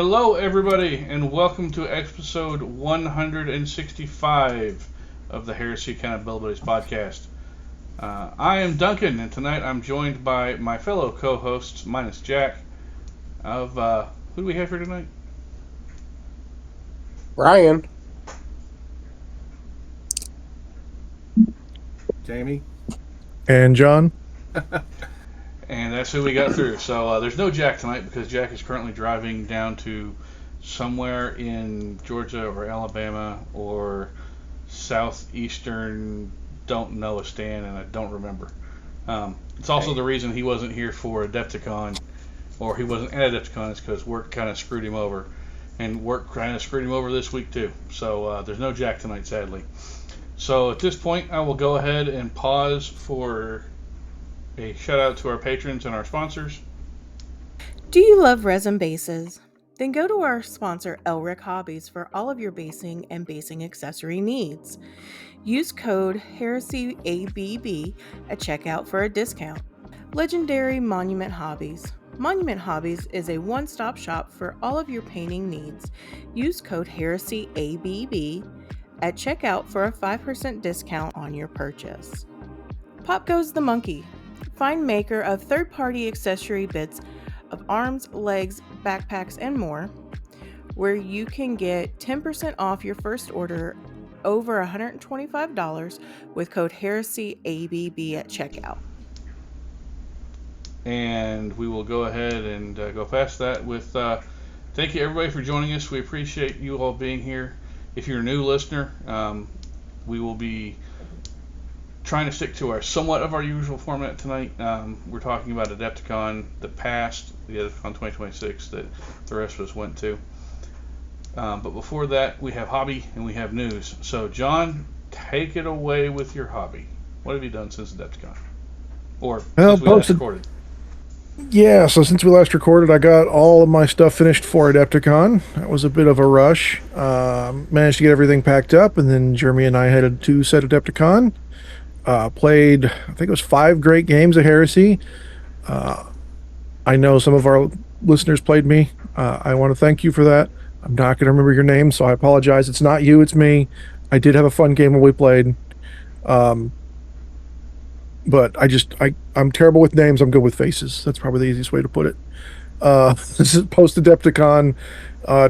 Hello, everybody, and welcome to episode 165 of the Heresy Accountabilibuddies Podcast. I am Duncan, and tonight I'm joined by my fellow co-hosts, minus Jack, of, who do we have here tonight? Ryan. Jamie. And John. And that's who we got through. So there's no Jack tonight because Jack is currently driving down to somewhere in Georgia or Alabama or southeastern, don't know a stand, and I don't remember. It's also the reason he wasn't here for Adepticon, or he wasn't at Adepticon, is because work kind of screwed him over. And work kind of screwed him over this week too. So there's no Jack tonight, sadly. So at this point, I will go ahead and pause for a shout out to our patrons and our sponsors. Do you love resin bases? Then go to our sponsor Elric Hobbies for all of your basing and basing accessory needs. Use code HERESYABB at checkout for a discount. Legendary Monument Hobbies. Monument Hobbies is a one-stop shop for all of your painting needs. Use code HERESYABB at checkout for a 5% discount on your purchase. Pop Goes the Monkey. Find maker of third-party accessory bits of arms, legs, backpacks, and more, where you can get 10% off your first order over $125 with code HERESYABB at checkout. And we will go ahead and go past that with thank you everybody for joining us. We appreciate you all being here. If you're a new listener, we will be trying to stick to our somewhat of our usual format tonight. We're talking about Adepticon, the past, the Adepticon 2026 that the rest of us went to. But before that, we have hobby and we have news. So, John, take it away with your hobby. What have you done since Adepticon? Or since we last recorded? Yeah, so since we last recorded, I got all of my stuff finished for Adepticon. That was a bit of a rush. Managed to get everything packed up, and then Jeremy and I headed to set Adepticon. Played, I think it was 5 great games of Heresy. I know some of our listeners played me. I want to thank you for that. I'm not going to remember your name, so I apologize. It's not you, it's me. I did have a fun game when we played. But I'm terrible with names. I'm good with faces. That's probably the easiest way to put it. This is post-Adepticon.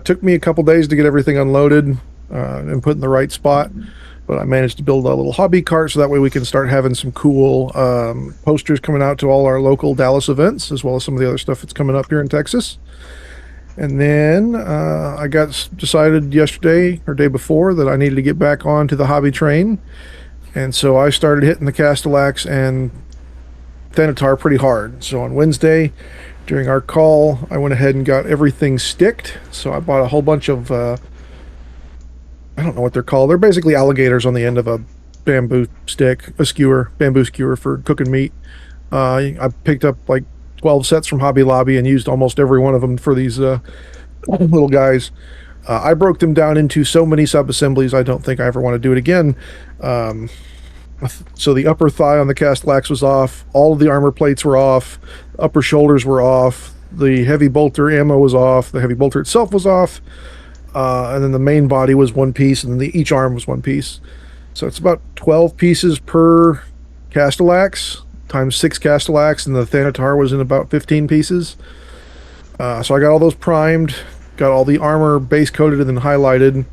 Took me a couple days to get everything unloaded and put in the right spot. But I managed to build a little hobby cart so that way we can start having some cool posters coming out to all our local Dallas events, as well as some of the other stuff that's coming up here in Texas. And then I got decided yesterday or day before that I needed to get back onto the hobby train. And so I started hitting the Castellax and Thanatar pretty hard. So on Wednesday, during our call, I went ahead and got everything sticked. So I bought a whole bunch of, I don't know what they're called. They're basically alligators on the end of a bamboo stick, bamboo skewer for cooking meat. I picked up like 12 sets from Hobby Lobby and used almost every one of them for these little guys. I broke them down into so many sub-assemblies, I don't think I ever want to do it again. So the upper thigh on the Castellax was off. All of the armor plates were off. Upper shoulders were off. The heavy bolter ammo was off. The heavy bolter itself was off. And then the main body was one piece, and then each arm was one piece. So it's about 12 pieces per Castellax, times 6 Castellax, and the Thanatar was in about 15 pieces. So I got all those primed, got all the armor base coated and then highlighted,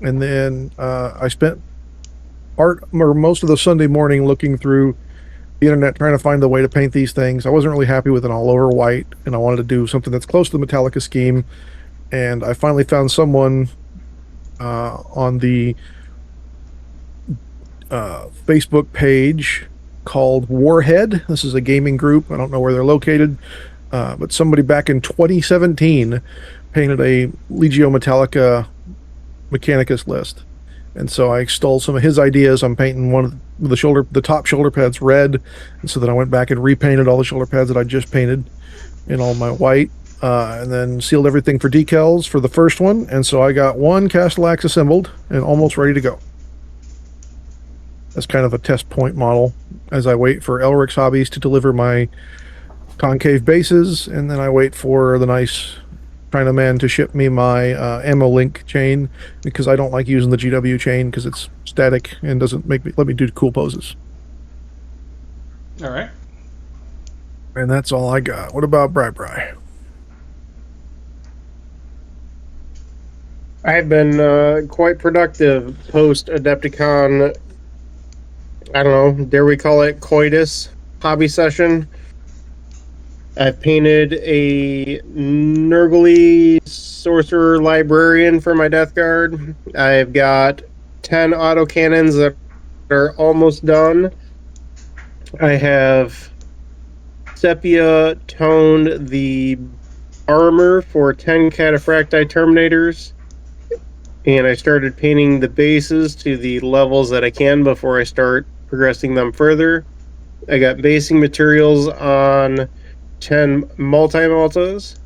and then I spent most of the Sunday morning looking through the internet trying to find the way to paint these things. I wasn't really happy with an all over white, and I wanted to do something that's close to the Metallica scheme. And I finally found someone on the Facebook page called Warhead. This is a gaming group. I don't know where they're located, but somebody back in 2017 painted a Legio Metallica Mechanicus list. And so I stole some of his ideas. I'm painting one of the top shoulder pads red. And so then I went back and repainted all the shoulder pads that I just painted in all my white. And then sealed everything for decals for the first one. And so I got one Castellax assembled and almost ready to go. That's kind of a test point model as I wait for Elric's Hobbies to deliver my concave bases, and then I wait for the nice Chinaman to ship me my ammo link chain because I don't like using the GW chain because it's static and doesn't let me do cool poses. All right. And that's all I got. What about Bri? I've been quite productive post Adepticon. I don't know, dare we call it coitus hobby session. I've painted a Nurgle Sorcerer Librarian for my Death Guard. I've got 10 autocannons that are almost done. I have sepia toned the armor for 10 Cataphracti Terminators. And I started painting the bases to the levels that I can before I start progressing them further. I got basing materials on 10 multi-maltas.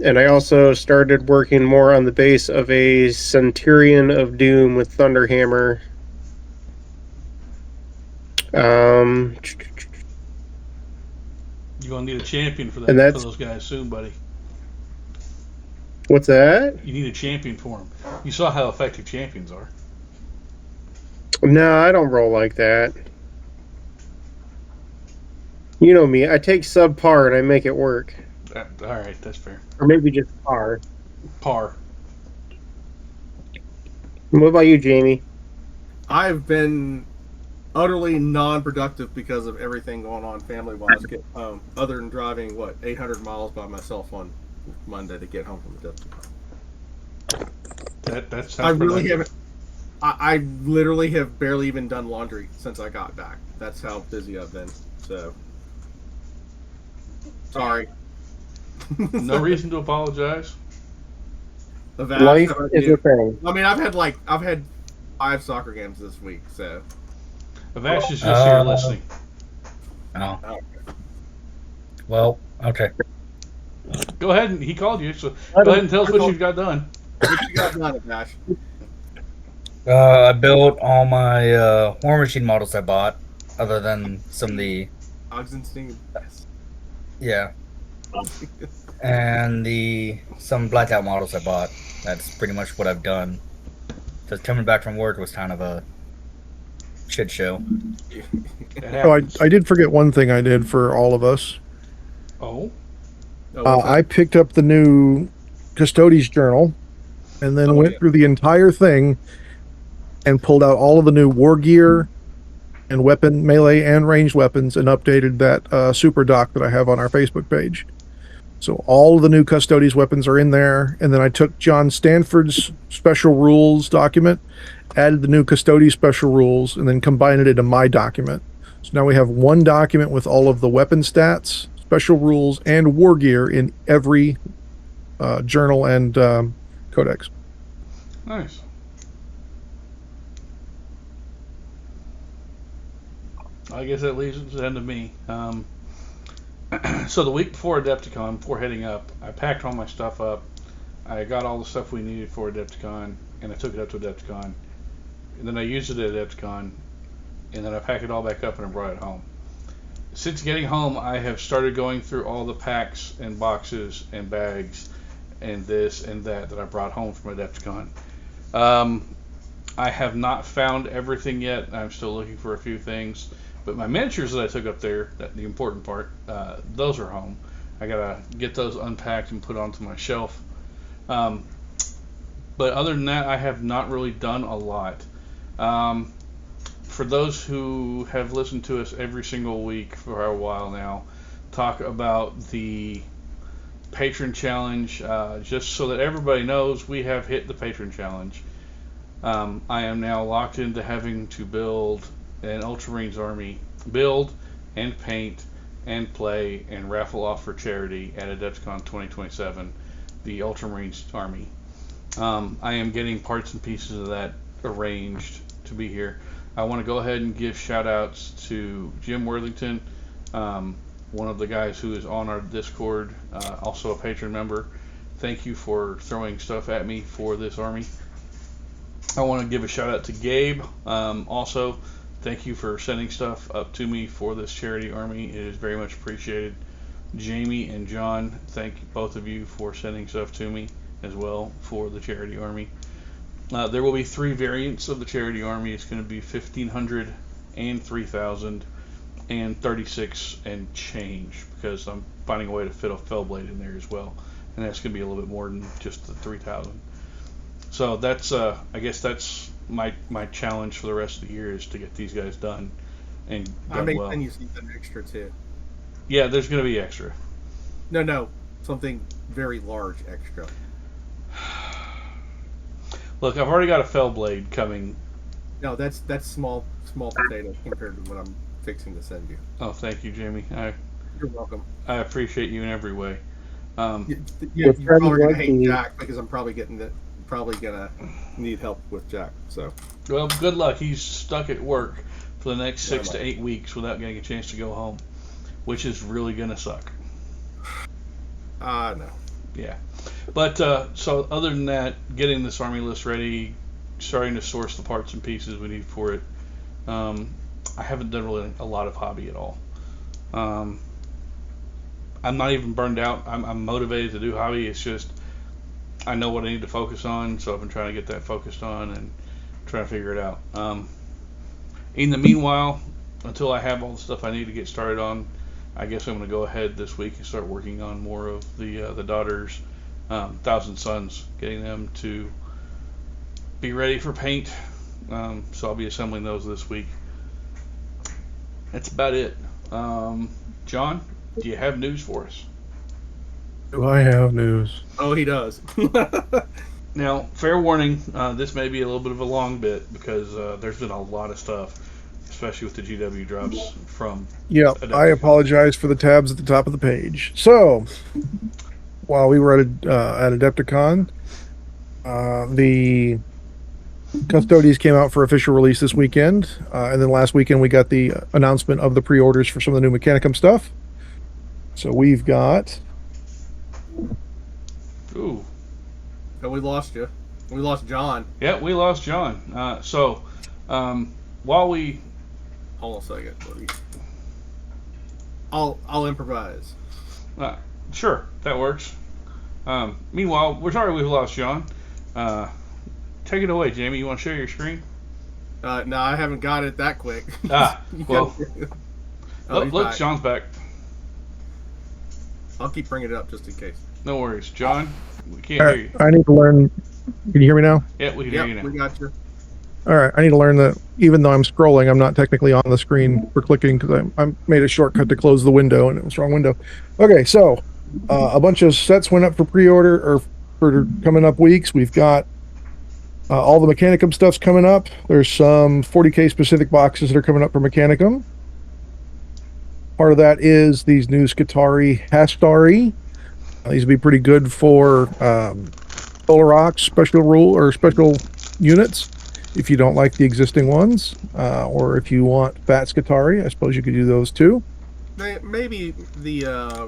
And I also started working more on the base of a Centurion of Doom with Thunderhammer. You're going to need a champion for those guys soon, buddy. What's that? You need a champion for them. You saw how effective champions are. No, I don't roll like that. You know me. I take subpar and I make it work. All right, that's fair. Or maybe just par. Par. What about you, Jamie? I've been utterly non-productive because of everything going on family-wise. Other than driving, 800 miles by myself on Monday to get home from the Adepticon. That's I really haven't. I literally have barely even done laundry since I got back. That's how busy I've been. So, sorry. No reason to apologize. Life is a thing. I mean, I've had 5 soccer games this week, so. Avash is just here listening. Oh. Okay. Well, okay. Go ahead, and he called you, so go ahead and tell us what you've got done. What you got done, Avash? I built all my War Machine models I bought, other than some of the... Oxenstein. Yes. Yeah. And some Blacked Out models I bought. That's pretty much what I've done. Just coming back from work was kind of a shit show. Oh, I did forget one thing I did for all of us. Oh? I picked up the new Custodes Journal and then went through the entire thing and pulled out all of the new war gear and weapon, melee and ranged weapons, and updated that super doc that I have on our Facebook page. So all of the new Custodes weapons are in there, and then I took John Stanford's special rules document, added the new Custodes special rules, and then combined it into my document. So now we have one document with all of the weapon stats, special rules, and war gear in every journal and codex. Nice. I guess that leaves it to the end of me. So the week before Adepticon, before heading up, I packed all my stuff up. I got all the stuff we needed for Adepticon, and I took it up to Adepticon. And then I used it at Adepticon, and then I packed it all back up and I brought it home. Since getting home, I have started going through all the packs and boxes and bags and this and that I brought home from Adepticon. I have not found everything yet. I'm still looking for a few things. But my miniatures that I took up there, the important part, those are home. I gotta get those unpacked and put onto my shelf. But other than that, I have not really done a lot. For those who have listened to us every single week for a while now, talk about the patron challenge, just so that everybody knows we have hit the patron challenge. I am now locked into having to build an Ultramarines army, build and paint and play and raffle off for charity at Adepticon 2027, the Ultramarines army. I am getting parts and pieces of that arranged to be here. I want to go ahead and give shout outs to Jim Worthington, one of the guys who is on our Discord, also a patron member. Thank you for throwing stuff at me for this army. I want to give a shout out to Gabe, also. Thank you for sending stuff up to me for this charity army. It is very much appreciated. Jamie and John, thank both of you for sending stuff to me as well for the Charity Army. There will be 3 variants of the Charity Army. It's going to be 1,500 and 3,000 and 36 and change, because I'm finding a way to fit a Fellblade in there as well, and that's going to be a little bit more than just the 3,000. So that's I guess that's my challenge for the rest of the year, is to get these guys done and done well. And you see an extra too. Yeah, there's going to be extra. No, something very large extra. Look, I've already got a Fellblade coming. No, that's small potato compared to what I'm fixing to send you. Oh, thank you, Jamie. You're welcome. I appreciate you in every way. You're probably gonna hate Jack, because I'm probably gonna need help with Jack. So. Well, good luck. He's stuck at work for the next 6 to 8 weeks without getting a chance to go home, which is really gonna suck. No. Yeah. But so other than that, getting this army list ready, starting to source the parts and pieces we need for it. I haven't done really a lot of hobby at all. I'm not even burned out. I'm motivated to do hobby. It's just I know what I need to focus on, so I've been trying to get that focused on and trying to figure it out. In the meanwhile, until I have all the stuff I need to get started on, I guess I'm going to go ahead this week and start working on more of the daughters, Thousand Sons, getting them to be ready for paint. So I'll be assembling those this week. That's about it. John, do you have news for us? Do I have news? Oh, he does. Now, fair warning, this may be a little bit of a long bit, because there's been a lot of stuff, especially with the GW drops from... Yeah, I apologize for the tabs at the top of the page. So, while we were at Adepticon, the Custodies came out for official release this weekend, and then last weekend we got the announcement of the pre-orders for some of the new Mechanicum stuff. So we've got... Ooh. No, we lost you. We lost John. Yeah, we lost John. While we... Hold on a second, buddy. I'll improvise. Sure, that works. Meanwhile, we're sorry we've lost John. Take it away, Jamie. You want to share your screen? No, I haven't got it that quick. Well, look, back. John's back. I'll keep bringing it up just in case. No worries. John, we can't hear you. I need to learn... Can you hear me now? Yeah, we can hear you now. We got you. All right, I need to learn that even though I'm scrolling, I'm not technically on the screen for clicking, because I made a shortcut to close the window, and it was the wrong window. Okay, so a bunch of sets went up for pre-order, or for coming up weeks. We've got all the Mechanicum stuff's coming up. There's some 40K specific boxes that are coming up for Mechanicum. Part of that is these new Skitarii Hastari. These would be pretty good for Solar Rocks special rule or special units, if you don't like the existing ones, or if you want Fat Skitarii, I suppose you could do those too. Maybe the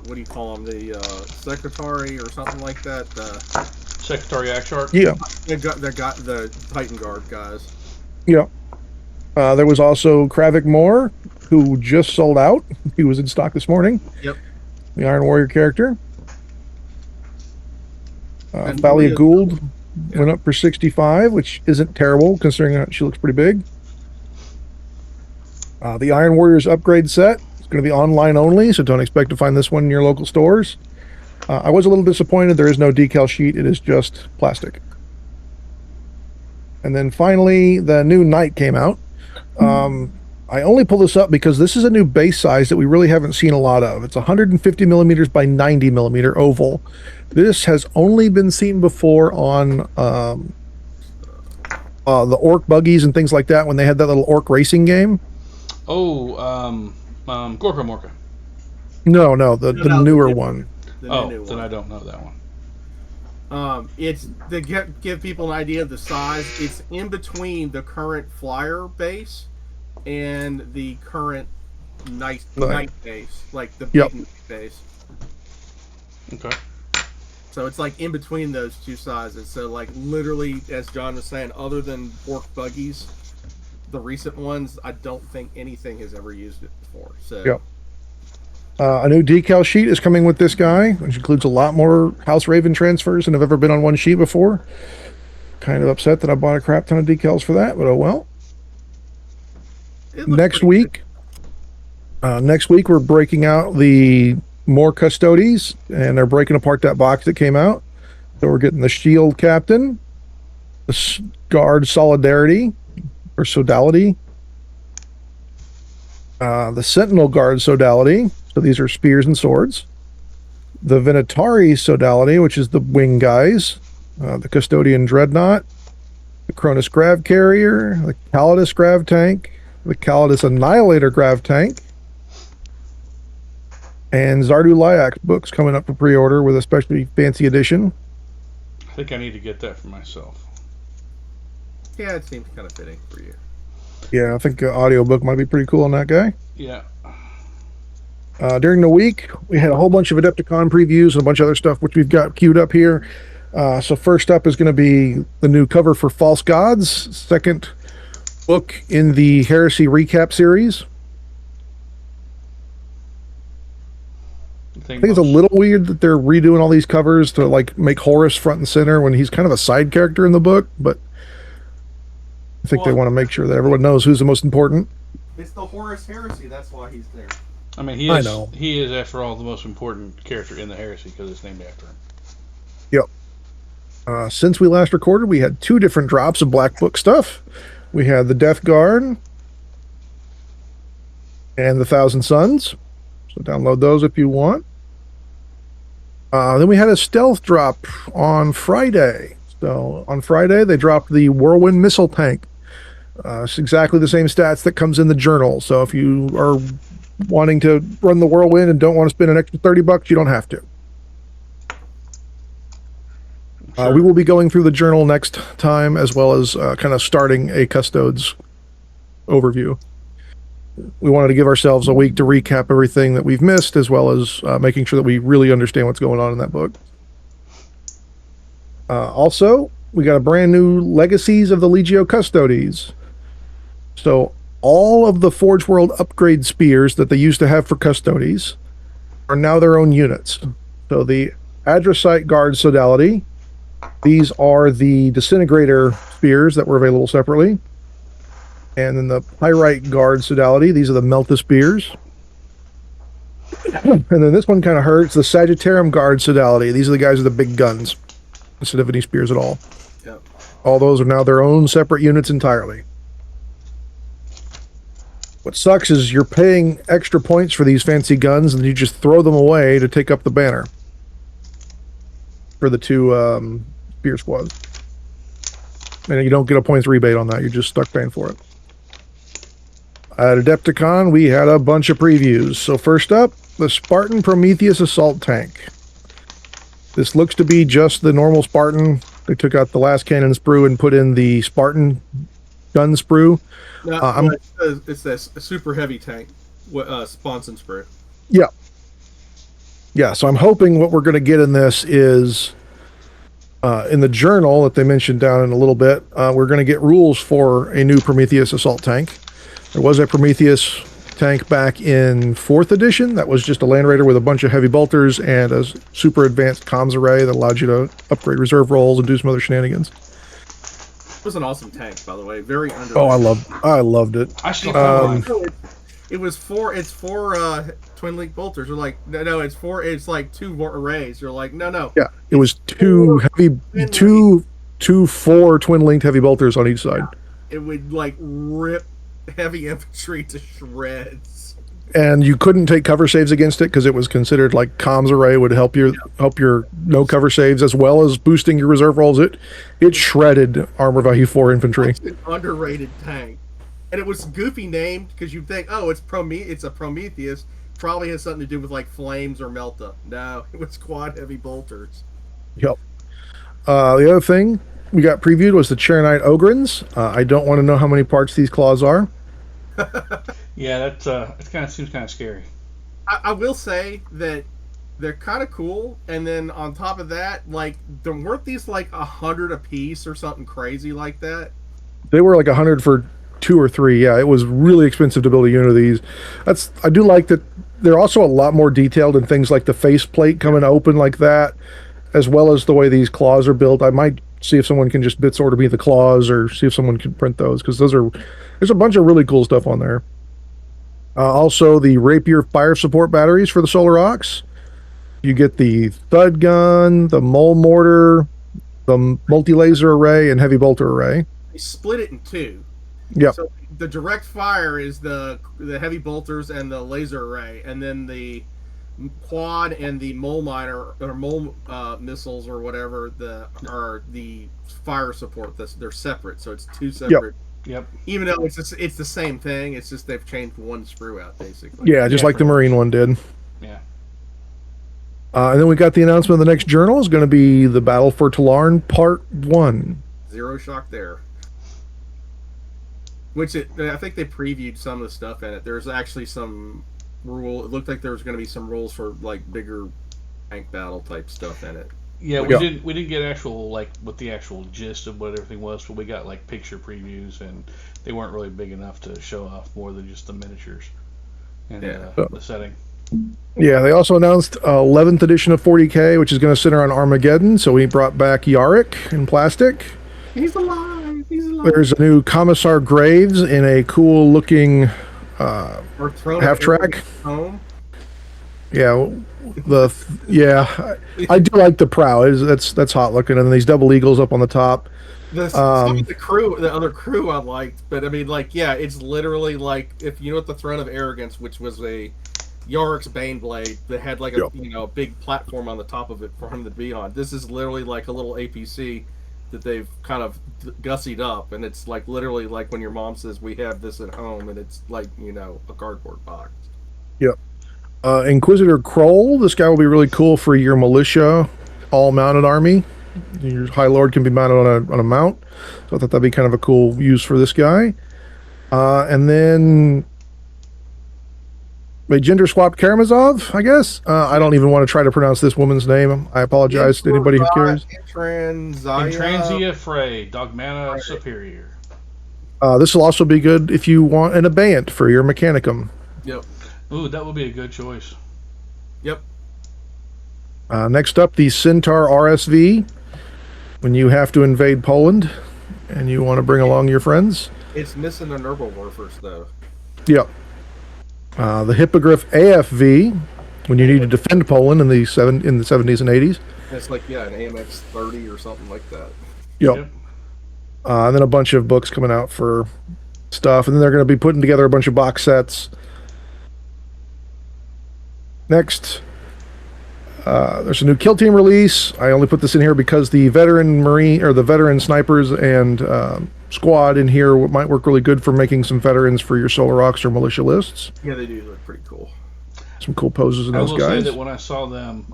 what do you call them? The Secretary or something like that. Secretary Axark? Yeah. They got the Titan Guard guys. Yeah. There was also Kravik Moore, who just sold out. He was in stock this morning. Yep. The Iron Warrior character. Thalia Gould went up for 65, which isn't terrible considering that she looks pretty big. The Iron Warriors upgrade set is going to be online only, so don't expect to find this one in your local stores. I was a little disappointed there is no decal sheet, it is just plastic. And then finally, the new Knight came out. I only pull this up because this is a new base size that we really haven't seen a lot of. It's 150 millimeters by 90 millimeter oval. This has only been seen before on the orc buggies and things like that when they had that little orc racing game. Oh, Gorka Morka. No, the newer one. Then I don't know that one. It's to give people an idea of the size. It's in between the current Flyer base and the current Knight base, like the big Knight base. Okay. So it's like in between those two sizes. So like literally, as John was saying, other than orc buggies, the recent ones, I don't think anything has ever used it before. So A new decal sheet is coming with this guy, which includes a lot more House Raven transfers than have ever been on one sheet before. Kind of upset that I bought a crap ton of decals for that, but oh well. Next week we're breaking out the more Custodies, and they're breaking apart that box that came out. So we're getting the Shield Captain, the Guard Solidarity, or Sodality, the Sentinel Guard Sodality, so these are spears and swords, the Venatari Sodality, which is the wing guys, the Custodian Dreadnought, the Cronus Grav Carrier, the Calidus Grav Tank, the Calidus Annihilator Grav Tank, and Zardu Lyax books coming up for pre-order with a specially fancy edition. I think I need to get that for myself. Yeah, it seems kind of fitting for you. Yeah, I think audiobook might be pretty cool on that guy. Yeah. During the week, we had a whole bunch of Adepticon previews and a bunch of other stuff, which we've got queued up here. So first up is going to be the new cover for False Gods, second book in the Heresy Recap series. I think it's a little weird that they're redoing all these covers to like make Horus front and center when he's kind of a side character in the book, but I think they want to make sure that everyone knows who's the most important. It's the Horus Heresy, that's why he's there. I mean, he is, after all, the most important character in the Heresy because it's named after him. Yep. Since we last recorded, we had 2 different drops of Black Book stuff. We had the Death Guard and the Thousand Suns. So download those if you want. Then we had a stealth drop on Friday. So on Friday, they dropped the Whirlwind Missile Tank. It's exactly the same stats that comes in the journal. So if you are wanting to run the Whirlwind and don't want to spend an extra $30, you don't have to. Sure. We will be going through the journal next time, as well as kind of starting a Custodes overview. We wanted to give ourselves a week to recap everything that we've missed, as well as making sure that we really understand what's going on in that book. Also, we got a brand new Legacies of the Legio Custodes. So all of the Forge World upgrade spears that they used to have for Custodes are now their own units. So the Adrasite Guard Sodality, these are the Disintegrator spears that were available separately. And then the Pyrite Guard Sodality, these are the Melta spears. And then this one kind of hurts, the Sagittarium Guard Sodality. These are the guys with the big guns, instead of any spears at all. Yep. All those are now their own separate units entirely. What sucks is you're paying extra points for these fancy guns, and you just throw them away to take up the banner for the 2 spear squads. And you don't get a points rebate on that. You're just stuck paying for it. At Adepticon, we had a bunch of previews. So first up, the Spartan Prometheus Assault Tank. This looks to be just the normal Spartan. They took out the last cannon sprue and put in the Spartan gun sprue. No, it's this super heavy tank, Sponson sprue. Yeah. Yeah, so I'm hoping what we're going to get in this is, in the journal that they mentioned down in a little bit, we're going to get rules for a new Prometheus Assault Tank. There was a Prometheus tank back in 4th edition that was just a Land Raider with a bunch of heavy bolters and a super advanced comms array that allowed you to upgrade reserve rolls and do some other shenanigans. It was an awesome tank, by the way. Very underrated. Oh, I loved it. I still it's four twin link bolters. You're like, no, it's like 2 arrays. You're like, no. Yeah, it was 2 4 twin linked heavy bolters on each side. It would like rip heavy infantry to shreds. And you couldn't take cover saves against it because it was considered like comms array would help your no cover saves as well as boosting your reserve rolls. It shredded armor value 4 infantry. It's an underrated tank, and it was goofy named because you'd think, oh, it's a Prometheus, probably has something to do with like flames or Melta. No, it was quad heavy bolters. Yep. The other thing we got previewed was the Charonite Ogrins. I don't want to know how many parts these claws are. Yeah, it kind of seems kind of scary. I will say that they're kind of cool, and then on top of that, like, there weren't these like 100 a piece or something crazy like that. They were like 100 for 2 or 3. Yeah, it was really expensive to build a unit of these. I do like that they're also a lot more detailed in things like the faceplate coming open like that, as well as the way these claws are built. I might see if someone can just bits order me the claws, or see if someone can print those, because there's a bunch of really cool stuff on there. Also, the Rapier fire support batteries for the Solar Ox. You get the Thud gun, the Mole Mortar, the multi-laser array, and heavy bolter array. They split it in two. Yep. So the direct fire is the heavy bolters and the laser array, and then the quad and the mole miner or mole missiles or whatever are the fire support. They're separate, so it's two separate. Yep. Even though it's the same thing, it's just they've changed one screw out basically. Yeah, just like the Marine one did. Yeah. And then we got the announcement of the next journal is going to be the Battle for Talarn Part 1. Zero shock there. I think they previewed some of the stuff in it. There's actually some rule. It looked like there was going to be some rules for like bigger tank battle type stuff in it. Yeah, we didn't get actual like what the actual gist of what everything was, but we got like picture previews, and they weren't really big enough to show off more than just the miniatures and the setting. Yeah, they also announced 11th edition of 40K, which is going to center on Armageddon. So we brought back Yarick in plastic. He's alive. There's a new Commissar Graves in a cool looking half track. Home. Yeah, I do like the prow. That's hot looking, and then these double eagles up on the top. Some of the other crew I liked, but I mean, like, yeah, it's literally like if you know what the Throne of Arrogance, which was a Yarick's Baneblade that had like a big platform on the top of it for him to be on. This is literally like a little APC that they've kind of gussied up, and it's like literally like when your mom says we have this at home, and it's like a cardboard box. Yep. Inquisitor Kroll. This guy will be really cool for your militia, all mounted army. Your High Lord can be mounted on a mount, so I thought that'd be kind of a cool use for this guy. And then a gender swapped Karamazov, I guess. I don't even want to try to pronounce this woman's name. I apologize to anybody who cares. Intransia Frey, Dogmata Superior. This will also be good if you want an Abeyant for your Mechanicum. Yep. Ooh, that would be a good choice. Yep. Next up, the Centaur RSV. When you have to invade Poland and you want to bring along your friends. It's missing the Nurgle though. Yep. The Hippogriff AFV, when you need to defend Poland in the 70s and 80s. It's like, an AMX 30 or something like that. Yep. And then a bunch of books coming out for stuff. And then they're going to be putting together a bunch of box sets. Next, there's a new Kill Team release. I only put this in here because the veteran Marine, or the veteran snipers and squad in here might work really good for making some veterans for your Solar Ox or militia lists. Yeah, they do look pretty cool. Some cool poses in those guys. I will say that when I saw them,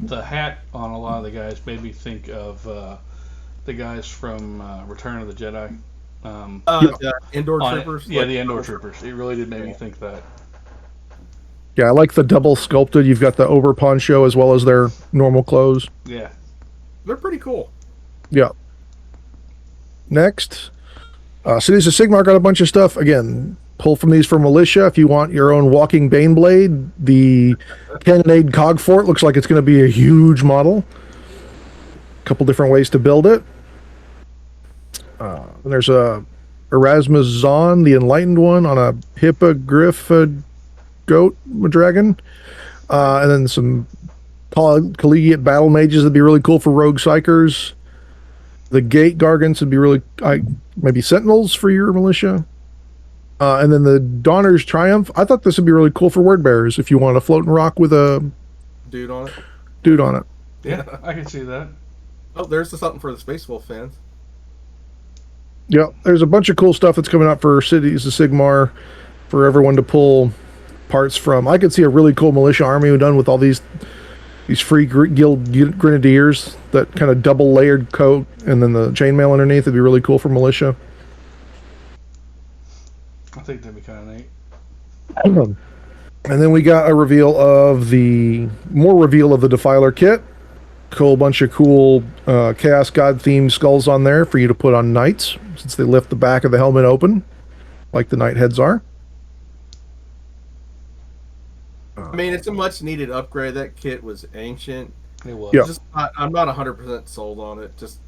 the hat on a lot of the guys made me think of the guys from Return of the Jedi. The Endor Troopers? Yeah, the Endor Troopers. It really did make me think that. Yeah, I like the double sculpted. You've got the over poncho as well as their normal clothes. Yeah. They're pretty cool. Yeah. Next, Cities of Sigmar got a bunch of stuff. Again, pull from these for militia. If you want your own walking Baneblade, the Cannonade Cogfort looks like it's going to be a huge model. A couple different ways to build it. And there's a Erasmus Zahn, the Enlightened one, on a Hippogriff goat dragon. And then some collegiate battle mages that'd be really cool for rogue psychers. The Gate Gargants would be really maybe sentinels for your militia. And then the Donner's Triumph. I thought this would be really cool for word bearers if you want a floating rock with a dude on it. Yeah, I can see that. Oh, there's something for the Space Wolf fans. Yeah, there's a bunch of cool stuff that's coming out for Cities of Sigmar for everyone to pull parts from. I could see a really cool militia army done with all these free guild grenadiers, that kind of double layered coat, and then the chainmail underneath. It'd be really cool for militia. I think that'd be kind of neat. And then we got a reveal of the Defiler kit. Cool bunch of cool Chaos God themed skulls on there for you to put on knights, since they lift the back of the helmet open like the knight heads are. I mean, it's a much needed upgrade. That kit was ancient. It was. Yeah. I'm not 100% sold on it. Just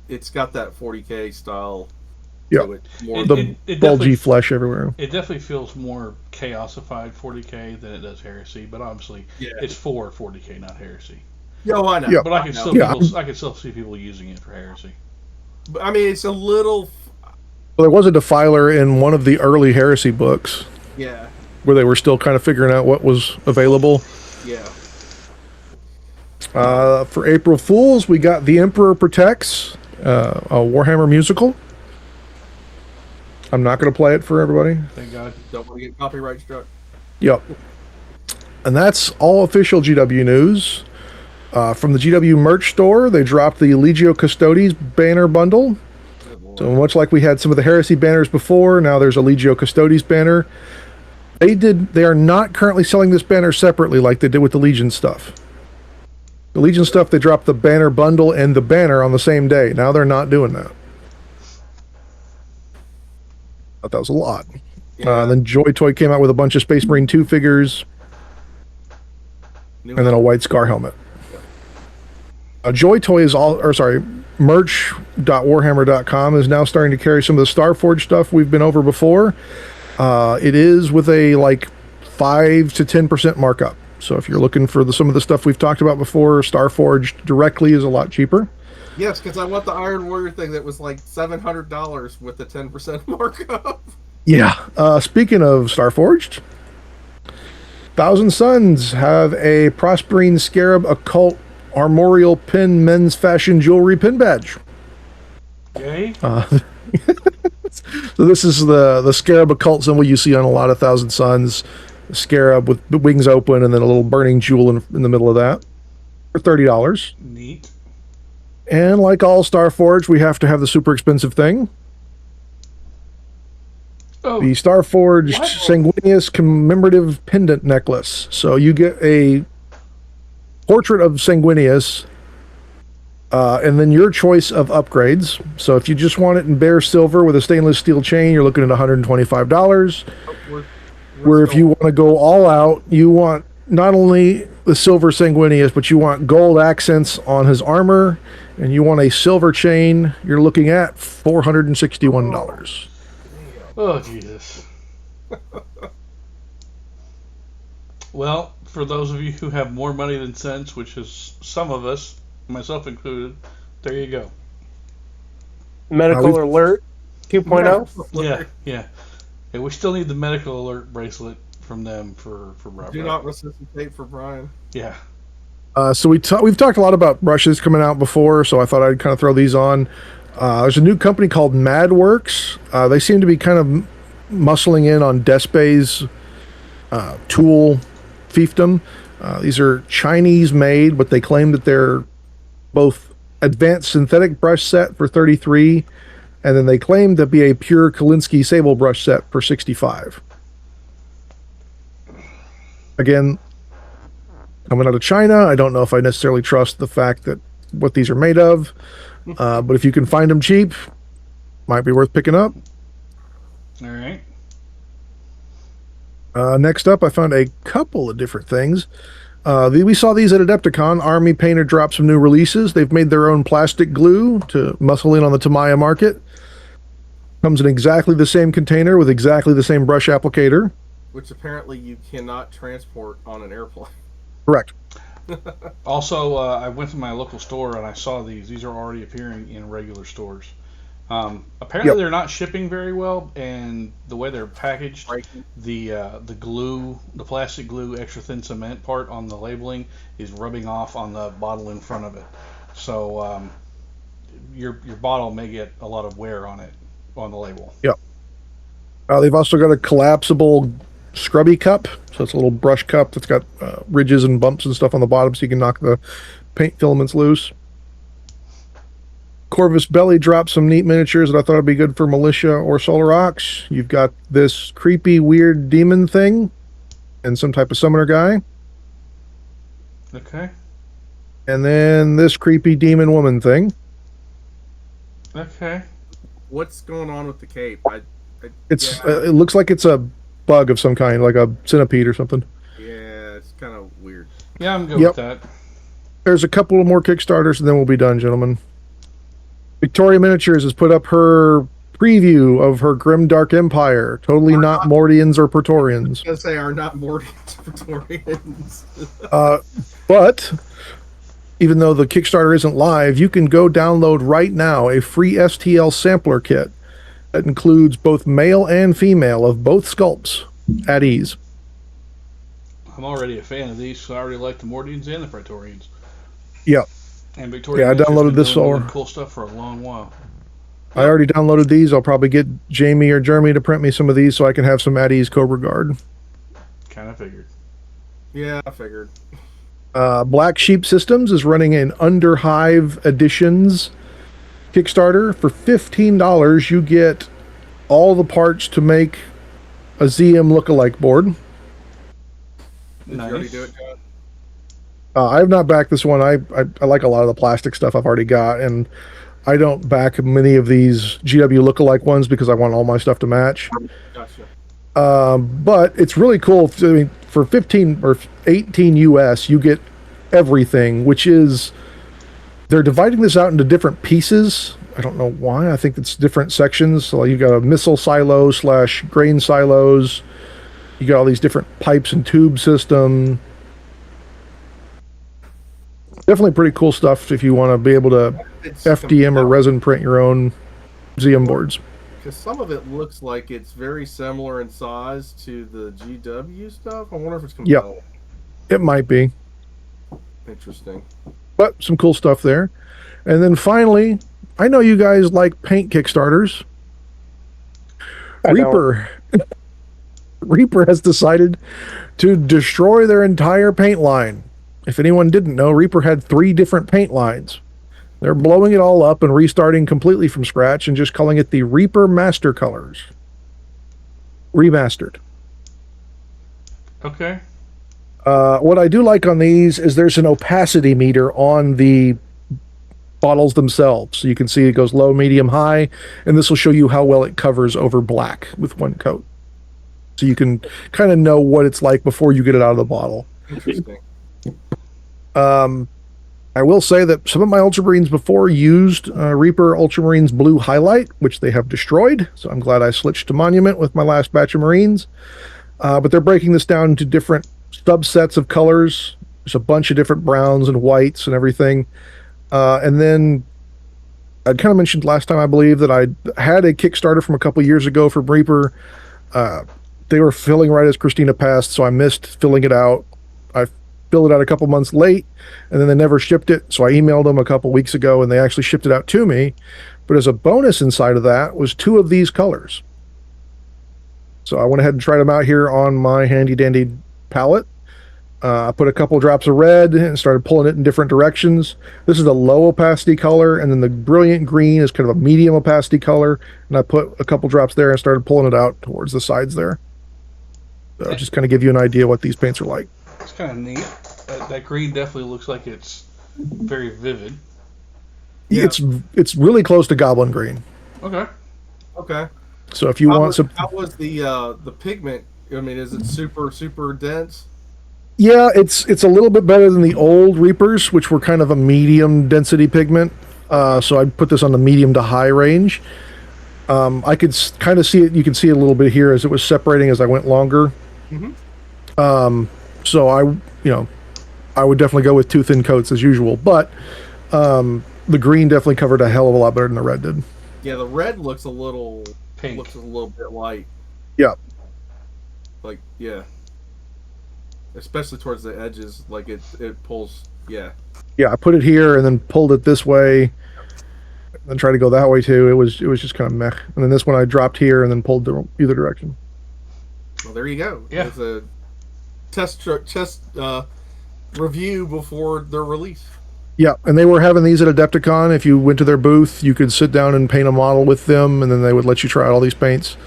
it's got that 40K style. Yeah. To it. More The It bulgy definitely, flesh everywhere. it definitely feels more chaosified 40k than it does heresy, but obviously Yeah. it's for 40k, not heresy. Yo, I know. Yeah. But I can still Yeah. I can still see people using it for heresy. But, I mean, it's a little. Well, there was a defiler in one of the early heresy books Yeah. where they were still kind of figuring out what was available. Yeah. For April Fools, we got The Emperor Protects, a Warhammer musical. I'm not going to play it for everybody. Thank God. Don't want to get copyright struck. Yep. And that's all official GW news. From the GW merch store, they dropped the Legio Custodes banner bundle. So much like we had some of the Heresy banners before, now there's a Legio Custodes banner. They are not currently selling this banner separately like they did with the Legion stuff. The Legion stuff, they dropped the banner bundle and the banner on the same day. Now they're not doing that. Thought that was a lot. Yeah. Then Joy Toy came out with a bunch of Space Marine 2 figures and then a white Scar helmet. Joy Toy is merch.warhammer.com is now starting to carry some of the Starforge stuff we've been over before. It is with a 5 to 10% markup. So if you're looking for some of the stuff we've talked about before, Starforged directly is a lot cheaper. Yes, because I want the Iron Warrior thing that was like $700 with the 10% markup. Yeah. Speaking of Starforged, Thousand Suns have a Prospering Scarab Occult Armorial Pin Men's Fashion Jewelry Pin Badge. Yay. So this is the Scarab Occult symbol you see on a lot of Thousand Suns. A scarab with the wings open and then a little burning jewel in the middle of that. For $30. Neat. And like all Starforged, we have to have the super expensive thing. Oh, The Starforged What? Sanguinius commemorative pendant necklace. So you get a portrait of Sanguinius, and then your choice of upgrades. So if you just want it in bare silver with a stainless steel chain, you're looking at $125. Where if you want to go all out, you want not only the silver Sanguinius, but you want gold accents on his armor, and you want a silver chain, you're looking at $461. oh Jesus. Well, for those of you who have more money than sense, which is some of us, myself included, there you go. Medical alert 2.0. Yeah. Yeah, we still need the medical alert bracelet from them for Robert. Do not resuscitate for Brian. Yeah. So we've talked a lot about brushes coming out before, so I thought I'd kind of throw these on. There's a new company called MadWorks. They seem to be kind of muscling in on Despay's tool fiefdom. These are Chinese made, but they claim that they're both advanced synthetic brush set for $33, and then they claim to be a pure Kolinsky sable brush set for $65. Again, coming out of China, I don't know if I necessarily trust the fact that what these are made of, but if you can find them cheap, might be worth picking up. All right. Next up, I found a couple of different things. We saw these at Adepticon. Army Painter dropped some new releases. They've made their own plastic glue to muscle in on the Tamiya market. Comes in exactly the same container with exactly the same brush applicator. Which apparently you cannot transport on an airplane. Correct. Also, I went to my local store and I saw these. These are already appearing in regular stores. Apparently, they're not shipping very well, and the way they're packaged, the glue, the plastic glue, extra thin cement part on the labeling is rubbing off on the bottle in front of it. So your bottle may get a lot of wear on it on the label. Yep. They've also got a collapsible scrubby cup, so it's a little brush cup that's got ridges and bumps and stuff on the bottom, so you can knock the paint filaments loose. Corvus Belly dropped some neat miniatures that I thought would be good for Militia or Solar Ox. You've got this creepy, weird demon thing and some type of summoner guy. Okay. And then this creepy demon woman thing. Okay. What's going on with the cape? It looks like it's a bug of some kind, like a centipede or something. Yeah, it's kind of weird. Yeah, I'm good Yep. with that. There's a couple of more Kickstarters, and then we'll be done, gentlemen. Victoria Miniatures has put up her preview of her Grim Dark Empire. Totally not Mordians or Praetorians. Because they are not Mordians Praetorians. But even though the Kickstarter isn't live, you can go download right now a free STL sampler kit that includes both male and female of both sculpts at ease. I'm already a fan of these, so I already like the Mordians and the Praetorians. Yeah. And Victoria. Yeah, I Miniatures downloaded been this doing for. cool stuff for a long while. I already downloaded these. I'll probably get Jamie or Jeremy to print me some of these so I can have some at ease Cobra Guard. Kind of figured. Yeah, I figured. Black Sheep Systems is running an Underhive Editions Kickstarter. For $15, you get all the parts to make a ZM lookalike board. Did Nice. you already do it, John? I have not backed this one. I like a lot of the plastic stuff I've already got, and I don't back many of these GW lookalike ones because I want all my stuff to match. Gotcha. But it's really cool. I mean, for 15 or 18 US, you get everything, which is they're dividing this out into different pieces. I don't know why. I think it's different sections. So you got a missile silo / grain silos. You got all these different pipes and tube system. Definitely pretty cool stuff if you want to be able to It's FDM or resin print your own ZM boards. Because some of it looks like it's very similar in size to the GW stuff. I wonder if it's compatible. It might be, Interesting. but some cool stuff there. And then finally, I know you guys like paint Kickstarters. I don't. Reaper has decided to destroy their entire paint line. If anyone didn't know, Reaper had 3 different paint lines. They're blowing it all up and restarting completely from scratch and just calling it the Reaper Master Colors. Remastered. Okay. What I do like on these is there's an opacity meter on the bottles themselves. So you can see it goes low, medium, high, and this will show you how well it covers over black with one coat. So you can kind of know what it's like before you get it out of the bottle. Interesting. I will say that some of my Ultramarines before used Reaper Ultramarines Blue Highlight, which they have destroyed. So I'm glad I switched to Monument with my last batch of Marines. But they're breaking this down into different subsets of colors. There's a bunch of different browns and whites and everything. And then I kind of mentioned last time, I believe, that I had a Kickstarter from a couple years ago for Reaper. They were filling right as Christina passed, so I missed filling it out. I filled it out a couple months late, and then they never shipped it. So I emailed them a couple weeks ago, and they actually shipped it out to me. But as a bonus inside of that was 2 of these colors. So I went ahead and tried them out here on my handy dandy palette. I put a couple drops of red and started pulling it in different directions. This is a low opacity color, and then the brilliant green is kind of a medium opacity color. And I put a couple drops there and started pulling it out towards the sides there. So just kind of give you an idea what these paints are like. It's kind of neat. That green definitely looks like it's very vivid. Yeah. It's really close to Goblin Green. Okay. Okay. So if you want some, How was the pigment? I mean, is it super dense? yeah, it's a little bit better than the old Reapers, which were kind of a medium density pigment. So I put this on the medium to high range. I could kind of see it. You can see it a little bit here as it was separating as I went longer. Mm-hmm. So I would definitely go with 2 thin coats as usual, but the green definitely covered a hell of a lot better than the red did. Yeah, the red looks a little Pink. Looks a little bit light. Yeah. Like, yeah. Especially towards the edges, like it pulls. Yeah. Yeah, I put it here and then pulled it this way, and tried to go that way too. It was just kind of meh. And then this one I dropped here and then pulled either direction. Well, there you go. Yeah. It's a test review before their release. Yeah, and they were having these at Adepticon. If you went to their booth, you could sit down and paint a model with them, and then they would let you try out all these paints.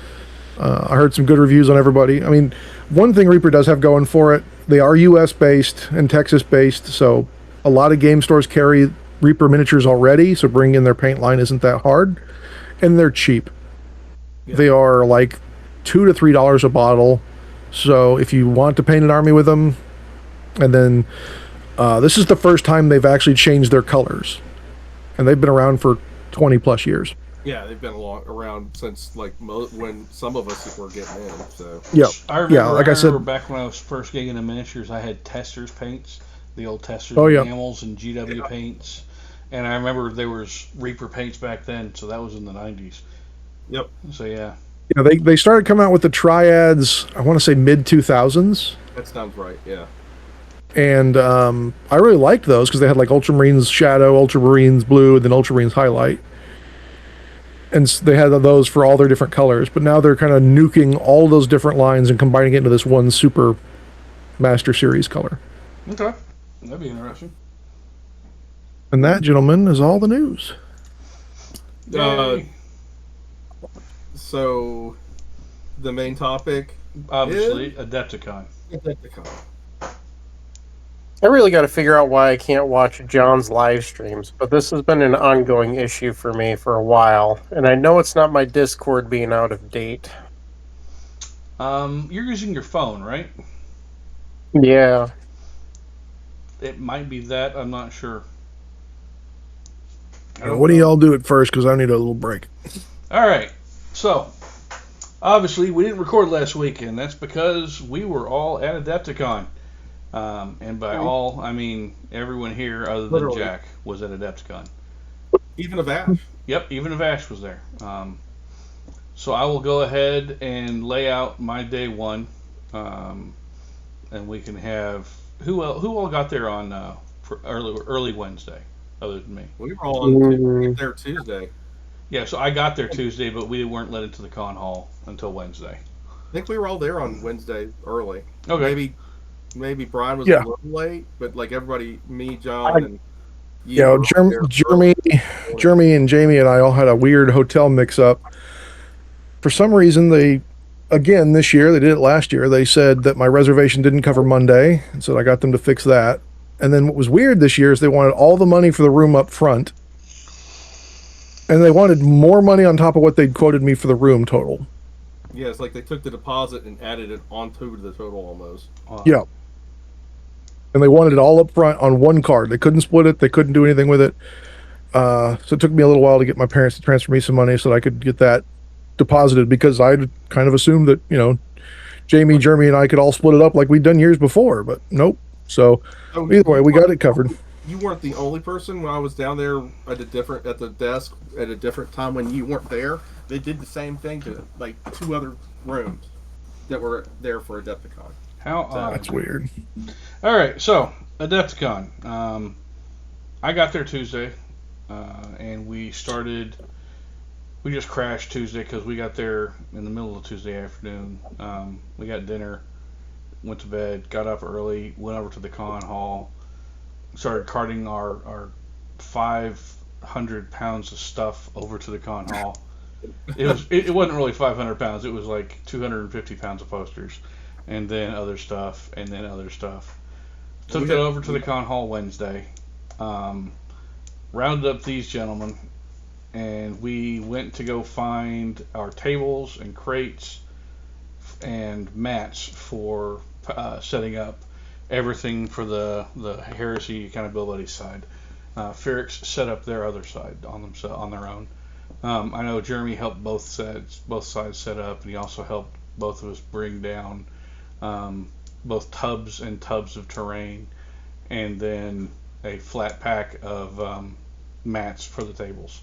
I heard some good reviews on everybody. I mean, one thing Reaper does have going for it, they are US based and Texas based, so a lot of game stores carry Reaper miniatures already, so bringing in their paint line isn't that hard, and they're cheap. Yeah. They are like $2 to $3 a bottle. So if you want to paint an army with them, and then this is the first time they've actually changed their colors, and they've been around for 20 plus years. Yeah, they've been around since like when some of us were getting in. So Yeah, I remember, yeah. Like I said, back when I was first getting into miniatures, I had Testors paints, the old Testors enamels and GW paints, and I remember there was Reaper paints back then. So that was in the 90s. Yep. So yeah. you know, they started coming out with the triads. I want to say mid 2000s. That sounds right. Yeah. And I really liked those because they had like Ultramarines Shadow, Ultramarines Blue, and then Ultramarines Highlight. And they had those for all their different colors. But now they're kind of nuking all those different lines and combining it into this one super Master Series color. Okay. That'd be interesting. And that, gentlemen, is all the news. So, the main topic, obviously, Adepticon. Adepticon. I really got to figure out why I can't watch John's live streams, but this has been an ongoing issue for me for a while, and I know it's not my Discord being out of date. You're using your phone, right? Yeah. It might be that. I'm not sure. What do y'all do at first? Because I need a little break. All right. So, obviously, we didn't record last weekend. That's because we were all at Adepticon. And by all, I mean everyone here other than Literally. Jack was at Adepticon. Even Avash. Yep, even Avash was there. So I will go ahead and lay out my day one, and we can have who all got there on for early Wednesday, other than me. We were all on there Tuesday. Yeah, so I got there Tuesday, but we weren't let into the con hall until Wednesday. I think we were all there on Wednesday early. Okay. Maybe Brian was a little late, but like everybody, me, John, and you. Jeremy and Jamie and I all had a weird hotel mix-up. For some reason, this year, they did it last year, they said that my reservation didn't cover Monday, and so I got them to fix that. And then what was weird this year is they wanted all the money for the room up front, and they wanted more money on top of what they'd quoted me for the room total. Yeah, it's like they took the deposit and added it onto the total almost. Yeah. And they wanted it all up front on one card. They couldn't split it. They couldn't do anything with it. So it took me a little while to get my parents to transfer me some money so that I could get that deposited, because I'd kind of assumed that, Jamie, Jeremy, and I could all split it up like we'd done years before, but nope. So either way, we got it covered. You weren't the only person. When I was down there at the desk at a different time when you weren't there, they did the same thing to like 2 other rooms that were there for Adepticon. How odd. That's weird. All right, so Adepticon. I got there Tuesday, and we just crashed Tuesday because we got there in the middle of Tuesday afternoon. We got dinner, went to bed, got up early, went over to the con hall, started carting our 500 pounds of stuff over to the con hall. It wasn't really 500 pounds. It was like 250 pounds of posters, and then other stuff, and then other stuff. Took that over to the con hall Wednesday. Rounded up these gentlemen, and we went to go find our tables and crates and mats for setting up everything for the Heresy Accountabilibuddies side. Ferrix set up their other side on their own. I know Jeremy helped both sides set up, and he also helped both of us bring down both tubs and tubs of terrain, and then a flat pack of mats for the tables.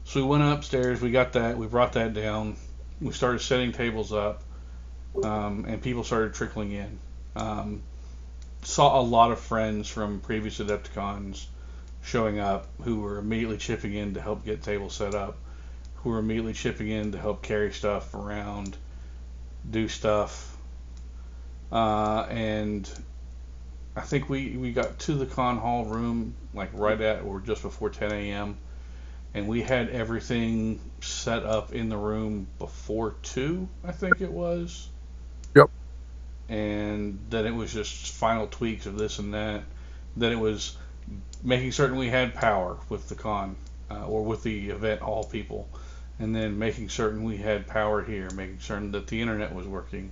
So we went upstairs, we got that, we brought that down, we started setting tables up, and people started trickling in. Saw a lot of friends from previous Adepticons showing up who were immediately chipping in to help get tables set up, who were immediately chipping in to help carry stuff around, do stuff, and I think we got to the con hall room like right at or just before 10 a.m. and we had everything set up in the room before 2, I think it was. Yep. And then it was just final tweaks of this and that. Then it was making certain we had power with the con or with the event hall people, and then making certain we had power here, making certain that the internet was working,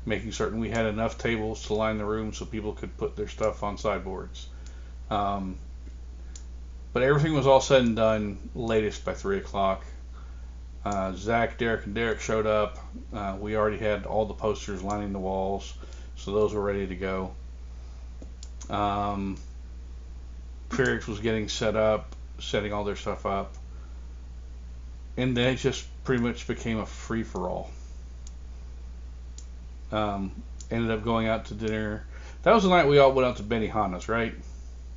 making certain we had enough tables to line the room so people could put their stuff on sideboards. But everything was all said and done latest by 3 o'clock. Zach, Derek, and Derek showed up. We already had all the posters lining the walls, so those were ready to go. Felix was getting set up, setting all their stuff up. And then it just pretty much became a free-for-all. Ended up going out to dinner. That was the night we all went out to Benihana's, right?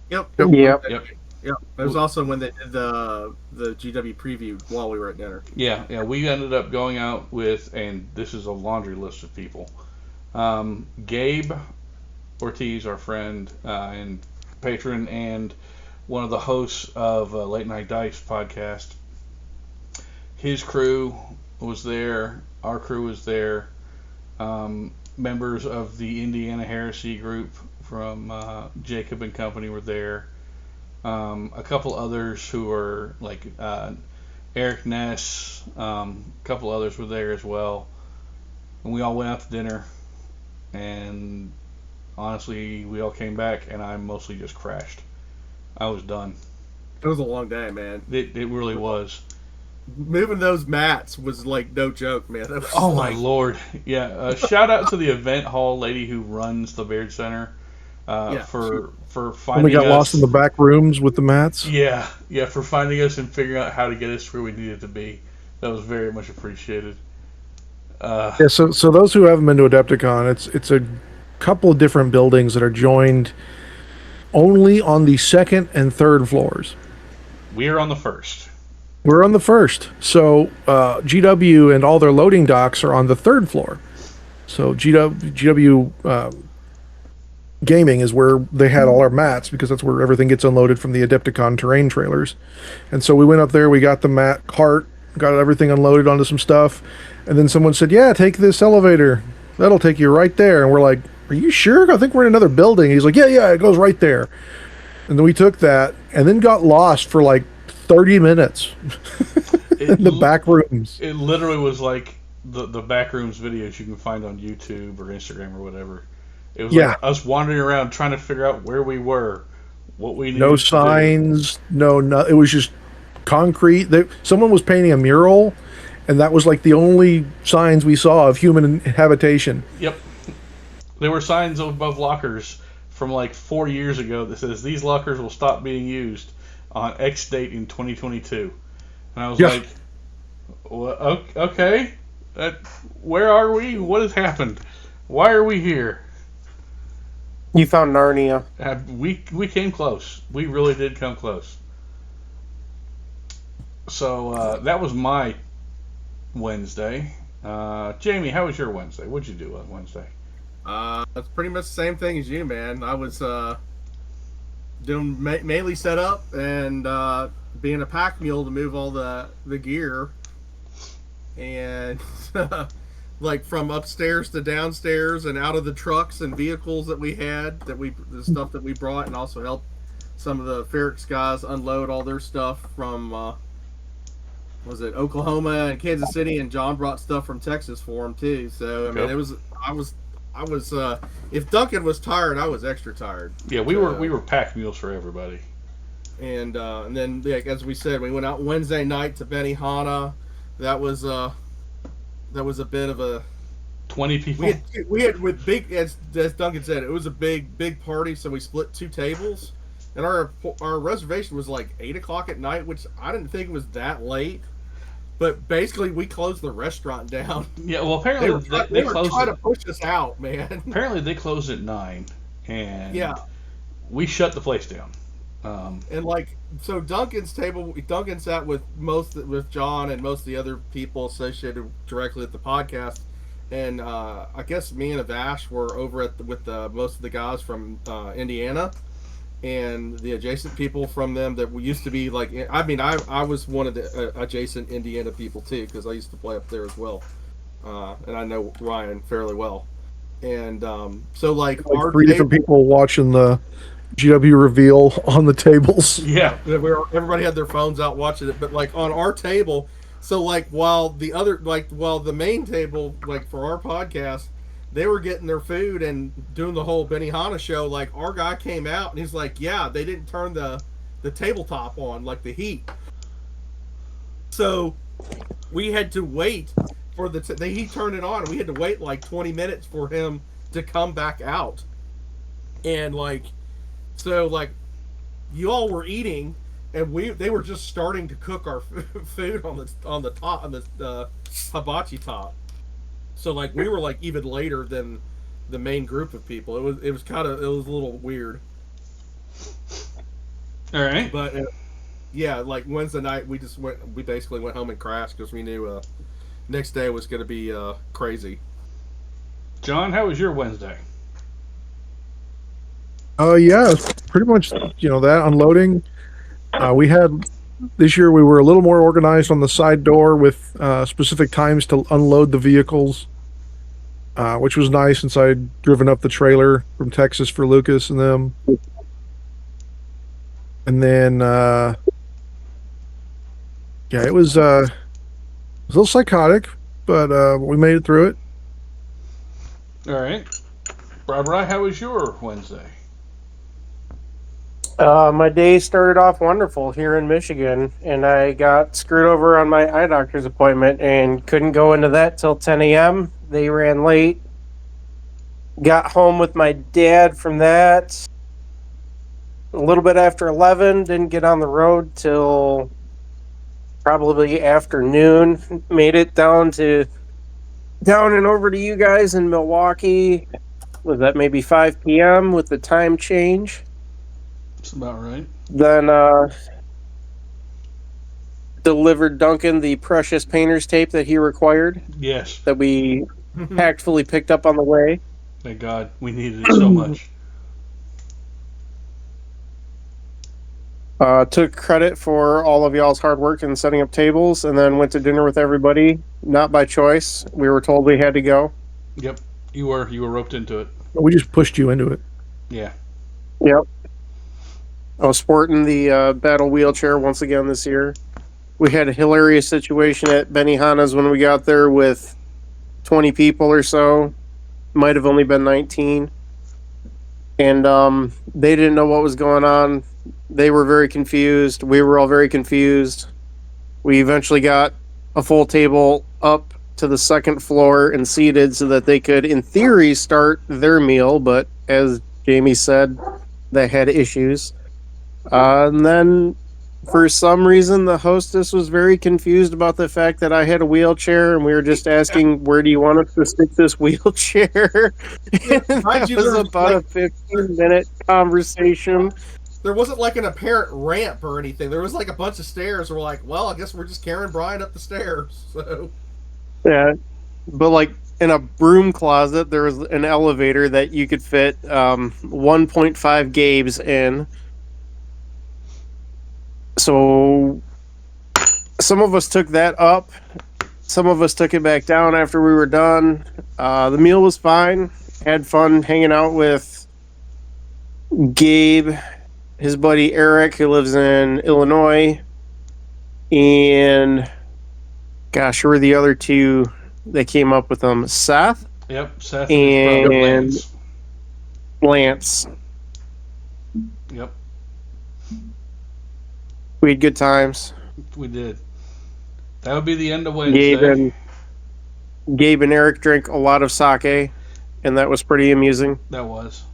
Yep. Yep. It was also when they did the GW preview while we were at dinner. Yeah. We ended up going out with, and this is a laundry list of people. Gabe Ortiz, our friend and patron, and one of the hosts of Late Night Dice podcast. His crew was there. Our crew was there. Members of the Indiana Heresy group from Jacob and Company were there. A couple others who were like Eric Ness, a couple others were there as well. And we all went out to dinner. And honestly, we all came back and I mostly just crashed. I was done. It was a long day, man. It really was. Moving those mats was like no joke, man. That was Oh my lord! Yeah, shout out to the event hall lady who runs the Baird Center for finding. When we got us. lost in the back rooms with the mats. Yeah, for finding us and figuring out how to get us where we needed to be. That was very much appreciated. Yeah, so those who haven't been to Adepticon, it's a couple of different buildings that are joined only on the second and third floors. We are on the first. We're on the first. So GW and all their loading docks are on the third floor. So GW Gaming is where they had all our mats because that's where everything gets unloaded from the Adepticon terrain trailers. And so we went up there, we got the mat cart, got everything unloaded onto some stuff. And then someone said, yeah, take this elevator. That'll take you right there. And we're like, are you sure? I think we're in another building. He's like, yeah, it goes right there. And then we took that and then got lost for like 30 minutes in the back rooms. It literally was like the back rooms videos you can find on YouTube or Instagram or whatever. It was like us wandering around trying to figure out where we were, what we needed no to signs, no, it was just concrete. Someone was painting a mural, and that was like the only signs we saw of human habitation. Yep. There were signs above lockers from like 4 years ago that says these lockers will stop being used on X date in 2022. And I was like, well, okay, where are we? What has happened? Why are we here? You found Narnia. We came close. We really did come close. So that was my Wednesday. Jamie, how was your Wednesday? What'd you do on Wednesday? It's pretty much the same thing as you, man. I was doing mainly setup and being a pack mule to move all the gear, and like from upstairs to downstairs and out of the trucks and vehicles that we had, the stuff that we brought, and also helped some of the Ferrex guys unload all their stuff from was it Oklahoma and Kansas City, and John brought stuff from Texas for them too. So I mean, I was if Duncan was tired, I was extra tired. Yeah, we were pack mules for everybody. And then, as we said, we went out Wednesday night to Benihana. That was a bit of a 20 people. We had with big, as Duncan said, it was a big party. So we split 2 tables, and our reservation was like 8 o'clock at night, which I didn't think was that late. But basically, we closed the restaurant down. Yeah, well, apparently they were trying to push us out, man. Apparently, they closed at 9, and we shut the place down. And like, so Duncan sat with John and most of the other people associated directly with the podcast, and I guess me and Avash were over with most of the guys from Indiana. And the adjacent people from them that we used to be like, I mean, I was one of the adjacent Indiana people too, because I used to play up there as well, and I know Ryan fairly well. And so like our 3 different people watching the GW reveal on the tables. Yeah, everybody had their phones out watching it, but like on our table, so like while the main table, like for our podcast, they were getting their food and doing the whole Benihana show. Like, our guy came out and he's like, yeah, they didn't turn the tabletop on, like the heat. So we had to wait for he turned it on, and we had to wait like 20 minutes for him to come back out. And like, so like, you all were eating, and they were just starting to cook our food on the top, on the hibachi top. So like, we were like even later than the main group of people. It was a little weird. All right. But yeah, like Wednesday night, we basically went home and crashed because we knew next day was going to be crazy. John, how was your Wednesday? Yeah, pretty much, that unloading. This year we were a little more organized on the side door with specific times to unload the vehicles, which was nice since I'd driven up the trailer from Texas for Lucas and them. And then, it was a little psychotic, but we made it through it. All right. Barbara, how was your Wednesday? My day started off wonderful here in Michigan, and I got screwed over on my eye doctor's appointment and couldn't go into that till 10 a.m. They ran late. Got home with my dad from that a little bit after 11. Didn't get on the road till probably afternoon. Made it down and over to you guys in Milwaukee. Was that maybe 5 p.m. with the time change? That's about right. Then delivered Duncan the precious painter's tape that he required. Yes. That we tactfully picked up on the way. Thank God. We needed it so much. Took credit for all of y'all's hard work in setting up tables, and then went to dinner with everybody. Not by choice. We were told we had to go. Yep. You were roped into it. We just pushed you into it. Yeah. Yep. I was sporting the battle wheelchair once again this year. We had a hilarious situation at Benihana's when we got there with 20 people or so. Might have only been 19. And they didn't know what was going on. They were very confused. We were all very confused. We eventually got a full table up to the second floor and seated so that they could, in theory, start their meal. But as Jamie said, they had issues. And then, for some reason, the hostess was very confused about the fact that I had a wheelchair, and we were just asking, where do you want us to stick this wheelchair? And that was about a 15-minute conversation. There wasn't like an apparent ramp or anything. There was like a bunch of stairs. We're like, well, I guess we're just carrying Brian up the stairs. So yeah, but like in a broom closet, there was an elevator that you could fit 1.5 Gabes in. So some of us took that up. Some of us took it back down after we were done. The meal was fine. Had fun hanging out with Gabe, his buddy Eric, who lives in Illinois, and gosh, who were the other two that came up with them? Seth? Yep, Seth and Lance. Yep. We had good times. We did. That would be the end of Wednesday. Gabe and Eric drank a lot of sake, and that was pretty amusing. That was.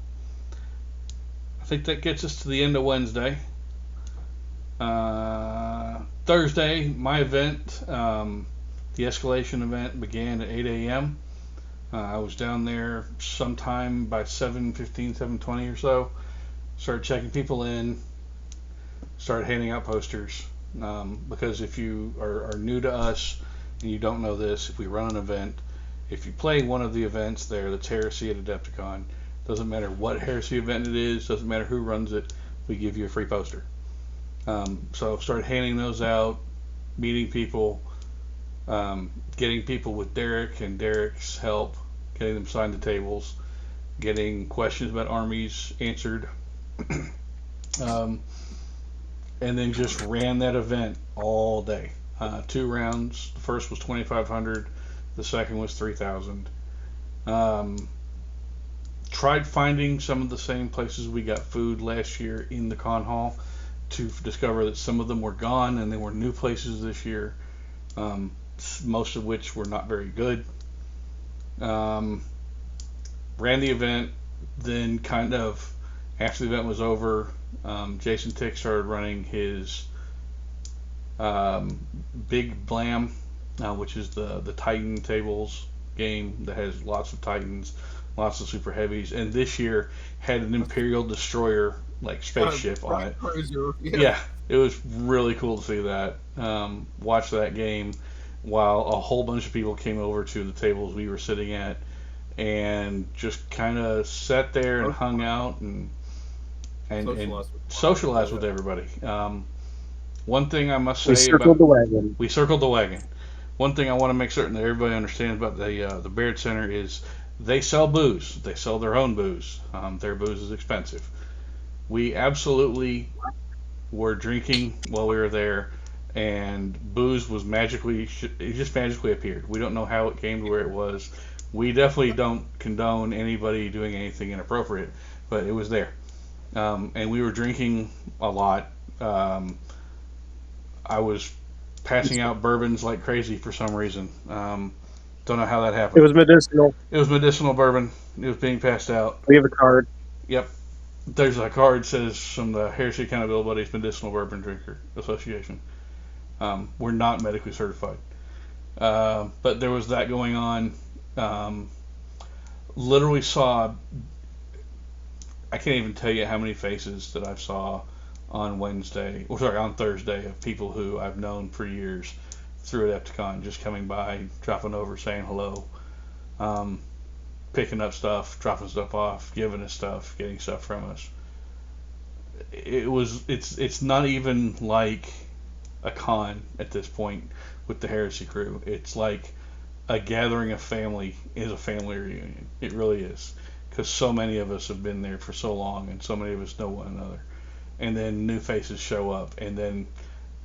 I think that gets us to the end of Wednesday. Thursday, my event, the escalation event, began at 8 a.m. I was down there sometime by 7:15, 7:20 or so. Started checking people in. Started handing out posters. Because if you are new to us and you don't know this, if we run an event, if you play one of the events there that's Heresy at Adepticon, doesn't matter what Heresy event it is, doesn't matter who runs it, we give you a free poster. So started handing those out, meeting people, getting people with Derek and Derek's help, getting them signed to tables, getting questions about armies answered, and then just ran that event all day. 2 rounds. The first was 2,500. The second was 3,000. Tried finding some of the same places we got food last year in the con hall to discover that some of them were gone and there were new places this year, most of which were not very good. Ran the event, then kind of after the event was over, Jason Tick started running his Big Blam, which is the Titan tables game that has lots of Titans, lots of super heavies, and this year had an Imperial destroyer like spaceship on it. Cruiser. Yeah, it was really cool to see that. Watch that game while a whole bunch of people came over to the tables we were sitting at and just kind of sat there and hung out and socialized with everybody. One thing I must say We circled the wagon. we circled the wagon. One thing I want to make certain that everybody understands about the Baird Center is they sell booze. They sell their own booze. Their booze is expensive. We absolutely were drinking while we were there, and booze was it just magically appeared. We don't know how it came to where it was. We definitely don't condone anybody doing anything inappropriate, but it was there. And we were drinking a lot. I was passing out bourbons like crazy for some reason. Don't know how that happened. It was medicinal. It was medicinal bourbon. It was being passed out. We have a card. Yep. There's a card that says from the Heresy Accountabilibuddies Medicinal Bourbon Drinker Association. We're not medically certified. But there was that going on. Literally saw, I can't even tell you how many faces that I saw on Thursday of people who I've known for years through Adepticon, just coming by, dropping over, saying hello, picking up stuff, dropping stuff off, giving us stuff, getting stuff from us. It's not even like a con at this point with the Heresy crew. It's like a gathering of family is a family reunion. It really is, because so many of us have been there for so long, and so many of us know one another. And then new faces show up, and then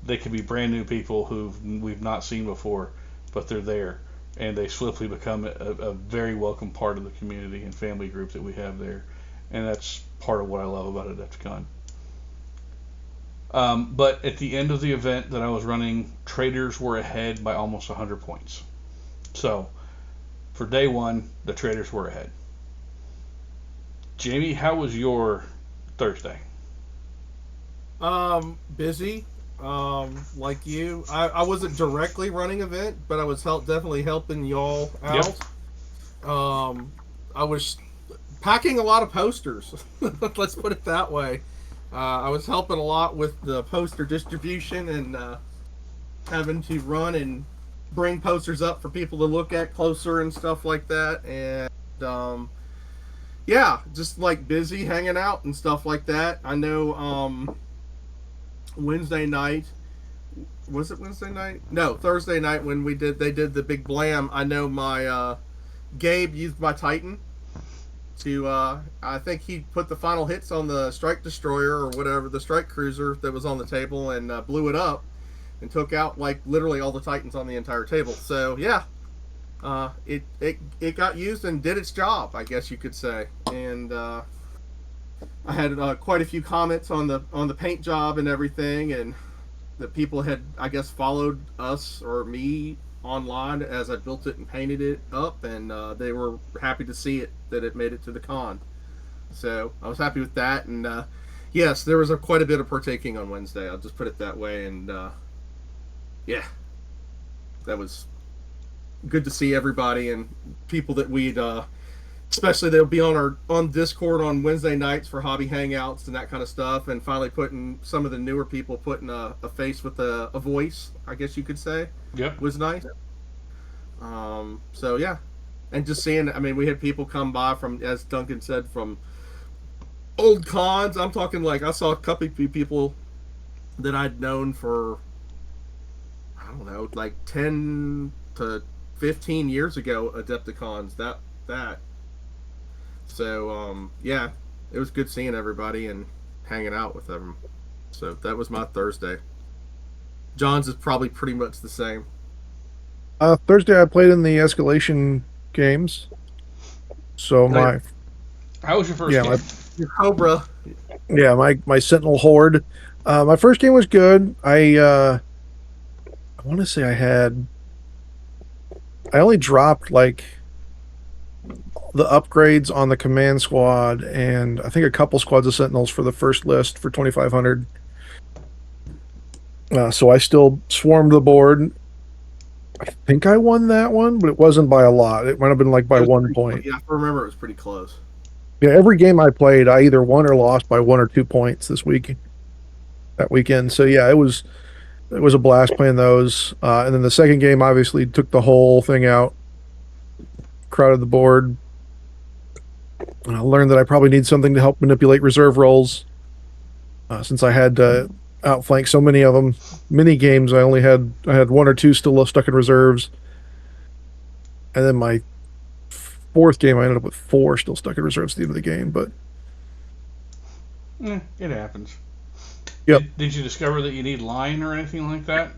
they could be brand new people who we've not seen before, but they're there, and they swiftly become a very welcome part of the community and family group that we have there, and that's part of what I love about Adepticon. But at the end of the event that I was running, traders were ahead by almost 100 points. So for day one, the traders were ahead. Jamie, how was your Thursday? Busy. Like you, I wasn't directly running event, but I was definitely helping y'all out. Yep. I was packing a lot of posters. Let's put it that way. I was helping a lot with the poster distribution and having to run and bring posters up for people to look at closer and stuff like that. And yeah, just like busy hanging out and stuff like that. I know Wednesday night, was it Wednesday night? No, Thursday night when they did the Big Blam. I know my Gabe used my Titan to I think he put the final hits on the Strike Destroyer or whatever, the Strike Cruiser that was on the table, and blew it up and took out like literally all the Titans on the entire table. So yeah, it got used and did its job, I guess you could say. And I had quite a few comments on the paint job and everything, and that people had, I guess, followed us or me online as I built it and painted it up, and they were happy to see that it made it to the con. So I was happy with that, and yes, there was quite a bit of partaking on Wednesday. I'll just put it that way, and yeah, that was good to see everybody and people that we'd especially they'll be on Discord on Wednesday nights for hobby hangouts and that kind of stuff, and finally putting some of the newer people putting a face with a voice, I guess you could say. Yep. Was nice. So yeah, and just seeing, I mean, we had people come by from, as Duncan said, from old cons. I'm talking like I saw a couple of people that I'd known for, I don't know, like 10 to 15 years ago, Adepticons, that. So, yeah, it was good seeing everybody and hanging out with them. So that was my Thursday. John's is probably pretty much the same. Thursday I played in the escalation games. So How was your first game? Your Cobra. My Sentinel Horde. My first game was good. I want to say I only dropped like the upgrades on the command squad and I think a couple squads of Sentinels for the first list for 2,500. So I still swarmed the board. I think I won that one, but it wasn't by a lot. It might have been like by 1 point. Yeah, I remember it was pretty close. Yeah, every game I played, I either won or lost by 1 or 2 points that weekend. So yeah, it was a blast playing those. And then the second game obviously took the whole thing out, crowded the board. And I learned that I probably need something to help manipulate reserve rolls. Since I had to outflank so many of them, mini games I had 1 or 2 still stuck in reserves. And then my fourth game I ended up with 4 still stuck in reserves at the end of the game, but it happens. Yep. Did you discover that you need line or anything like that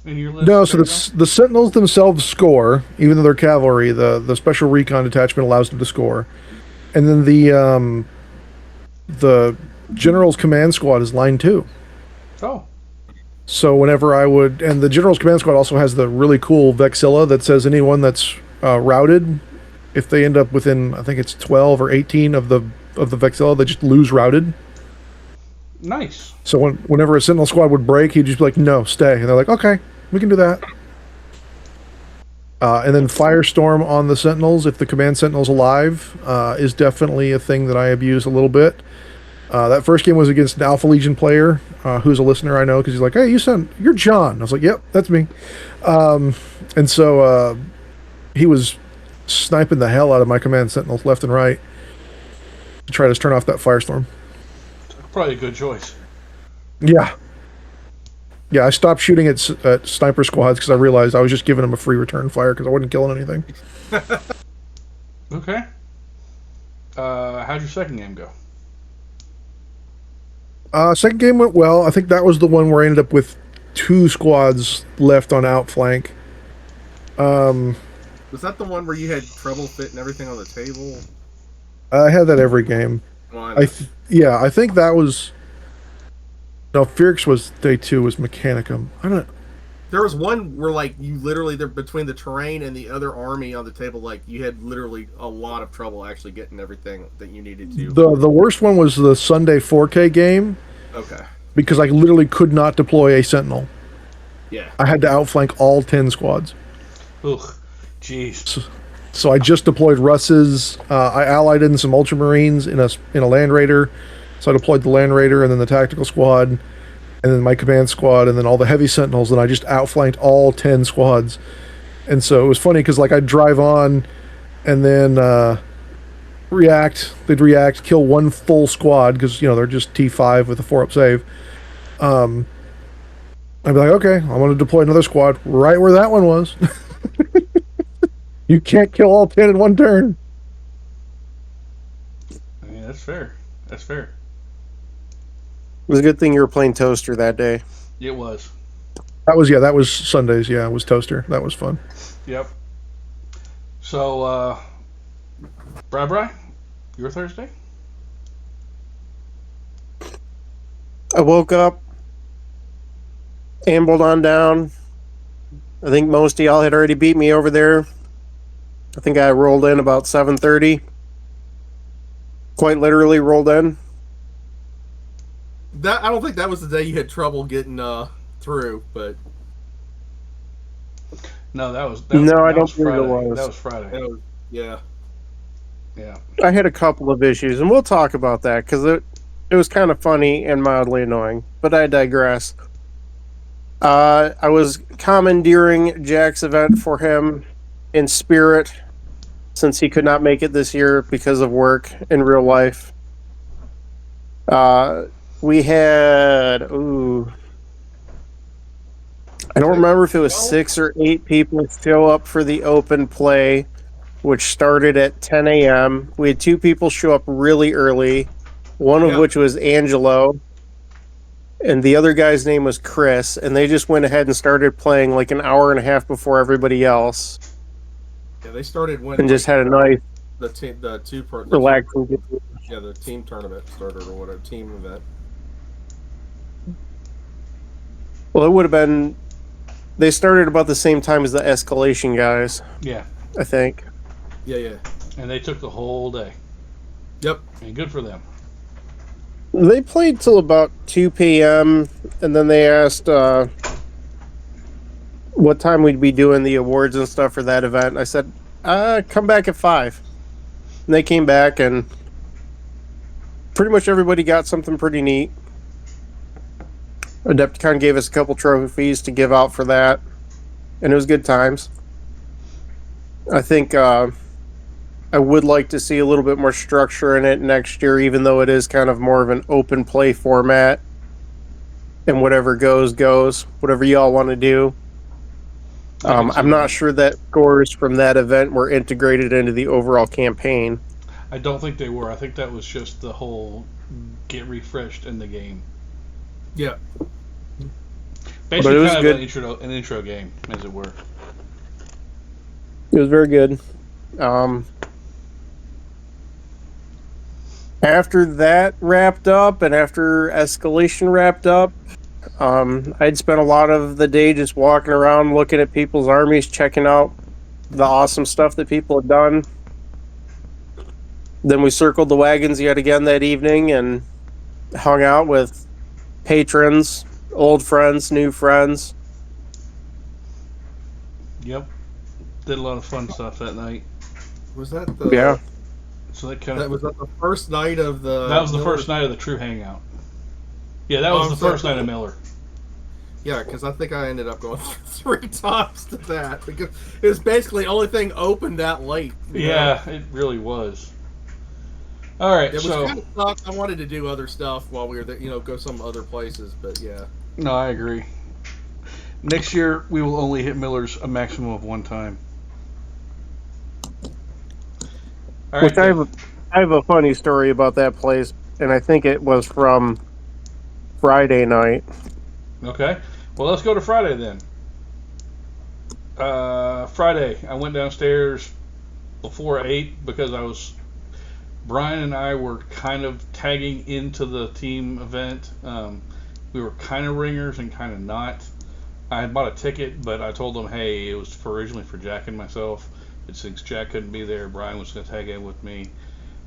in your list? No, so the Sentinels themselves score, even though they're cavalry. The special recon detachment allows them to score, and then the General's command squad is line 2. Oh. So whenever and the General's command squad also has the really cool Vexilla that says anyone that's routed, if they end up within, I think it's 12 or 18 of the Vexilla, they just lose routed. Nice. So whenever a Sentinel squad would break, he'd just be like, no, stay. And they're like, okay, we can do that. And then Firestorm on the Sentinels, if the command Sentinel's alive, is definitely a thing that I abuse a little bit. That first game was against an Alpha Legion player, who's a listener I know, because he's like, hey, you're John. I was like, yep, that's me. And so he was sniping the hell out of my command Sentinels left and right to try to turn off that Firestorm. Probably a good choice. Yeah, I stopped shooting at sniper squads because I realized I was just giving them a free return fire because I wasn't killing anything. Okay. How'd your second game go? Second game went well. I think that was the one where I ended up with 2 squads left on outflank. Was that the one where you had trouble fitting everything on the table? I had that every game. I think that was... No, Fierx was day 2, was Mechanicum. There was one where, like, you literally, between the terrain and the other army on the table, like, you had literally a lot of trouble actually getting everything that you needed to. The worst one was the Sunday 4K game. Okay. Because I literally could not deploy a Sentinel. Yeah. I had to outflank all 10 squads. Ugh. Jeez. So I just deployed Russ's. I allied in some Ultramarines in a Land Raider. So I deployed the Land Raider and then the Tactical Squad, and then my Command Squad, and then all the Heavy Sentinels, and I just outflanked all 10 squads. And so it was funny because like I'd drive on, and then they'd react, kill one full squad because they're just T5 with a 4-up save. I'd be like, okay, I'm going to deploy another squad right where that one was. You can't kill all 10 in one turn. I mean, that's fair. That's fair. It was a good thing you were playing Toaster that day. It was. That was Sundays. Yeah, it was Toaster. That was fun. Yep. So, Bri, your Thursday? I woke up, ambled on down. I think most of y'all had already beat me over there. I think I rolled in about 7:30. Quite literally rolled in. I don't think that was the day you had trouble getting through, but no, that was I don't think it was. That was Friday. Yeah. I had a couple of issues, and we'll talk about that because it was kind of funny and mildly annoying. But I digress. I was commandeering Jack's event for him in spirit, since he could not make it this year because of work in real life. We had, I don't remember if it was 6 or 8 people show up for the open play, which started at 10 a.m. We had 2 people show up really early, one of which was Angelo, and the other guy's name was Chris, and they just went ahead and started playing like an hour and a half before everybody else. Yeah, they started when and just had a nice The team, the two per The lag. yeah, the team tournament started or whatever team event. Well, it would have been. They started about the same time as the escalation guys, Yeah, I think. Yeah. and they took the whole day, Yep. and good for them. They played till about 2 p.m. and then they asked what time we'd be doing the awards and stuff for that event. And I said, come back at 5. And they came back, and pretty much everybody got something pretty neat. Adepticon gave us a couple trophies to give out for that, and it was good times. I think I would like to see a little bit more structure in it next year, even though it is kind of more of an open play format. And whatever goes, goes. Whatever y'all want to do. I'm not sure that scores from that event were integrated into the overall campaign. I don't think they were. I think that was just the whole get refreshed in the game. Yeah. Basically, it was kind good. of an intro game, as it were. It was very good. After that wrapped up, and after escalation wrapped up, I'd spent a lot of the day just walking around, looking at people's armies, checking out the awesome stuff that people had done. Then we circled the wagons yet again that evening and hung out with patrons, old friends, new friends. Yep. Did a lot of fun stuff that night. Was that the? Yeah. So that kind That of was that the first night of the. that was the Miller- first night of the true hangout. Yeah, that was Oh, the first night of Miller. Yeah, because I think I ended up going 3 times to that because it was basically the only thing open that late. you know? Yeah, it really was. All right, It was so kind of sucked. I wanted to do other stuff while we were there, go some other places, but yeah. no, I agree. Next year we will only hit Miller's a maximum of 1 time. All right, Which I have a funny story about that place, and I think it was from Friday night. Okay. Well, let's go to Friday then. Friday, I went downstairs before 8 because Brian and I were kind of tagging into the team event. We were kind of ringers and kind of not. I had bought a ticket, but I told them, hey, it was originally for Jack and myself. But since Jack couldn't be there, Brian was going to tag in with me.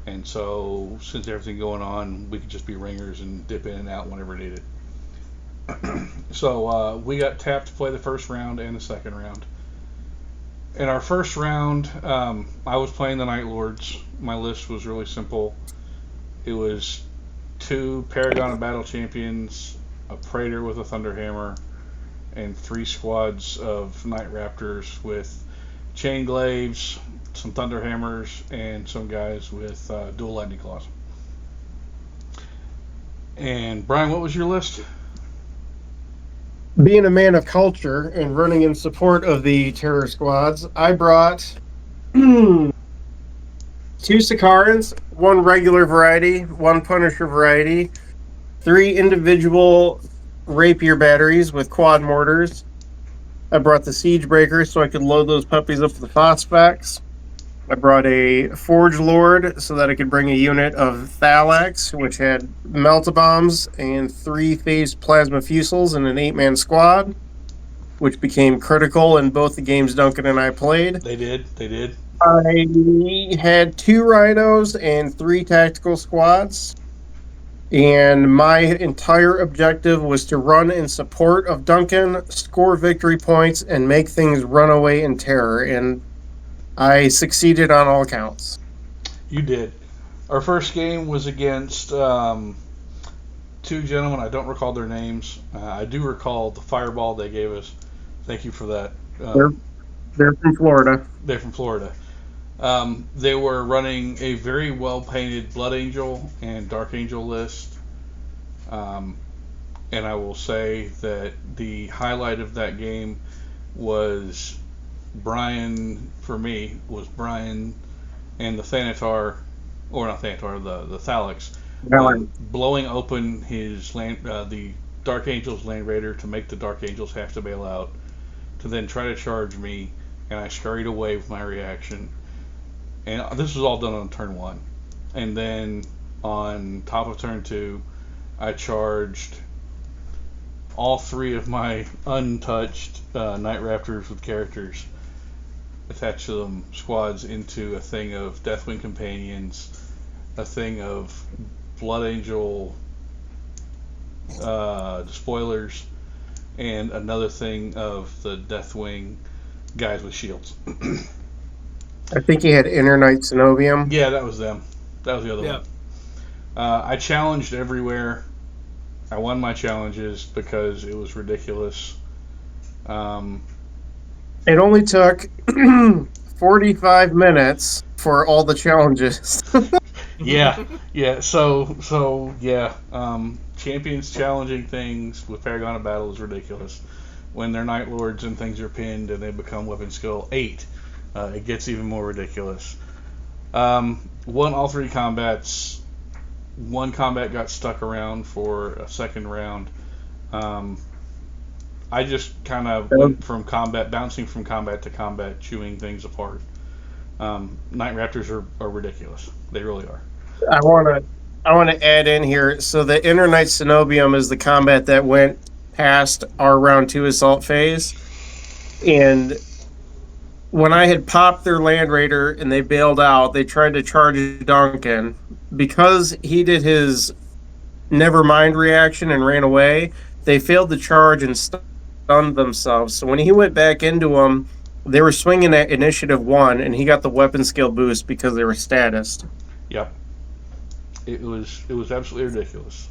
And so, since everything going on, we could just be ringers and dip in and out whenever needed. So we got tapped to play the first round and the second round. In our first round, I was playing the Night Lords. My list was really simple. It was 2 Paragon of Battle Champions, a Praetor with a Thunderhammer, and 3 squads of Night Raptors with Chain Glaives, some Thunderhammers, and some guys with dual Lightning Claws. And Brian, what was your list? Being a man of culture and running in support of the terror squads, I brought 2 Sakarans, 1 regular variety, 1 Punisher variety, 3 individual rapier batteries with quad mortars. I brought the Siege Breaker so I could load those puppies up with the Phosphax. I brought a Forge Lord so that I could bring a unit of Thalax, which had Melt-A-Bombs and 3 phased plasma fusils in an 8-man squad, which became critical in both the games Duncan and I played. They did. I had 2 Rhinos and 3 tactical squads, and my entire objective was to run in support of Duncan, score victory points, and make things run away in terror, and I succeeded on all accounts. You did. Our first game was against 2 gentlemen. I don't recall their names. I do recall the fireball they gave us. Thank you for that. They're from Florida. They're from Florida. They were running a very well-painted Blood Angel and Dark Angel list. And I will say that the highlight of that game was Brian, for me, was Brian and the Thanatar, or not Thanatar, the Thalax, blowing open his land, the Dark Angel's Land Raider to make the Dark Angels have to bail out, to then try to charge me, and I scurried away with my reaction. And this was all done on turn 1. And then on top of turn 2, I charged all 3 of my untouched Night Raptors with characters, attached to them squads, into a thing of Deathwing Companions, a thing of Blood Angel Despoilers, and another thing of the Deathwing guys with shields. I think he had Inner Knight Cenobium. Yeah, that was them. That was the other one. I challenged everywhere. I won my challenges because it was ridiculous. It only took 45 minutes for all the challenges. Yeah. So yeah. Champions challenging things with Paragon of Battle is ridiculous. When their Night Lords and things are pinned and they become Weapon Skill 8, it gets even more ridiculous. Won all 3 combats. One combat got stuck around for a second round. I just kind of went from combat, bouncing from combat to combat, chewing things apart. Night Raptors are ridiculous. They really are. I want to add in here. So the Inner Knight Cenobium is the combat that went past our round 2 assault phase, and when I had popped their Land Raider and they bailed out, they tried to charge Duncan. Because he did his Nevermind reaction and ran away, they failed to charge and stunned themselves. So when he went back into them, they were swinging at initiative 1, and he got the weapon skill boost because they were statused. Yep. It was absolutely ridiculous.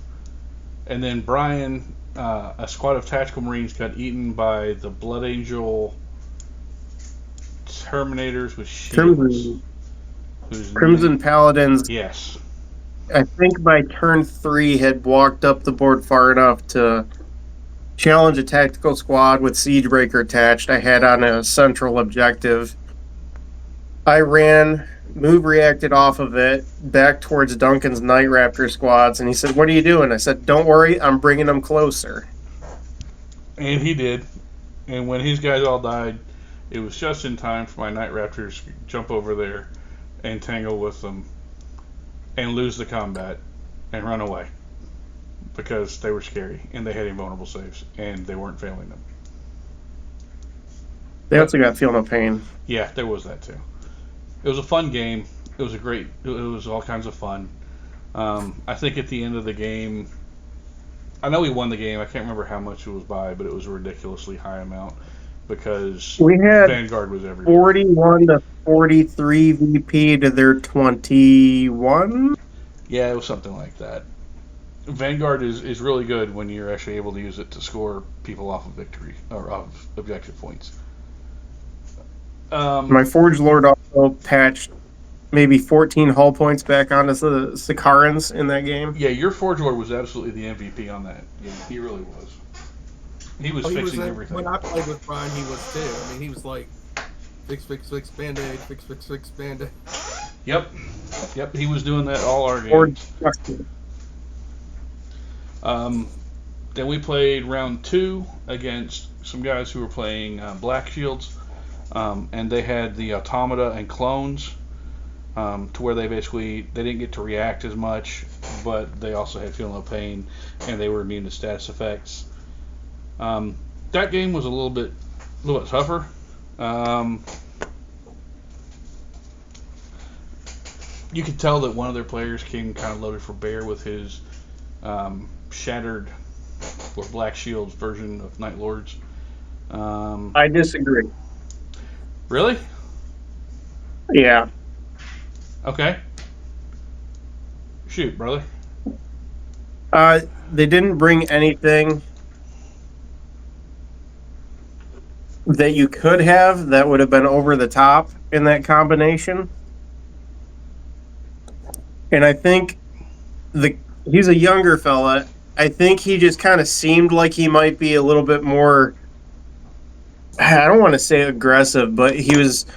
And then Brian, a squad of tactical Marines got eaten by the Blood Angel Terminators with shields. Crimson Paladins. Yes. I think by turn 3 had walked up the board far enough to challenge a tactical squad with Siegebreaker attached. I had on a central objective. I ran, reacted off of it, back towards Duncan's Night Raptor squads, and he said, "What are you doing?" I said, "Don't worry, I'm bringing them closer." And he did. And when his guys all died, it was just in time for my Night Raptors to jump over there and tangle with them and lose the combat and run away because they were scary and they had invulnerable saves and they weren't failing them. They also got Feel No Pain. Yeah, there was that too. It was a fun game. It was all kinds of fun. I think at the end of the game, I know we won the game. I can't remember how much it was by, but it was a ridiculously high amount because we had Vanguard was everywhere. 41 to 43 VP to their 21. Yeah, it was something like that. Vanguard is really good when you're actually able to use it to score people off of victory or off objective points. My Forge Lord also patched maybe 14 hull points back onto the Sicarans in that game. Yeah, your Forge Lord was absolutely the MVP on that game. He really was. He was fixing everything. When I played with Brian, he was too. I mean, he was like, fix, Band-Aid, fix, Band-Aid. Yep. He was doing that all our games. Then we played round 2 against some guys who were playing Black Shields, and they had the Automata and Clones, to where they didn't get to react as much, but they also had Feel No Pain, and they were immune to status effects. That game was a little bit tougher. You could tell that one of their players came kind of loaded for bear with his shattered or Black Shield's version of Night Lords. I disagree. Really? Yeah. Okay. Shoot, brother. They didn't bring anything that you could have that would have been over the top in that combination. And I think he's a younger fella. I think he just kind of seemed like he might be a little bit more, I don't want to say aggressive, but he was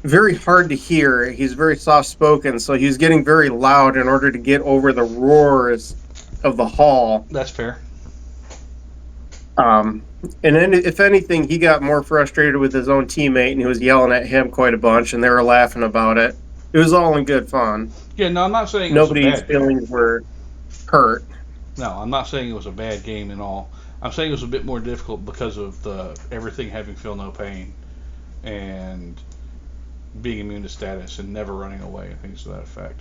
very hard to hear. He's very soft-spoken, so he was getting very loud in order to get over the roars of the hall. That's fair. And then, if anything, he got more frustrated with his own teammate, and he was yelling at him quite a bunch, and they were laughing about it. It was all in good fun. Yeah, no, I'm not saying Nobody's it was a bad feelings game. were hurt. No, I'm not saying it was a bad game at all. I'm saying it was a bit more difficult because of the everything having feel no pain and being immune to status and never running away and things to that effect.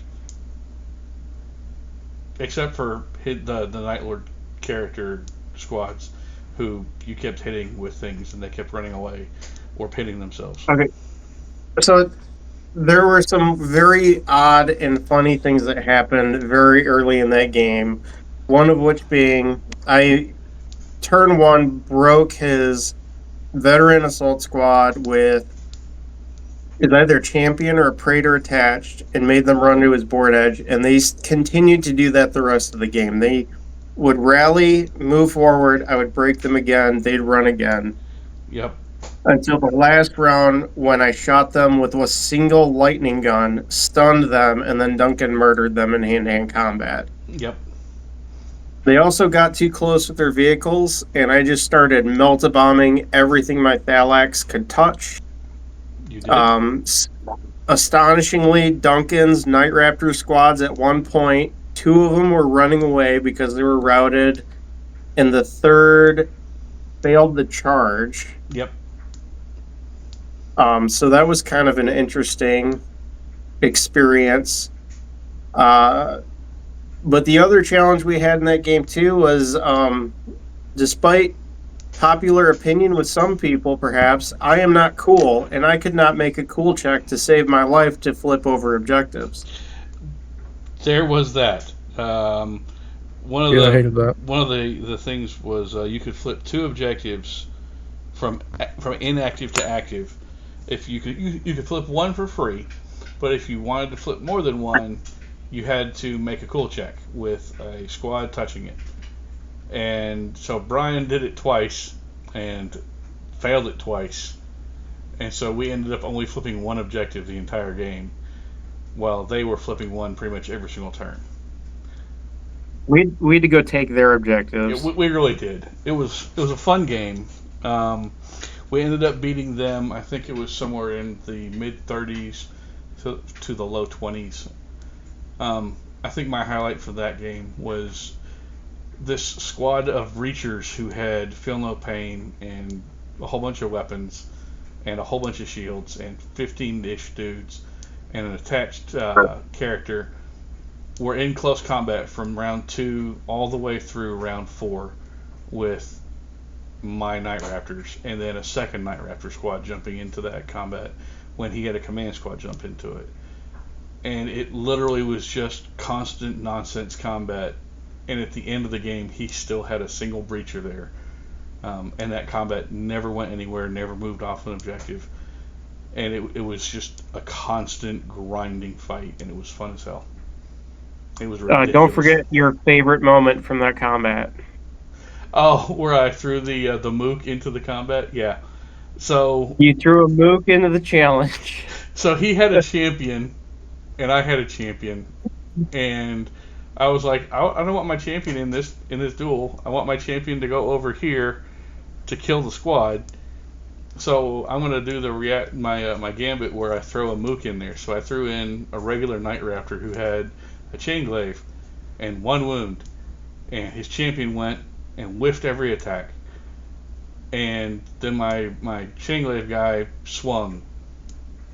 Except for the Night Lord character squads, who you kept hitting with things and they kept running away or pitting themselves. Okay. So there were some very odd and funny things that happened very early in that game. One of which being, turn one, broke his veteran assault squad with is either champion or a praetor attached and made them run to his board edge, and they continued to do that the rest of the game. They would rally, move forward, I would break them again, they'd run again. Yep. Until the last round, when I shot them with a single lightning gun, stunned them, and then Duncan murdered them in hand-to-hand combat. Yep. They also got too close with their vehicles, and I just started melta-bombing everything my Thalax could touch. You did. Astonishingly, Duncan's Night Raptor squads at one point, 2 of them were running away because they were routed, and the third failed the charge. Yep. So that was kind of an interesting experience. But the other challenge we had in that game too was, despite popular opinion with some people, perhaps, I am not cool, and I could not make a cool check to save my life to flip over objectives. There was that. I hated that. One of the things was you could flip 2 objectives from inactive to active. If you could flip 1 for free, but if you wanted to flip more than 1, you had to make a cool check with a squad touching it. And so Brian did it twice and failed it twice. And so we ended up only flipping 1 objective the entire game, while they were flipping 1 pretty much every single turn. We had to go take their objectives. We really did. It was a fun game. We ended up beating them. I think it was somewhere in the mid 30s to the low 20s. I think my highlight for that game was this squad of Reachers who had Feel No Pain and a whole bunch of weapons and a whole bunch of shields and 15-ish dudes and an attached character were in close combat from round 2 all the way through round 4 with my Night Raptors, and then a second Night Raptor squad jumping into that combat when he had a command squad jump into it. And it literally was just constant nonsense combat, and at the end of the game he still had a single breacher there, and that combat never went anywhere, never moved off an objective, and it was just a constant grinding fight, and it was fun as hell. It was ridiculous. Don't forget your favorite moment from that combat. Oh, where I threw the mook into the combat? Yeah. So you threw a mook into the challenge. So he had a champion, and I had a champion, and I was like, I don't want my champion in this duel. I want my champion to go over here to kill the squad. So I'm gonna do my gambit where I throw a mook in there. So I threw in a regular Night Raptor who had a chain glaive and 1 wound, and his champion went and whiffed every attack. And then my chain glaive guy swung,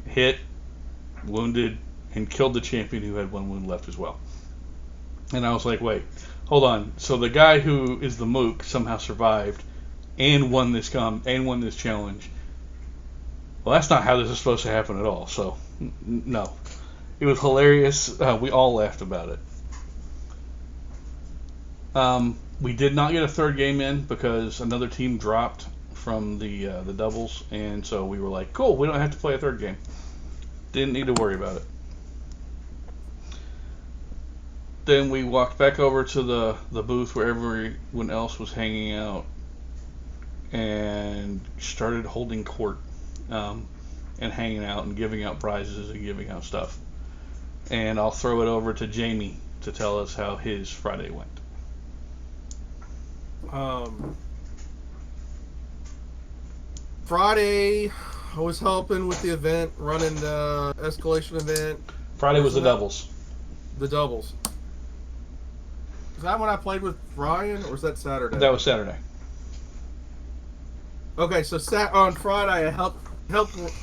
hit, wounded, and killed the champion who had 1 wound left as well. And I was like, wait, hold on. So the guy who is the mook somehow survived and won this challenge. Well, that's not how this is supposed to happen at all. So, no. It was hilarious. We all laughed about it. We did not get a third game in because another team dropped from the doubles, and so we were like, cool, we don't have to play a third game. Didn't need to worry about it. Then we walked back over to the booth where everyone else was hanging out and started holding court and hanging out and giving out prizes and giving out stuff. And I'll throw it over to Jamie to tell us how his Friday went. Friday, I was helping with the event, running the escalation event. Friday was the doubles. The doubles. Is that when I played with Ryan, or was that Saturday? That was Saturday. Okay, so on Friday I helped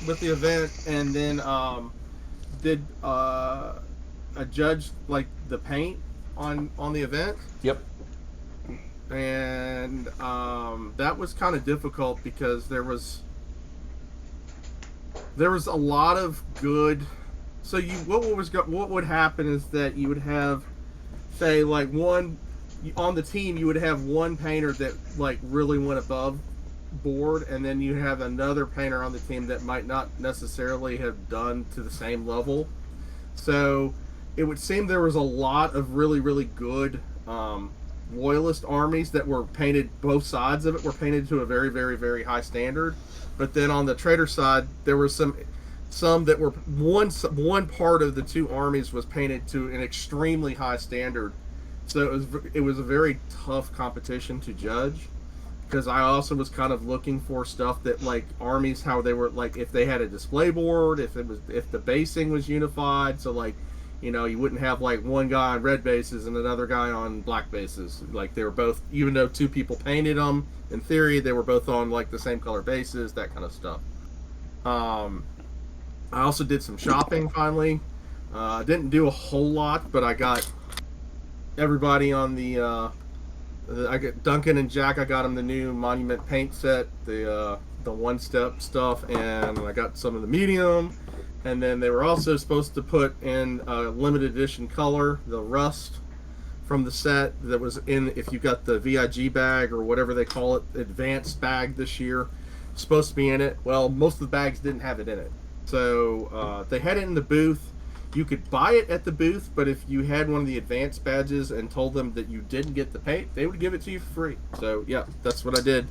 with the event, and then did a judge like the paint on the event. Yep. And that was kind of difficult because there was a lot of good. So what would happen is that you would have, say, like on the team, you would have one painter that like really went above board, and then you have another painter on the team that might not necessarily have done to the same level. So it would seem there was a lot of really, really good loyalist armies that were painted, both sides of it were painted to a very, very, very high standard. But then on the traitor side, there were some that were one part of the two armies was painted to an extremely high standard. So it was a very tough competition to judge, because I also was kind of looking for stuff that, like, armies, how they were, like, if they had a display board, if the basing was unified, so like, you know, you wouldn't have like one guy on red bases and another guy on black bases. Like, they were both, even though two people painted them, in theory, they were both on like the same color bases, that kind of stuff. I also did some shopping finally. Didn't do a whole lot, but I got everybody on I got Duncan and Jack. I got them the new Monument paint set, the one-step stuff, and I got some of the medium. And then they were also supposed to put in a limited edition color, the Rust from the set that was in, if you got the VIG bag or whatever they call it, advanced bag this year, supposed to be in it. Well, most of the bags didn't have it in it. So they had it in the booth. You could buy it at the booth, but if you had one of the advanced badges and told them that you didn't get the paint, they would give it to you for free. So yeah, that's what I did.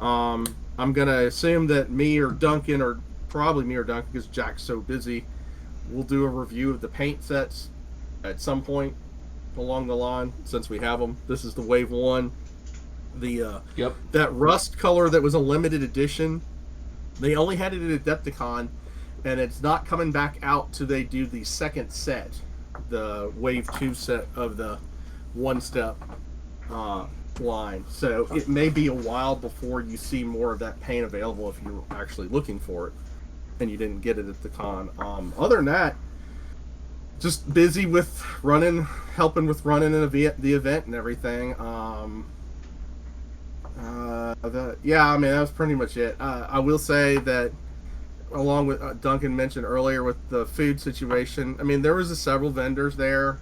I'm going to assume that me or Duncan, or probably me or Duncan, because Jack's so busy, we'll do a review of the paint sets at some point along the line, since we have them. This is the Wave 1. That Rust color that was a limited edition, they only had it at Adepticon, and it's not coming back out till they do the second set, the Wave 2 set of the one-step line. So it may be a while before you see more of that paint available if you're actually looking for it and you didn't get it at the con. Other than that, just busy with helping with running the event and everything. I mean, that was pretty much it. I will say that, along with Duncan mentioned earlier with the food situation, I mean, there was several vendors there.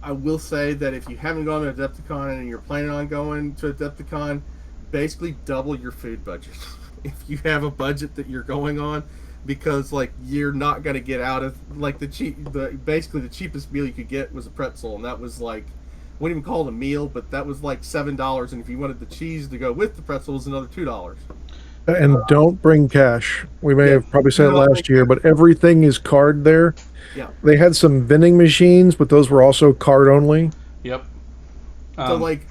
I will say that if you haven't gone to Adepticon and you're planning on going to Adepticon, basically double your food budget if you have a budget that you're going on, because like you're not going to get out of like basically the cheapest meal you could get was a pretzel, and that was like, I wouldn't even call it a meal, but that was like $7, and if you wanted the cheese to go with the pretzel, it was another $2. And don't bring cash. We may have probably said it last year, but everything is card there. Yeah. They had some vending machines, but those were also card only. Yep. So like,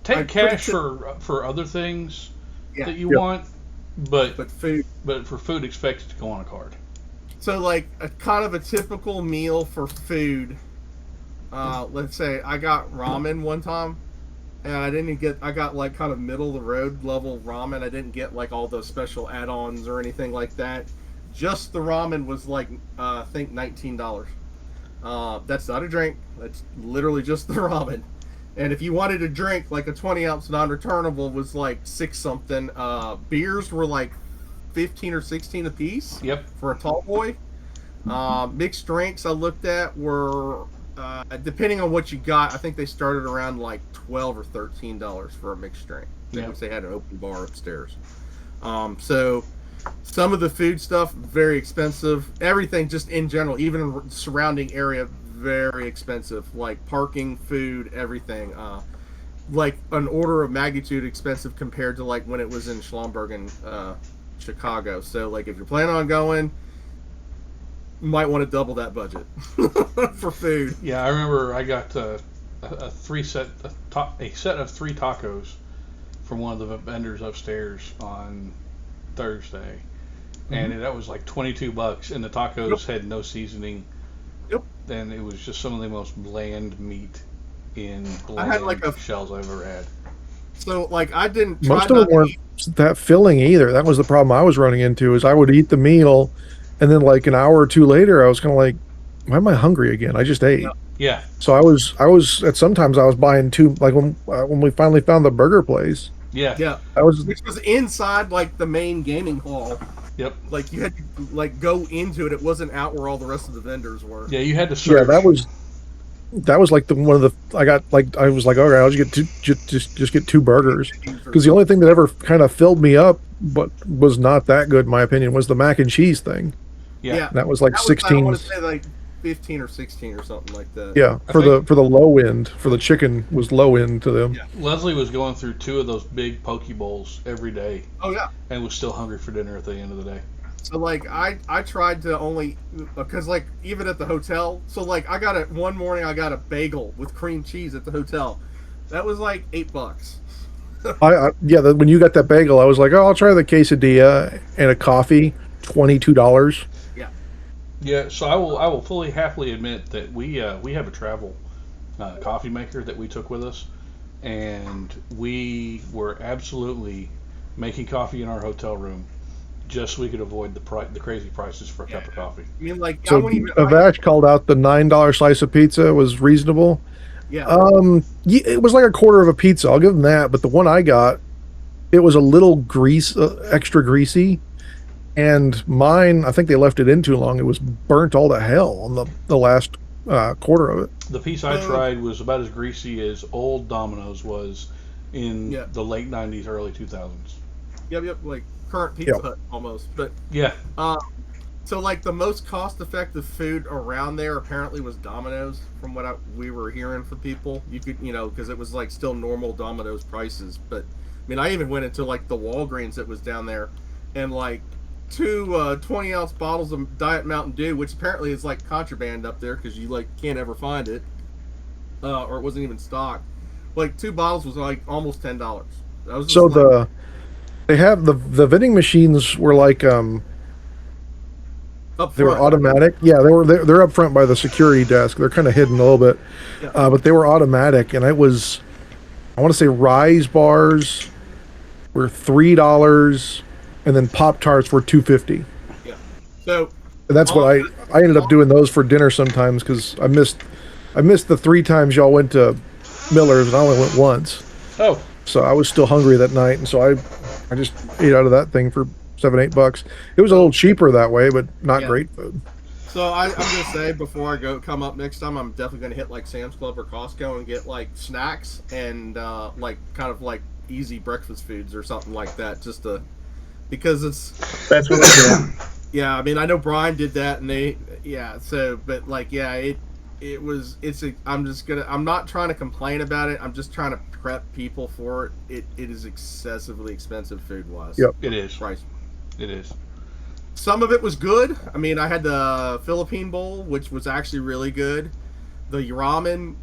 take cash for other things that you want, but for food, expect it to go on a card. So like a kind of a typical meal for food. Let's say I got ramen one time, and I got like kind of middle of the road level ramen. I didn't get like all those special add-ons or anything like that. Just the ramen was like, I think $19. That's not a drink. That's literally just the ramen. And if you wanted a drink, like a 20-ounce non-returnable was like $6 something. Beers were like 15 or 16 a piece. Yep. For a tall boy. Mixed drinks I looked at were, depending on what you got, I think they started around like $12 or $13 for a mixed drink. Which they had an open bar upstairs. So some of the food stuff, very expensive. Everything just in general, even in the surrounding area, very expensive. Like parking, food, everything. Like an order of magnitude expensive compared to like when it was in Schlumberg and Chicago. So like if you're planning on going, you might want to double that budget for food. Yeah, I remember I got a set of 3 tacos from one of the vendors upstairs on Thursday, and that was like $22, and the tacos had no seasoning. Yep. And it was just some of the most bland meat in bland I had like shells I've ever had. So like I didn't. Try Most of them weren't that filling either. That was the problem I was running into. Is I would eat the meal, and then like an hour or two later, I was kind of like, "Why am I hungry again? I just ate." Yeah. So I was at sometimes I was buying two. Like when we finally found the burger place. Yeah. Yeah. Which was inside like the main gaming hall. Yep. Like you had to like go into it. It wasn't out where all the rest of the vendors were. Yeah, you had to search. Yeah, that was like one of the I was like, okay, I'll just get two burgers, because the only thing that ever kind of filled me up but was not that good in my opinion was the mac and cheese thing. Yeah. That was like 16. I want to say like 15 or 16 or something like that. Yeah, for the low end, for the chicken was low end to them. Yeah. Leslie was going through 2 of those big poke bowls every day. Oh yeah. And was still hungry for dinner at the end of the day. So like I tried to only, because like even at the hotel, so like one morning I got a bagel with cream cheese at the hotel. That was like $8. When you got that bagel, I was like, oh, I'll try the quesadilla and a coffee, $22. Yeah. Yeah. So I will fully happily admit that we have a travel coffee maker that we took with us, and we were absolutely making coffee in our hotel room just so we could avoid the crazy prices for a cup of coffee. I mean, like, so Avash called out the $9 slice of pizza was reasonable. Yeah. It was like a quarter of a pizza. I'll give them that. But the one I got, it was a little extra greasy, and mine, I think they left it in too long. It was burnt all to hell on the last quarter of it. The piece I tried was about as greasy as old Domino's was in the late 90s, early 2000s. Yep. Like current Pizza Hut almost, but yeah. So like the most cost-effective food around there apparently was Domino's, from what we were hearing from people. You could, because it was like still normal Domino's prices. But I mean, I even went into like the Walgreens that was down there, and like 2 20-ounce bottles of Diet Mountain Dew, which apparently is like contraband up there because you like can't ever find it, or it wasn't even stocked. Like 2 bottles was like almost $10. That was just They have the vending machines were like they were automatic. Yeah, they're up front by the security desk. They're kind of hidden a little bit, but they were automatic, and it was, I want to say, Rise bars were $3, and then Pop-Tarts were $2.50. Yeah. So and that's what I ended up doing those for dinner sometimes, because I missed the 3 times y'all went to Miller's, and I only went once. Oh. So I was still hungry that night, and so I just ate out of that thing for $7-8. It was a little cheaper that way, but not great food. So I'm gonna say, before I come up next time, I'm definitely gonna hit like Sam's Club or Costco and get like snacks and like kind of like easy breakfast foods or something like that, because that's what I do. Yeah, I mean, I know Brian did that, and I'm not trying to complain about it. I'm just trying to prep people for it. It is excessively expensive food wise. Yep. It is. Price. It is. Some of it was good. I mean, I had the Philippine bowl, which was actually really good. The ramen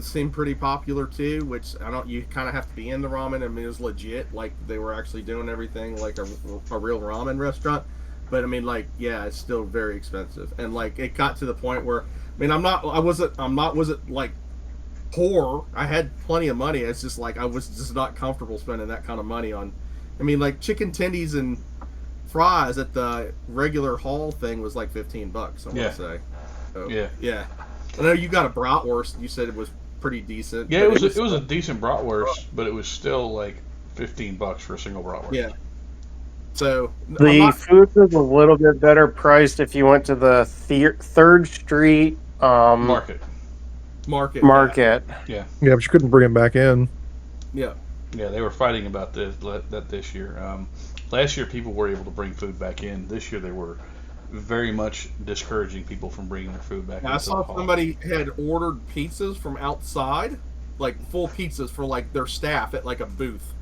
seemed pretty popular too, which you kind of have to be in the ramen. I mean, it was legit. Like, they were actually doing everything like a real ramen restaurant. But I mean, like, yeah, it's still very expensive. And like, it got to the point where, I mean, I wasn't like poor. I had plenty of money. It's just like, I was just not comfortable spending that kind of money on, I mean, like, chicken tendies and fries at the regular hall thing was like $15, I want to say. So, yeah. I know you got a bratwurst. You said it was pretty decent. Yeah, it was a decent bratwurst, but it was still like $15 for a single bratwurst. Yeah. So the food is a little bit better priced if you went to the 3rd Street Market. Yeah, but you couldn't bring it back in. Yeah, they were fighting about that this year. Last year, people were able to bring food back in. This year, they were very much discouraging people from bringing their food back in. I saw somebody had ordered pizzas from outside, like full pizzas for like their staff at like a booth,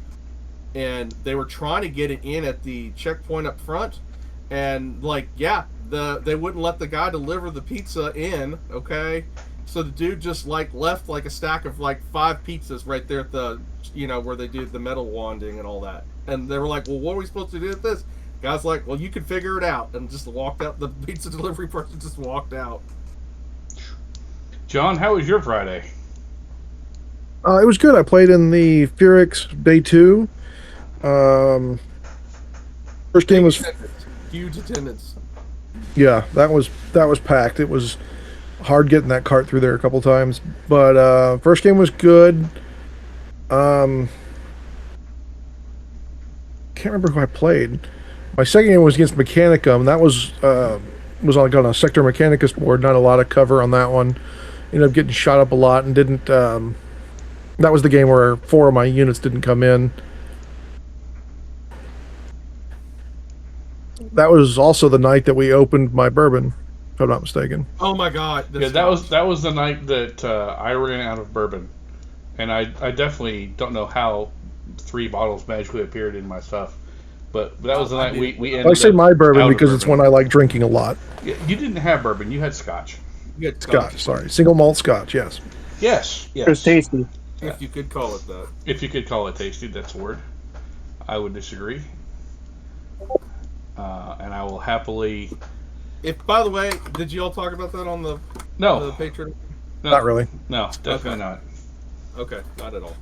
and they were trying to get it in at the checkpoint up front, and like they wouldn't let the guy deliver the pizza in. Okay, so the dude just like left like a stack of like 5 pizzas right there at the where they do the metal wanding and all that. And they were like, well, what are we supposed to do with this? Guy's like, well, you can figure it out, and just walked out. The pizza delivery person just walked out. John, how was your Friday? It was good. I played in the Phoenix Day 2. First game was huge attendance. Yeah, that was packed. It was hard getting that cart through there a couple times, but first game was good. Can't remember who I played. My second game was against Mechanicum. That was like on a Sector Mechanicus board. Not a lot of cover on that one. Ended up getting shot up a lot and didn't. That was the game where 4 of my units didn't come in. That was also the night that we opened my bourbon, if I'm not mistaken. Oh my God! Yeah, that was the night that I ran out of bourbon, and I definitely don't know how 3 bottles magically appeared in my stuff, but that was the night we ended. I say my bourbon out because of it's one I like drinking a lot. Yeah, you didn't have bourbon; you had Scotch. You had Scotch, sorry, single malt Scotch. Yes. Yes. It was tasty. If you could call it that. If you could call it tasty, that's a word. I would disagree. And I will happily. If, by the way, did you all talk about that on the Patreon? No, not really. No, definitely not. Okay, not at all.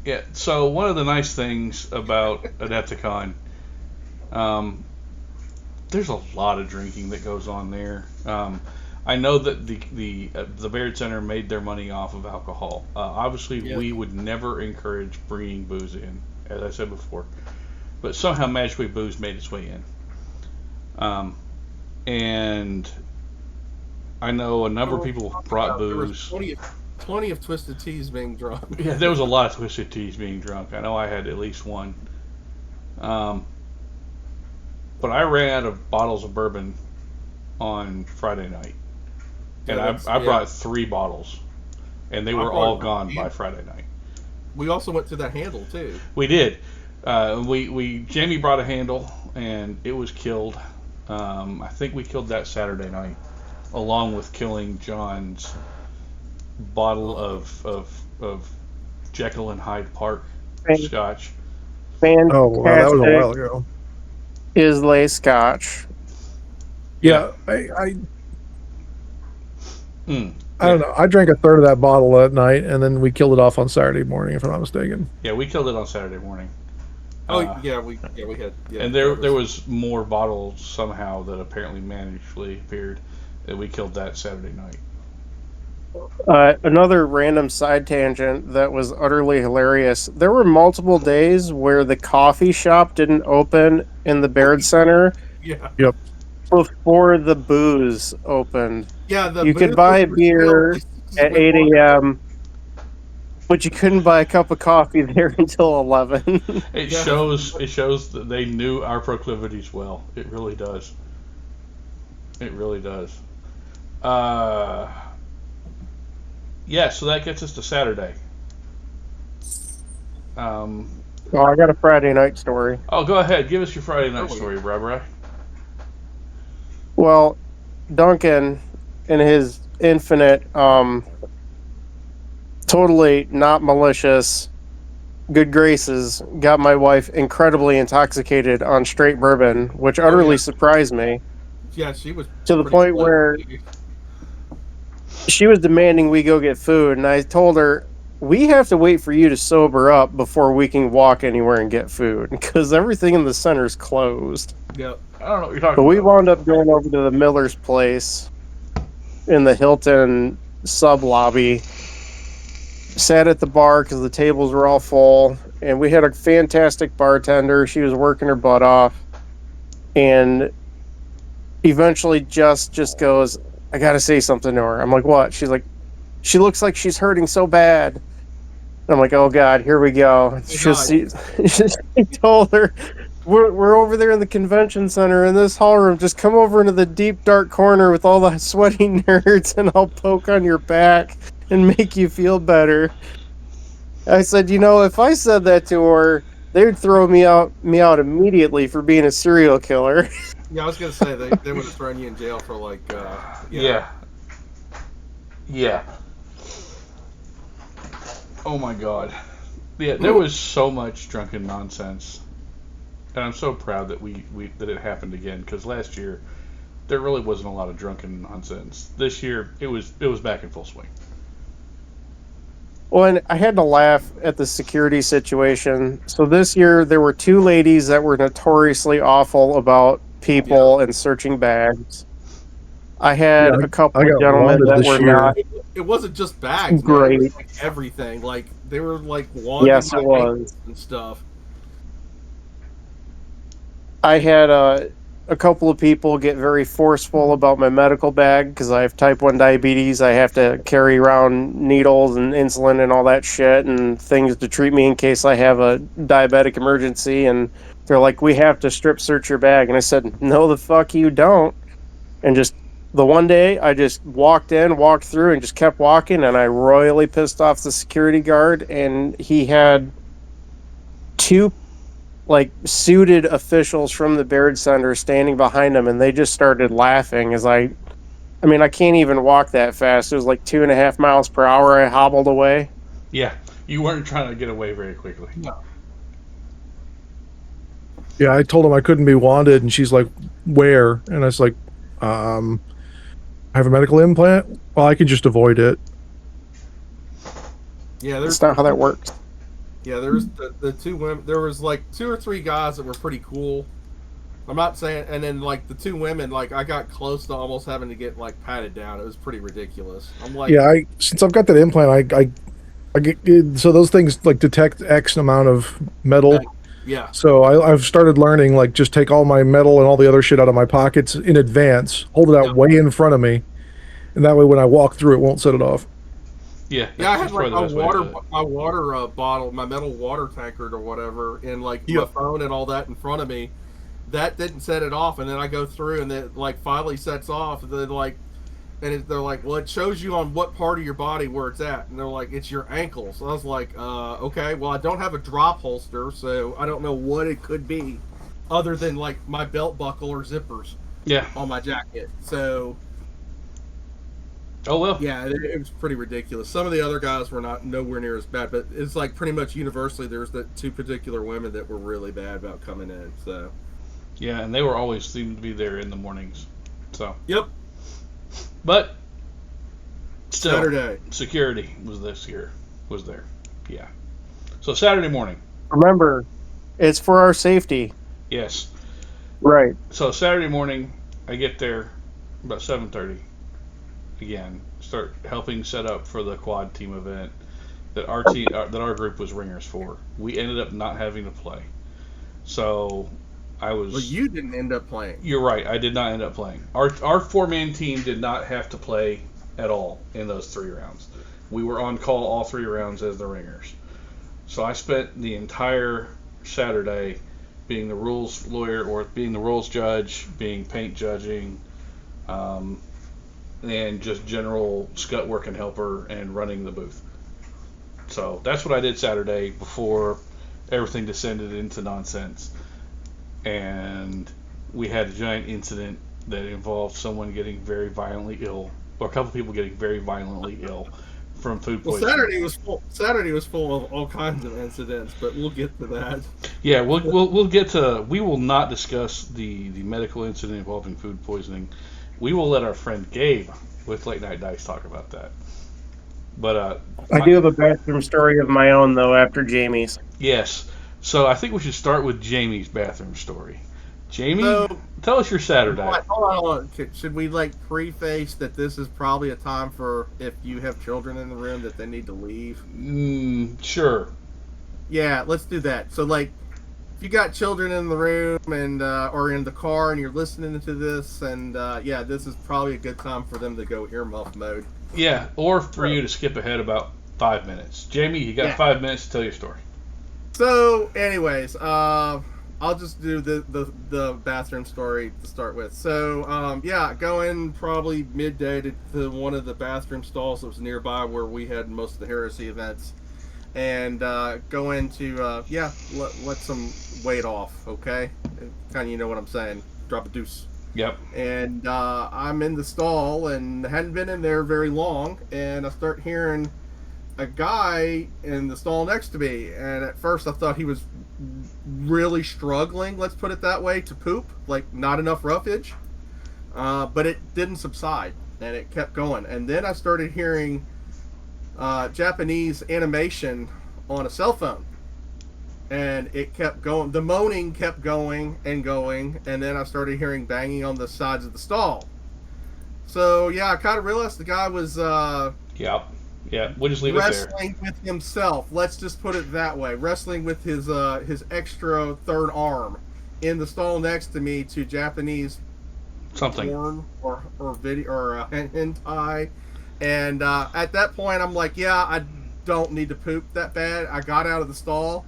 Yeah. So one of the nice things about Adepticon, there's a lot of drinking that goes on there. I know that the Baird Center made their money off of alcohol. Obviously, we would never encourage bringing booze in, as I said before, but somehow magically booze made its way in. And I know a number of people brought booze. There was plenty of Twisted Teas being drunk. Yeah, there was a lot of Twisted Teas being drunk. I know I had at least one. But I ran out of bottles of bourbon on Friday night. And I brought 3 bottles. And they were all gone by Friday night. We also went to that handle, too. We did. Jamie brought a handle, and it was killed. I think we killed that Saturday night, along with killing John's bottle of Jekyll and Hyde Park Scotch. Fantastic. Oh, wow, that was a while ago. Islay Scotch. Yeah, I don't know. I drank a third of that bottle that night, and then we killed it off on Saturday morning, if I'm not mistaken. Yeah, we killed it on Saturday morning. We had. Yeah, and there was more bottles somehow that apparently magically appeared that we killed that Saturday night. Another random side tangent that was utterly hilarious. There were multiple days where the coffee shop didn't open in the Baird Center. Yeah. Yep. Before the booze opened. Yeah, you could buy a beer at 8 a.m., but you couldn't buy a cup of coffee there until 11. It shows that they knew our proclivities well. It really does. It really does. Yeah, so that gets us to Saturday. Well, I got a Friday night story. Oh, go ahead. Give us your Friday night story, Barbara. Well, Duncan, in his infinite, totally not malicious, good graces, got my wife incredibly intoxicated on straight bourbon, which utterly surprised me. Yeah, she was to the point where she was demanding we go get food, and I told her, we have to wait for you to sober up before we can walk anywhere and get food, because everything in the center is closed. Yep. I don't know what you're talking about. But we wound up going over to the Miller's place in the Hilton sub lobby, sat at the bar because the tables were all full, and we had a fantastic bartender. She was working her butt off, and eventually just goes, I gotta say something to her. I'm like, what? She's like, she looks like she's hurting so bad. And I'm like, oh God, here we go. She told her, we're over there in the convention center in this hall room. Just come over into the deep dark corner with all the sweaty nerds, and I'll poke on your back and make you feel better. I said, if I said that to her, they'd throw me out immediately for being a serial killer. Yeah, I was gonna say they would have thrown you in jail for like. Yeah. Oh my God. Yeah, there was so much drunken nonsense and I'm so proud that that it happened again, because last year there really wasn't a lot of drunken nonsense. This year it was back in full swing. Well, and I had to laugh at the security situation. So this year there were 2 ladies that were notoriously awful about people and searching bags. I had a couple I of got gentlemen wanted that this were year. not It wasn't just bags, great. man. It was like everything. Like they were like wanting Yes, my it was. ankles and stuff. I had a couple of people get very forceful about my medical bag because I have type 1 diabetes. I have to carry around needles and insulin and all that shit and things to treat me in case I have a diabetic emergency. And they're like, we have to strip search your bag. And I said, no, the fuck you don't. And just the one day I just walked through and just kept walking, and I royally pissed off the security guard, and he had 2 like suited officials from the Baird Center standing behind him, and they just started laughing as I can't even walk that fast. It was like 2.5 miles per hour. I hobbled away. Yeah, you weren't trying to get away very quickly. No. Yeah, I told him I couldn't be wanted, and she's like, "Where?" And I was like, "I have a medical implant. Well, I could just avoid it." Yeah, That's not how that works. Yeah, there's the 2 women. There was like 2 or 3 guys that were pretty cool. I'm not saying, and then like the 2 women, like I got close to almost having to get like patted down. It was pretty ridiculous. I'm like, Yeah, since I've got that implant, I get so those things like detect X amount of metal. yeah, So I've started learning, like, just take all my metal and all the other shit out of my pockets in advance, hold it out way in front of me, and that way when I walk through it won't set it off. Yeah, yeah. I had that's like probably the best way to do it. my water bottle, my metal water tankard or whatever, and like my phone and all that in front of me. That didn't set it off, and then I go through, and it like finally sets off. And then like, they're like, well, it shows you on what part of your body where it's at, and they're like, it's your ankles. So I was like, okay, well, I don't have a drop holster, so I don't know what it could be, other than like my belt buckle or zippers. Yeah. On my jacket. So. Oh well. Yeah, it was pretty ridiculous. Some of the other guys were nowhere near as bad, but it's like pretty much universally there's the 2 particular women that were really bad about coming in. So. Yeah, and they were always seemed to be there in the mornings. So. Yep. But still, Saturday. Security was there. Yeah. So Saturday morning. Remember, it's for our safety. Yes. Right. So Saturday morning, I get there about 7:30. Again, start helping set up for the quad team event that our group was ringers for. We ended up not having to play. So I was. Well, you didn't end up playing. You're right. I did not end up playing. Our 4-man team did not have to play at all in those 3 rounds. We were on call all 3 rounds as the ringers. So I spent the entire Saturday being the rules lawyer or being the rules judge, being paint judging, and just general scut work and helper and running the booth. So that's what I did Saturday before everything descended into nonsense. And we had a giant incident that involved someone getting very violently ill, or a couple people getting very violently ill from food Well, poisoning. Saturday was full of all kinds of incidents, but we'll get to that. Yeah, we'll get to. We will not discuss the medical incident involving food poisoning. We will let our friend Gabe with Late Night Dice talk about that. But I do have a bathroom story of my own, though, after Jamie's. yes. So I think we should start with Jamie's bathroom story. Jamie, So- tell us your Saturday. Hold on. Should we like preface that this is probably a time for if you have children in the room that they need to leave? Sure. Yeah, let's do that. So like, if you got children in the room and or in the car and you're listening to this, and yeah, this is probably a good time for them to go earmuff mode. Yeah, or for you to skip ahead about 5 minutes. Jamie, you got 5 minutes to tell your story. So, anyways, I'll just do the bathroom story to start with. So, yeah, going probably midday to one of the bathroom stalls that was nearby where we had most of the Heresy events, and go into let some weight off, okay? Kind of, you know what I'm saying? Drop a deuce. Yep. And I'm in the stall and hadn't been in there very long, and I start hearing a guy in the stall next to me, and at first I thought he was really struggling, let's put it that way, to poop, like not enough roughage. But it didn't subside, and it kept going. And then I started hearing Japanese animation on a cell phone, and it kept going. The moaning kept going, and then I started hearing banging on the sides of the stall. So yeah, I kind of realized the guy was Yeah, we'll just leave it there. Wrestling with himself. Let's just put it that way. Wrestling with his extra third arm in the stall next to me to Japanese Something. porn or video or hentai. And at that point, I'm like, yeah, I don't need to poop that bad. I got out of the stall,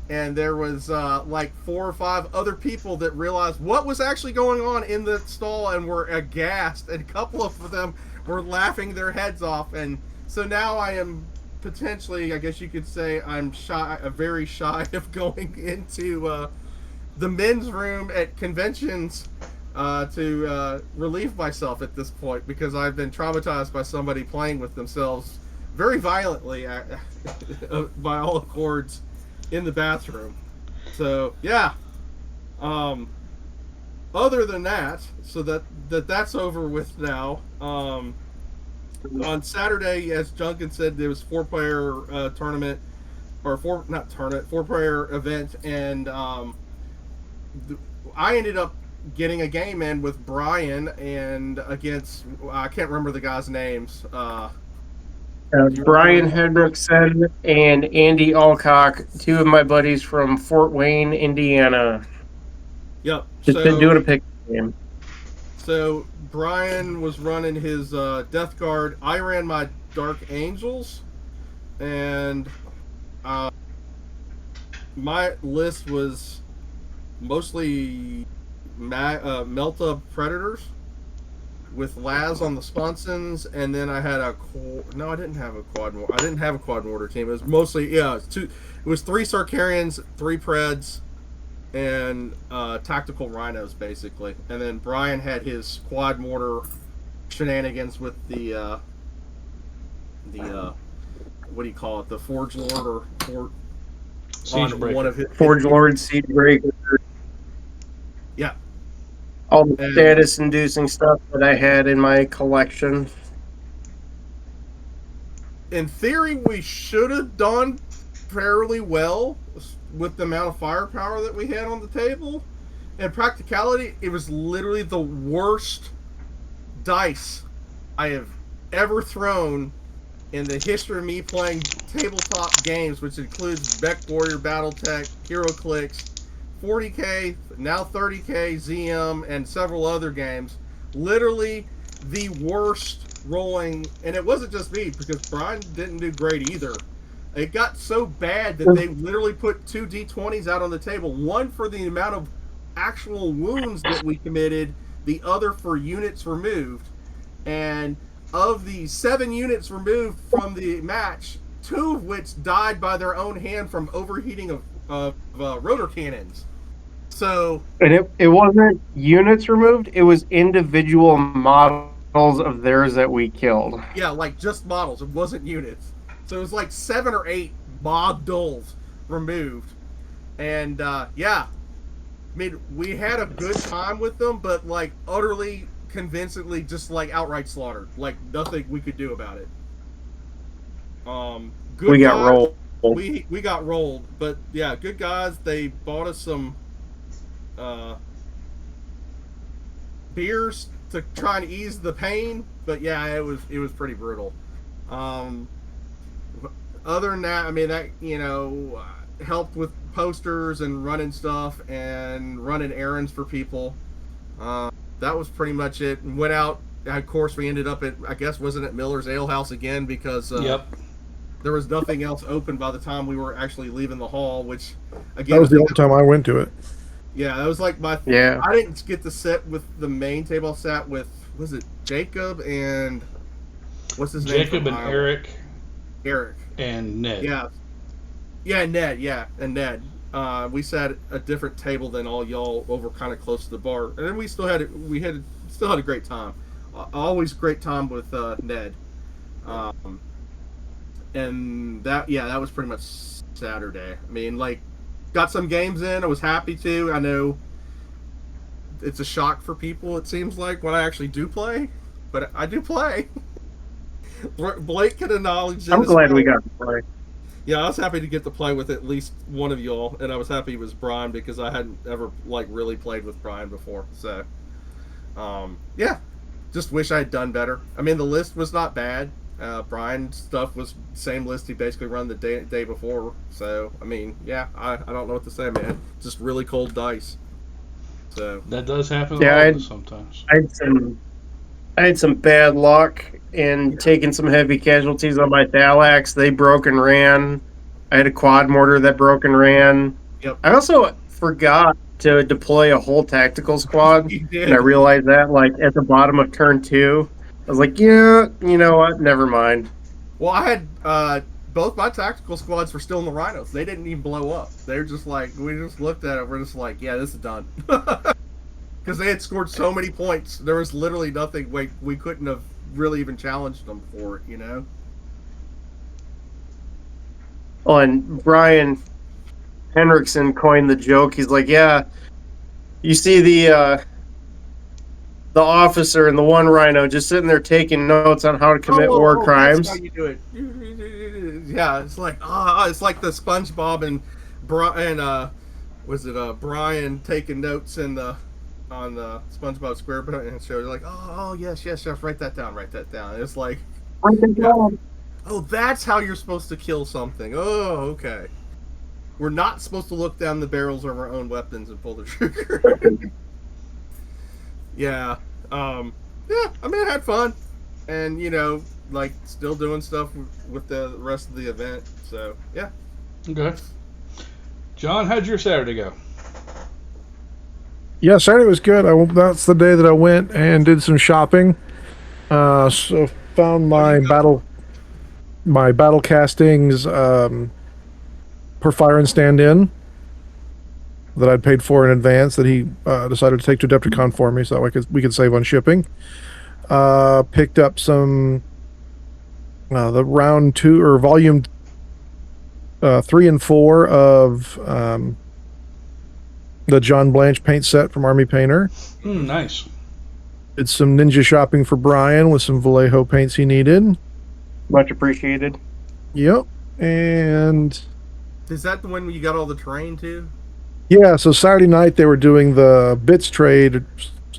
and there was like 4 or 5 other people that realized what was actually going on in the stall and were aghast. And a couple of them were laughing their heads off. And so now I am potentially, I guess you could say, I'm very shy of going into the men's room at conventions to relieve myself at this point, because I've been traumatized by somebody playing with themselves very violently, by all accords, in the bathroom. So yeah. Other than that, so that's over with now. On Saturday, as Junkin said, there was 4-player tournament, or 4-player event, and I ended up getting a game in with Brian and against, I can't remember the guys' names. Brian Hendrickson and Andy Alcock, 2 of my buddies from Fort Wayne, Indiana. Yep. Just been doing a pick game. So Brian was running his Death Guard. I ran my Dark Angels, and my list was mostly Melta Predators with Laz on the sponsons, and then I had I didn't have a quad mortar team. It was mostly it was 3 Sarkarians, 3 Preds, and tactical rhinos basically. And then Brian had his quad mortar shenanigans with the what do you call it? The Forge Lord or Siege on Breaker. one of his Forge Lord, Siege Breaker. Yeah. All the status-inducing stuff that I had in my collection. In theory, we should have done fairly well with the amount of firepower that we had on the table. In practicality, it was literally the worst dice I have ever thrown in the history of me playing tabletop games, which includes Beck Warrior, Battletech, HeroClix, 40K, now 30K, ZM, and several other games. Literally the worst rolling, and it wasn't just me, because Brian didn't do great either. It got so bad that they literally put 2 D20s out on the table, one for the amount of actual wounds that we committed, the other for units removed. And of the 7 units removed from the match, 2 of which died by their own hand from overheating of rotor cannons. So, And it wasn't units removed, it was individual models of theirs that we killed. yeah, like just models. It wasn't units. So it was like 7 or 8 models removed. And yeah, I mean, we had a good time with them, but like utterly, convincingly, just like outright slaughtered. Like nothing we could do about it. Good We got guys. rolled. We got rolled, but yeah, good guys. They bought us some beers to try and ease the pain, but yeah, it was pretty brutal. Other than that, I mean, that, you know, helped with posters and running stuff and running errands for people. That was pretty much it. Went out. Of course, we ended up at, I guess, wasn't it Miller's Ale House again, because Yep. there was nothing else open by the time we were actually leaving the hall, which, again, That was the only time I went to it. yeah, that was like my. Yeah. I didn't get to sit with the main table. I sat with, was it Jacob and what's his name? Jacob from and Iowa? Eric Eric. and Ned. Yeah. Yeah, Ned. Yeah, and Ned. We sat at a different table than all y'all over kind of close to the bar, and then we still had a great time. Always great time with Ned. and that was pretty much Saturday. I mean, like, got some games in. I was happy to. I know it's a shock for people, it seems like, when I actually do play, but I do play. Blake can acknowledge it. I'm glad we got to play. Yeah, I was happy to get to play with at least one of y'all, and I was happy it was Brian because I hadn't ever really played with Brian before. So, yeah, just wish I had done better. I mean, the list was not bad. Brian's stuff was the same list he basically run the day before. So, I mean, yeah, I don't know what to say, man. Just really cold dice. So that does happen sometimes. I had some bad luck in taking some heavy casualties on my Thalax. They broke and ran. I had a quad mortar that broke and ran. Yep. I also forgot to deploy a whole tactical squad, and I realized that like at the bottom of turn 2. I was like, yeah, you know what? Never mind. Well, I had both my tactical squads were still in the Rhinos. They didn't even blow up. They're just like, we just looked at it. We're just like, yeah, this is done. Because they had scored so many points. There was literally nothing we couldn't have really even challenged them for it, you know? Oh, and Brian Henriksen coined the joke. He's like, yeah, you see the officer and the one Rhino just sitting there taking notes on how to commit war crimes. That's how you do it. Yeah, it's like it's like the SpongeBob and Brian taking notes on the SpongeBob SquarePants show. They're like, oh yes, write that down. And it's like, oh, that's how you're supposed to kill something. Oh, okay. We're not supposed to look down the barrels of our own weapons and pull the trigger. Yeah. Yeah, I mean, I had fun. And, you know, like, still doing stuff with the rest of the event. So, yeah. Okay. John, how'd your Saturday go? Yeah, Saturday was good. That's the day that I went and did some shopping. So found my battle castings per fire and stand-in that I'd paid for in advance that he decided to take to Adepticon for me, so that we could save on shipping. Picked up some the round 2 or volume 3 and 4 of the John Blanche paint set from Army Painter. Nice. Did some ninja shopping for Brian with some Vallejo paints he needed. Much appreciated. Yep. And Is that the one where you got all the terrain too? yeah, so Saturday night they were doing the bits trade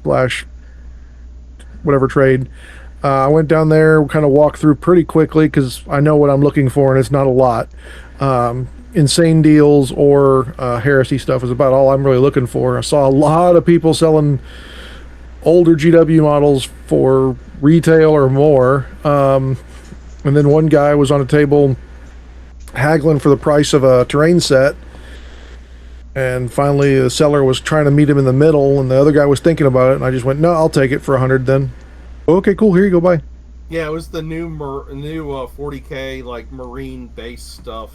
/ whatever trade. I went down there, kind of walked through pretty quickly because I know what I'm looking for, and it's not a lot. Insane deals or heresy stuff is about all I'm really looking for. I saw a lot of people selling older GW models for retail or more. And then one guy was on a table haggling for the price of a terrain set. And finally, the seller was trying to meet him in the middle, and the other guy was thinking about it, and I just went, no, I'll take it for 100 then. Okay, cool, here you go, bye. Yeah, it was the new 40K, like, marine base stuff.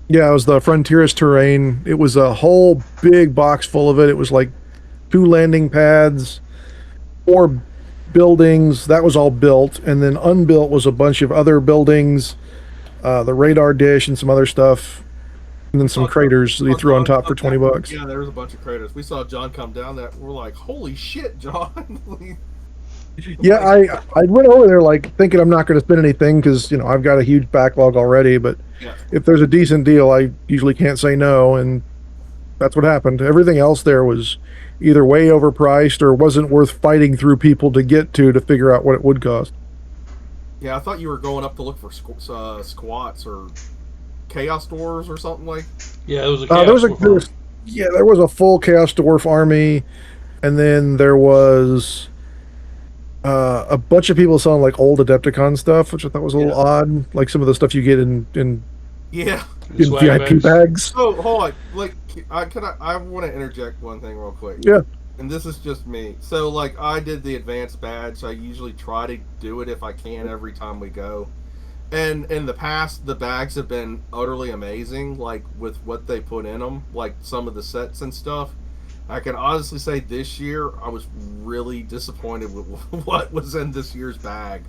Yeah, it was the Frontierist terrain. It was a whole big box full of it. It was like 2 landing pads, 4 buildings. That was all built. And then unbuilt was a bunch of other buildings, the radar dish and some other stuff. And then some craters that he threw on top for $20. Yeah, there was a bunch of craters. We saw John come down that. We're like, holy shit, John. Yeah, I went over there like thinking I'm not going to spend anything because, you know, I've got a huge backlog already. But yeah. If there's a decent deal, I usually can't say no. And that's what happened. Everything else there was either way overpriced or wasn't worth fighting through people to get to figure out what it would cost. Yeah, I thought you were going up to look for squats or Chaos Dwarves or something like. Yeah, it was a Chaos Dwarf. There was a full Chaos Dwarf army, and then there was a bunch of people selling like old Adepticon stuff, which I thought was a little odd, like some of the stuff you get in VIP bags. So hold on, like I want to interject one thing real quick. Yeah. And this is just me. So like I did the advanced badge. So I usually try to do it if I can every time we go. And in the past, the bags have been utterly amazing, like with what they put in them, like some of the sets and stuff. I can honestly say this year I was really disappointed with what was in this year's bag.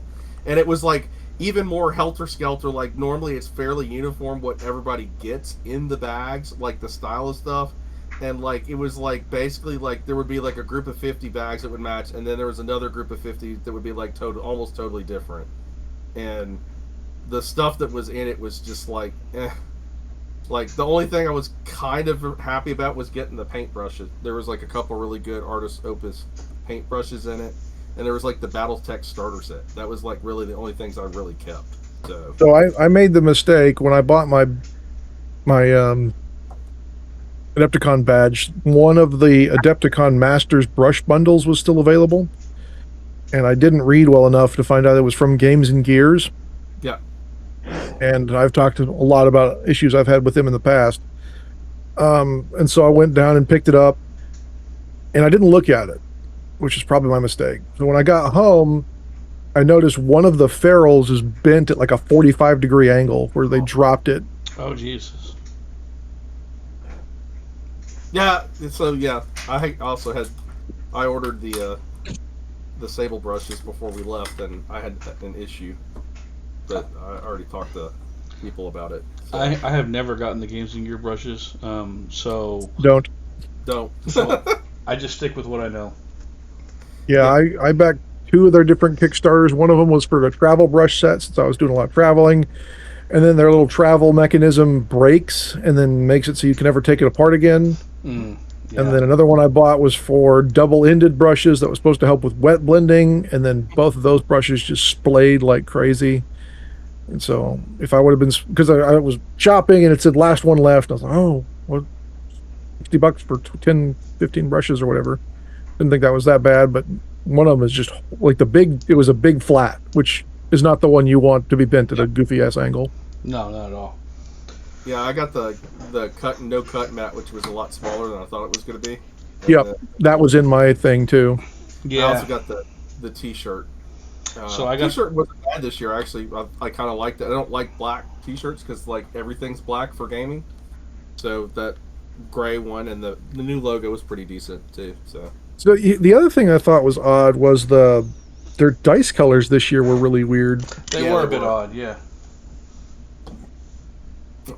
And it was like even more helter-skelter. Like, normally it's fairly uniform what everybody gets in the bags, like the style of stuff. And, like, it was, like, basically, like, there would be, like, a group of 50 bags that would match, and then there was another group of 50 that would be, like, almost totally different. And the stuff that was in it was just, like, eh. Like, the only thing I was kind of happy about was getting the paintbrushes. There was, like, a couple really good Artist Opus paintbrushes in it. And there was, like, the Battletech starter set. That was, like, really the only things I really kept. So I made the mistake when I bought my Adepticon badge. One of the Adepticon Masters brush bundles was still available, and I didn't read well enough to find out it was from Games and Gears. Yeah. And I've talked a lot about issues I've had with them in the past. And so I went down and picked it up, and I didn't look at it, which is probably my mistake. So when I got home, I noticed one of the ferrules is bent at like a 45-degree angle where they dropped it. Oh, Jesus. Yeah, so yeah, I also I ordered the sable brushes before we left, and I had an issue, but I already talked to people about it. So. I have never gotten the Games and Gear brushes, so Don't. so I just stick with what I know. Yeah, I backed 2 of their different Kickstarters. One of them was for the travel brush set, since I was doing a lot of traveling. And then their little travel mechanism breaks and then makes it so you can never take it apart again. Yeah. And then another one I bought was for double-ended brushes that was supposed to help with wet blending. And then both of those brushes just splayed like crazy. And so if I would have been, because I was shopping and it said last one left, I was like, oh, well, $60 for 10, 15 brushes or whatever. Didn't think that was that bad, but one of them is just like it was a big flat, which is not the one you want to be bent at a goofy ass angle. No, not at all. Yeah, I got the cut and no cut mat, which was a lot smaller than I thought it was going to be. And Yep, that was in my thing too. Yeah. I also got the t-shirt. So I got t-shirt wasn't bad this year. Actually, I kind of liked it. I don't like black t-shirts because like everything's black for gaming. So that gray one and the new logo was pretty decent too. So the other thing I thought was odd was their dice colors this year were really weird. They were a bit odd, yeah.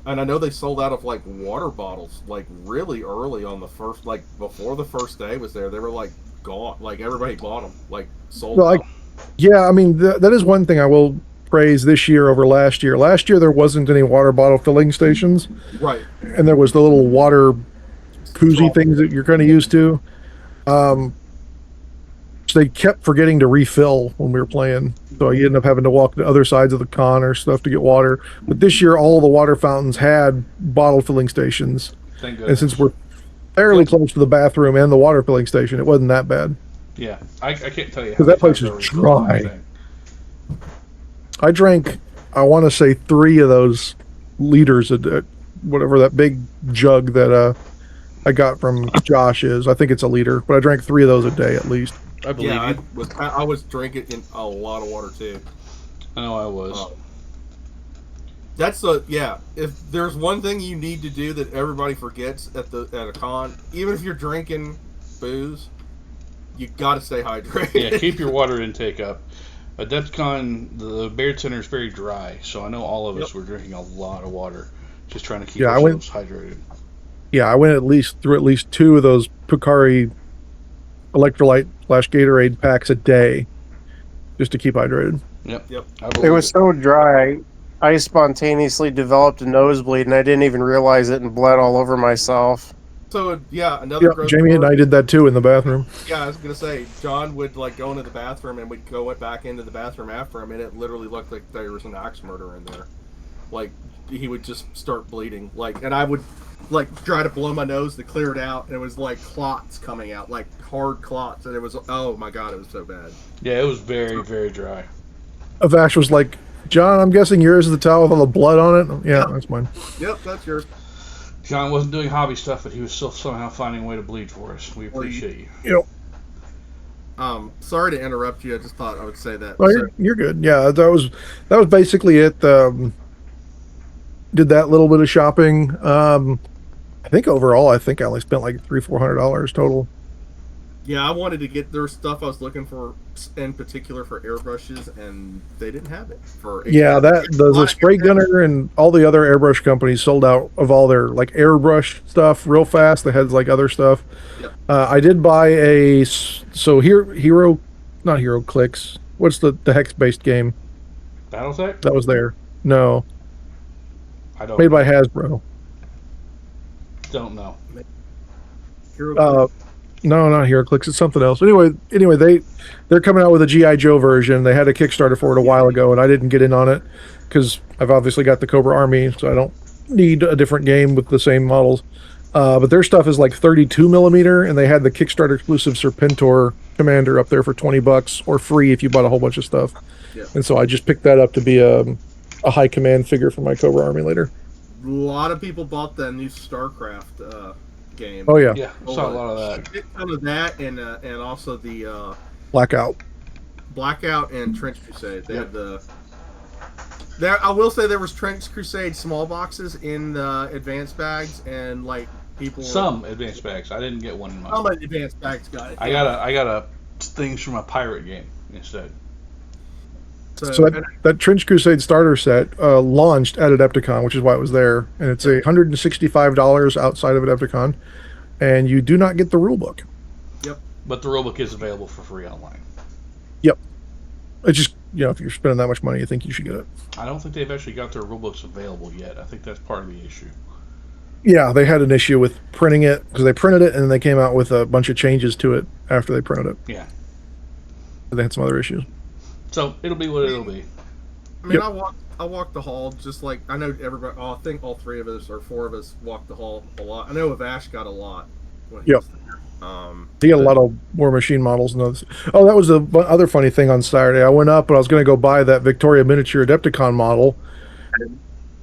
And I know they sold out of like water bottles like really early on the first, like before the first day was there. They were like gone. Like everybody bought them, like sold out. Yeah, I mean that is one thing I will praise this year over last year. Last year there wasn't any water bottle filling stations, right? And there was the little water koozie things that you're kind of used to. So they kept forgetting to refill when we were playing, so you ended up having to walk to other sides of the con or stuff to get water. But this year, all the water fountains had bottle filling stations, Thank goodness. and since we're fairly close to the bathroom and the water filling station, it wasn't that bad. Yeah, I can't tell you Because that place is dry. I drank, I want to say 3 of those liters of whatever that big jug that I got from Josh is. I think it's a liter, but I drank 3 of those a day at least. I believe you. I was drinking in a lot of water too. I know I was. That's if there's one thing you need to do that everybody forgets at a con, even if you're drinking booze, you got to stay hydrated. Yeah, keep your water intake up. Adepticon, the Baird Center is very dry, so I know all of us were drinking a lot of water, just trying to keep ourselves hydrated. Yeah, I went through at least 2 of those Picari electrolyte / Gatorade packs a day just to keep hydrated. Yep. It was so dry, I spontaneously developed a nosebleed and I didn't even realize it and bled all over myself. So another. Yeah, Jamie and I did that too in the bathroom. Yeah, I was gonna say John would like go into the bathroom and we'd go back into the bathroom after him, and it literally looked like there was an axe murder in there. Like he would just start bleeding, and I would like try to blow my nose to clear it out, and it was like clots coming out, like hard clots, and it was, oh my god, it was so bad. Yeah, it was very, very dry. Avash was like, John, I'm guessing yours is the towel with all the blood on it? Yeah, that's mine. Yep, that's yours. John wasn't doing hobby stuff, but he was still somehow finding a way to bleed for us. We appreciate you. Yep. Sorry to interrupt you. I just thought I would say that. Oh, you're good. Yeah, that was basically it. Did that little bit of shopping. I think overall, I only spent like $300-400 total. Yeah, I wanted to get their stuff I was looking for, in particular for airbrushes, and they didn't have it for. Yeah, the spray gunner and all the other airbrush companies sold out of all their like airbrush stuff real fast. They had like other stuff. Yep. I did buy not Hero Clicks. What's the hex based game Battletech? that was there? No, I don't. made by Hasbro. Don't know. Hero No, not HeroClix. It's something else. Anyway, they're coming out with a GI Joe version. They had a Kickstarter for it a while ago, and I didn't get in on it because I've obviously got the Cobra Army, so I don't need a different game with the same models. But their stuff is like 32 millimeter, and they had the Kickstarter exclusive Serpentor Commander up there for $20 or free if you bought a whole bunch of stuff. Yeah. And so I just picked that up to be a high command figure for my Cobra Army later. A lot of people bought the new StarCraft game. Oh yeah, Yeah, saw a lot of that. Some of that, and also the Blackout. Blackout and Trench Crusade. They Yep. had the. There, I will say there was Trench Crusade small boxes in the advanced bags, and like people. Some advanced bags. I didn't get one in Some mine. advanced bags got it. I got a things from a pirate game instead. So that Trench Crusade starter set launched at Adepticon, which is why it was there, and it's $165 outside of Adepticon, and you do not get the rulebook. But the rulebook is available for free online. It's just, if you're spending that much money, you think you should get it. I don't think they've actually got their rulebooks available yet. I think that's part of the issue. Yeah, they had an issue with printing it because they printed it and then they came out with a bunch of changes to it after they printed it. Yeah. They had some other issues. So it'll be what it'll be. I mean, Yep. I walked the hall just like I know everybody. I think all three of us or four of us walked the hall a lot. I know Avash got a lot. When he Yep. was there. He got a lot of War Machine models and others. Oh, that was the other funny thing on Saturday. I went up and I was going to go buy that Victoria miniature Adepticon model,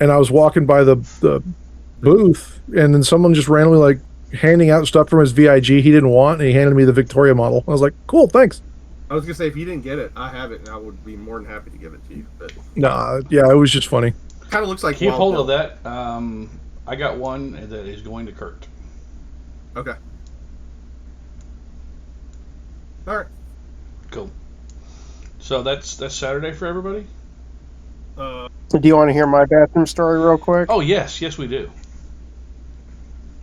and I was walking by the booth, and then someone just randomly like handing out stuff from his VIG he didn't want, and he handed me the Victoria model. I was like, cool, thanks. I was gonna say if you didn't get it, I have it, and I would be more than happy to give it to you. But Nah, yeah, it was just funny. kind of looks like Keep Wild hold Bill. of that. I got one that is going to Kurt. Okay. All right. Cool. So that's Saturday for everybody? Do you want to hear my bathroom story real quick? Oh, yes, we do.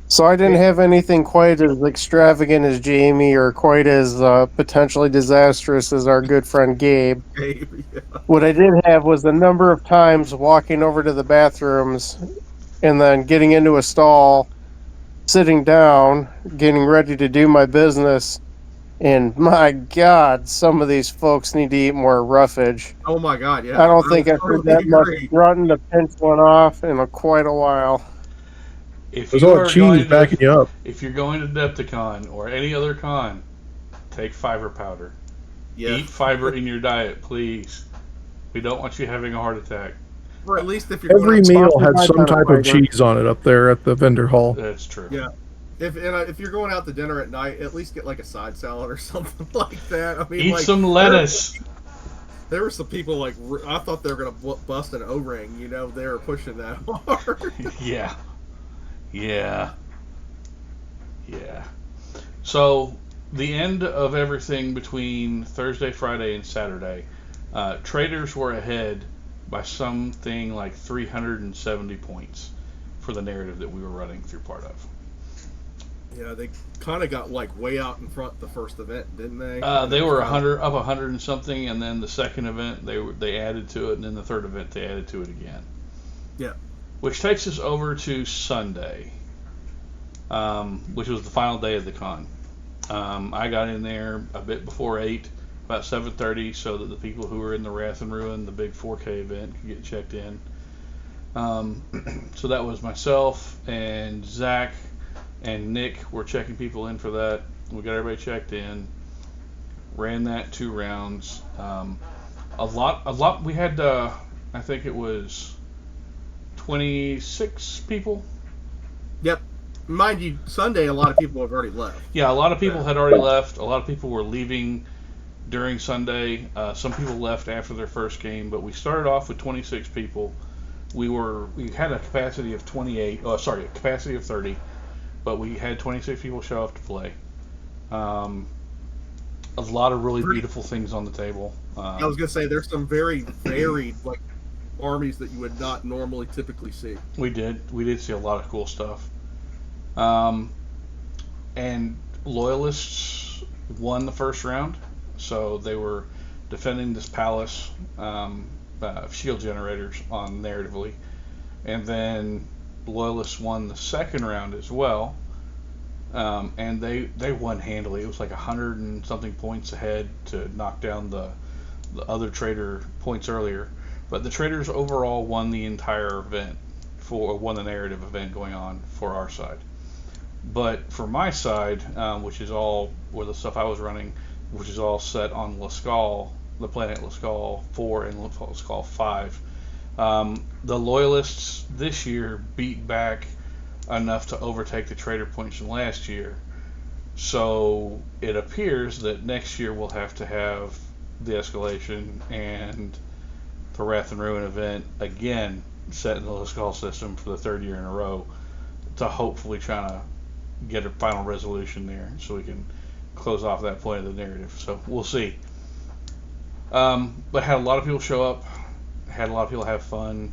So I didn't have anything quite as extravagant as Jamie or quite as potentially disastrous as our good friend Gabe. Yeah. What I did have was the number of times walking over to the bathrooms and then getting into a stall, sitting down, getting ready to do my business, and my God, some of these folks need to eat more roughage. Oh my God, yeah. I don't think I've heard that much agree. grunting to pinch one off in quite a while. If There's you all are that cheese going backing to, you up. if you're going to Adepticon or any other con, take fiber powder. Yeah. Eat fiber in your diet, please. We don't want you having a heart attack. Or at least if you're Every going meal sponsored had by some type of Fiber. cheese on it up there at the vendor hall. That's true. Yeah. If you're going out to dinner at night, at least get like a side salad or something like that. I mean, Eat like, some lettuce. There were some people like I thought they were gonna bust an O-ring. You know, they were pushing that hard. Yeah. So the end of everything between Thursday, Friday, and Saturday, traders were ahead by something like 370 points for the narrative that we were running through part of. Yeah, they kind of got like way out in front the first event, didn't they? They were 100 and something, and then the second event they added to it, and then the third event they added to it again. Yeah. Which takes us over to Sunday, which was the final day of the con. I got in there a bit before 8, about 7:30, so that the people who were in the Wrath and Ruin, the big 4K event, could get checked in. So that was myself and Zach and Nick were checking people in for that. We got everybody checked in. Ran that 2 rounds. A lot. We had, I think it was 26 people. Yep. Mind you, Sunday a lot of people have already left. Yeah, a lot of people had already left. A lot of people were leaving during Sunday. Some people left after their first game, but we started off with 26 people. We had a capacity of 30, but we had 26 people show up to play. a lot of really beautiful things on the table. I was gonna say there's some very varied like armies that you would not normally typically see. We did see a lot of cool stuff. And Loyalists won the first round, so they were defending this palace shield generators on narratively, and then Loyalists won the second round as well, and they won handily. It was like 100 and something points ahead to knock down the other trader points earlier, but the traders overall won the entire event won the narrative event going on for our side. But for my side, which is all where the stuff I was running, which is all set on Lascaux, the planet Lascaux 4 and Lascaux 5, the Loyalists this year beat back enough to overtake the trader points from last year. So it appears that next year we'll have to have the Escalation and the Wrath and Ruin event again set in the Lascaux system for the third year in a row to hopefully try to get a final resolution there so we can close off that point of the narrative. So we'll see. But had a lot of people show up, had a lot of people have fun.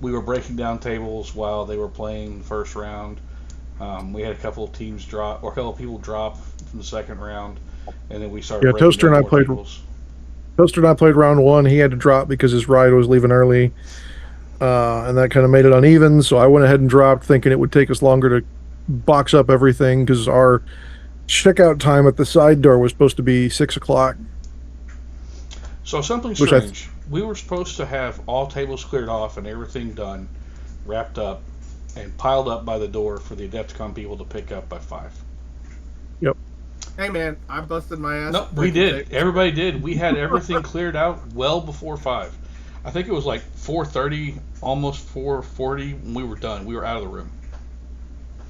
We were breaking down tables while they were playing the first round. We had a couple of teams drop, or a couple of people drop from the second round, and then we started. Yeah, Toaster and I played. Toaster and I played round one. He had to drop because his ride was leaving early, and that kind of made it uneven. So I went ahead and dropped, thinking it would take us longer to box up everything because our checkout time at the side door was supposed to be 6 o'clock. So something strange. We were supposed to have all tables cleared off and everything done, wrapped up, and piled up by the door for the Adepticon people to pick up by 5. Yep. Hey man, I busted my ass. No, we did. Everybody did. We had everything cleared out well before 5. I think it was like 4:30, almost 4:40 when we were done. We were out of the room.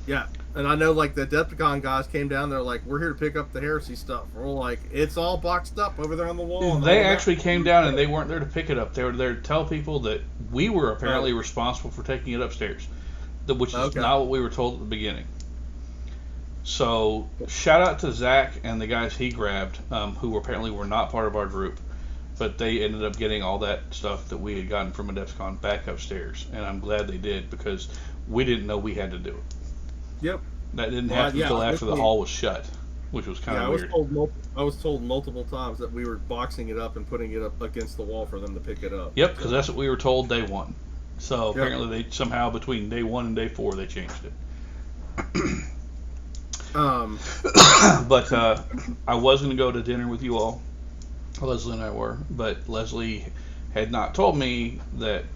Yeah, and I know like the Adepticon guys came down there like, we're here to pick up the Heresy stuff. We're like, it's all boxed up over there on the wall. They actually came down and they weren't there to pick it up. They were there to tell people that we were apparently responsible for taking it upstairs, which is not what we were told at the beginning. So shout out to Zach and the guys he grabbed, who apparently were not part of our group, but they ended up getting all that stuff that we had gotten from Adepticon back upstairs, and I'm glad they did because we didn't know we had to do it. Yep. That didn't happen until after the hall was shut, which was kind of weird. I was told multiple times that we were boxing it up and putting it up against the wall for them to pick it up. Yep, because that's what we were told day 1. So apparently they somehow between day 1 and day 4 they changed it. But I was going to go to dinner with you all. Leslie and I were, but Leslie had not told me that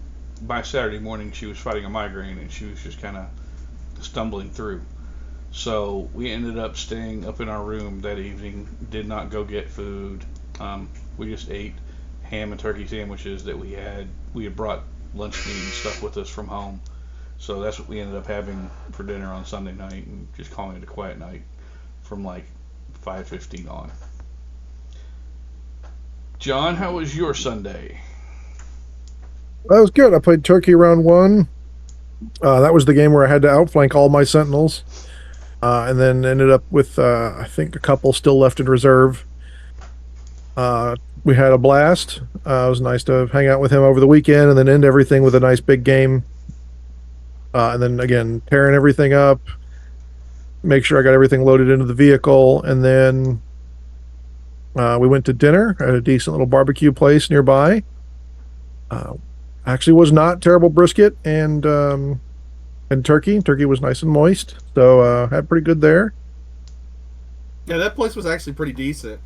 by Saturday morning she was fighting a migraine and she was just kind of stumbling through. So we ended up staying up in our room that evening, did not go get food. We just ate ham and turkey sandwiches that we had brought lunch meat and stuff with us from home. So that's what we ended up having for dinner on Sunday night and just calling it a quiet night from like 5:15 on. John, how was your Sunday? That was good. I played Turkey round 1. That was the game where I had to outflank all my sentinels, and then ended up with I think a couple still left in reserve. We had a blast. It was nice to hang out with him over the weekend and then end everything with a nice big game. And then again, tearing everything up, make sure I got everything loaded into the vehicle, and then we went to dinner at a decent little barbecue place nearby. Actually was not terrible brisket and turkey. Turkey was nice and moist, so had pretty good there. Yeah, that place was actually pretty decent.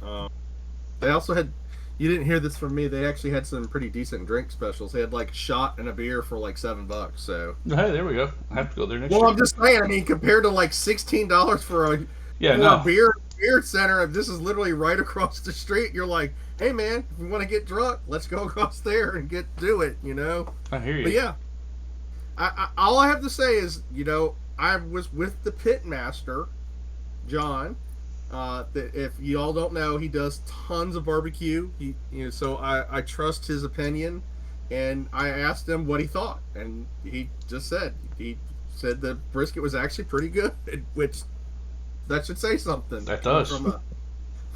They also had, you didn't hear this from me, they actually had some pretty decent drink specials. They had like a shot and a beer for like $7. So hey, there we go. I have to go there next year. Well, I'm just saying, I mean, compared to like $16 for a beer center, this is literally right across the street. You're like, hey man, if we want to get drunk, let's go across there and do it, you know. I hear you. But yeah, I all I have to say is, you know, I was with the pitmaster, John. That if you all don't know, he does tons of barbecue. So I trust his opinion, and I asked him what he thought, and he said the brisket was actually pretty good, which that should say something. That does.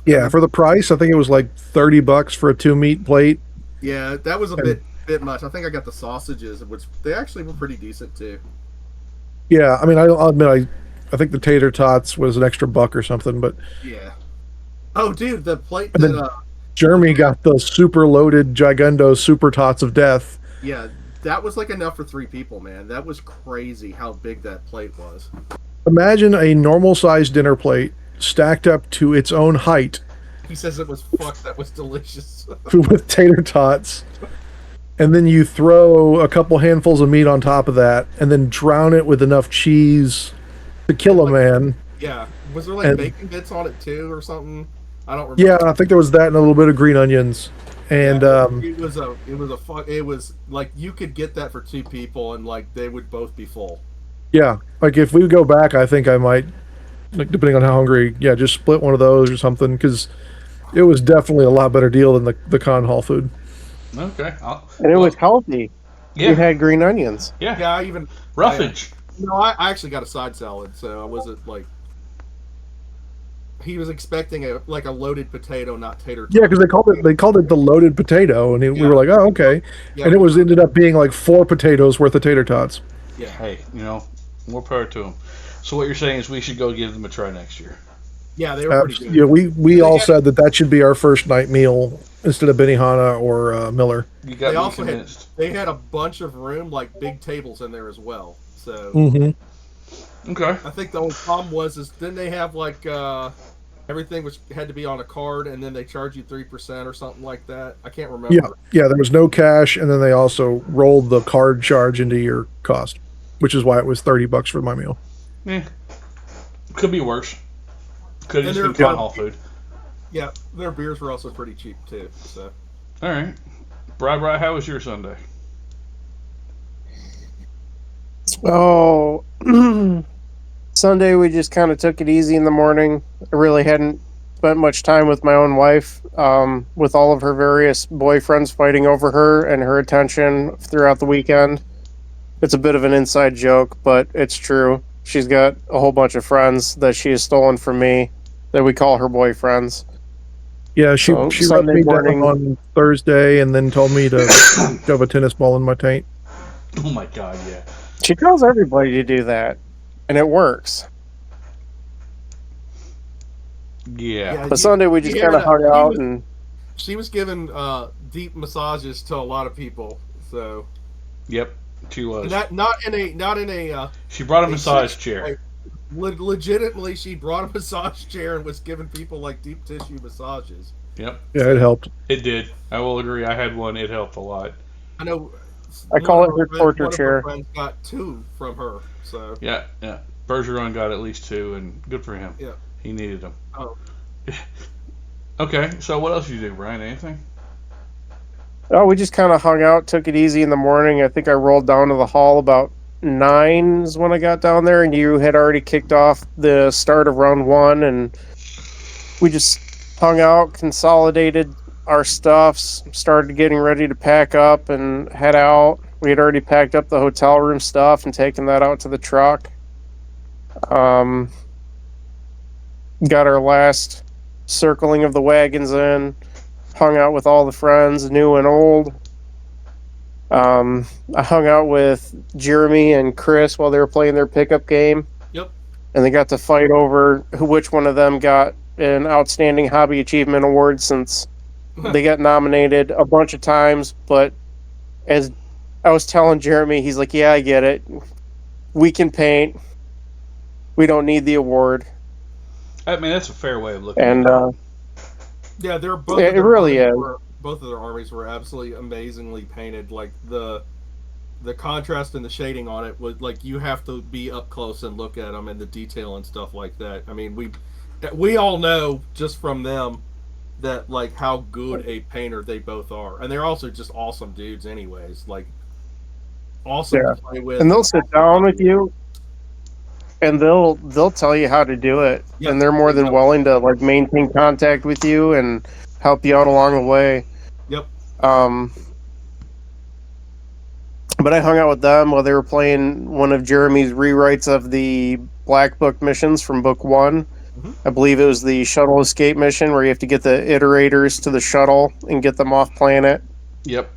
Yeah, for the price, I think it was like $30 for a 2-meat plate. Yeah, that was a bit much. I think I got the sausages, which they actually were pretty decent too. Yeah, I mean, I'll admit, I think the tater tots was an extra $1 or something, but Yeah. Oh, dude, the plate and then that Jeremy got the super loaded Gigundo super tots of death. yeah, that was like enough for 3 people, man. That was crazy how big that plate was. Imagine a normal sized dinner plate stacked up to its own height He says it was that was delicious. with tater tots. And then you throw a couple handfuls of meat on top of that, and then drown it with enough cheese to kill a man. Yeah. Was there like bacon bits on it too or something? I don't remember. Yeah, I think there was that and a little bit of green onions. And it was like you could get that for 2 people and like they would both be full. yeah, like if we go back, I think I might, like depending on how hungry, yeah, just split one of those or something, because it was definitely a lot better deal than the con hall food. Okay. And it was healthy. Yeah. You had green onions. Yeah. Yeah, I even Roughage. I actually got a side salad, so I wasn't like. He was expecting a loaded potato, not tater. Yeah, because they called it the loaded potato, and we were like, oh, okay. Yeah, And it ended up being like 4 potatoes worth of tater tots. Yeah. Hey, more power to them. So what you're saying is we should go give them a try next year. Yeah, they were pretty good. Yeah, we all said that should be our first night meal instead of Benihana or Miller. You got They me also convinced. had a bunch of room, like big tables in there as well. So Okay. I think the only problem was didn't they have like everything had to be on a card, and then they charge you 3% or something like that. I can't remember. Yeah, there was no cash, and then they also rolled the card charge into your cost, which is why it was $30 for my meal. Yeah. Could be worse. Could have And just been they're- con hall food. Yeah, their beers were also pretty cheap too. So All right. Bri, how was your Sunday? Oh, Sunday we just kind of took it easy in the morning. I really hadn't spent much time with my own wife, with all of her various boyfriends fighting over her and her attention throughout the weekend. It's a bit of an inside joke, but it's true. She's got a whole bunch of friends that she has stolen from me that we call her boyfriends. Yeah, she So, rubbed Sunday me down morning- on Thursday and then told me to shove a tennis ball in my taint. Oh my God, yeah. She tells everybody to do that, and it works. Yeah. But Sunday we just kind of hung out and she was giving deep massages to a lot of people. So Yep. She was. not in a She brought a massage chair. legitimately she brought a massage chair and was giving people like deep tissue massages. Yep. Yeah, it helped. It did. I will agree. I had one. It helped a lot. I know. I call it one her of torture one of chair. friends got 2 from her. So Yeah. Bergeron got at least 2, and good for him. Yeah. He needed them. Oh. Okay. So what else did you do, Brian? Anything? oh, we just kind of hung out, took it easy in the morning. I think I rolled down to the hall about 9 is when I got down there, and you had already kicked off the start of round 1, and we just hung out, consolidated our stuffs, started getting ready to pack up and head out. We had already packed up the hotel room stuff and taken that out to the truck. Got our last circling of the wagons in, hung out with all the friends, new and old. I hung out with Jeremy and Chris while they were playing their pickup game. Yep. And they got to fight over which one of them got an Outstanding Hobby Achievement Award, since they got nominated a bunch of times. But as I was telling Jeremy, he's like, yeah, I get it. We can paint. We don't need the award. I mean, that's a fair way of looking And at it. yeah, they're both. It of their really armies is. Both of their armies were absolutely amazingly painted. Like the contrast and the shading on it was like you have to be up close and look at them and the detail and stuff like that. I mean, we all know just from them that like how good a painter they both are, and they're also just awesome dudes. Anyways, like awesome Yeah. to play with. And they'll sit down with you and they'll tell you how to do it. Yeah, And they're more than exactly. willing to like maintain contact with you and help you out along the way. Yep. But I hung out with them while they were playing one of Jeremy's rewrites of the Black Book missions from book 1. I believe it was the shuttle escape mission where you have to get the iterators to the shuttle and get them off planet. Yep.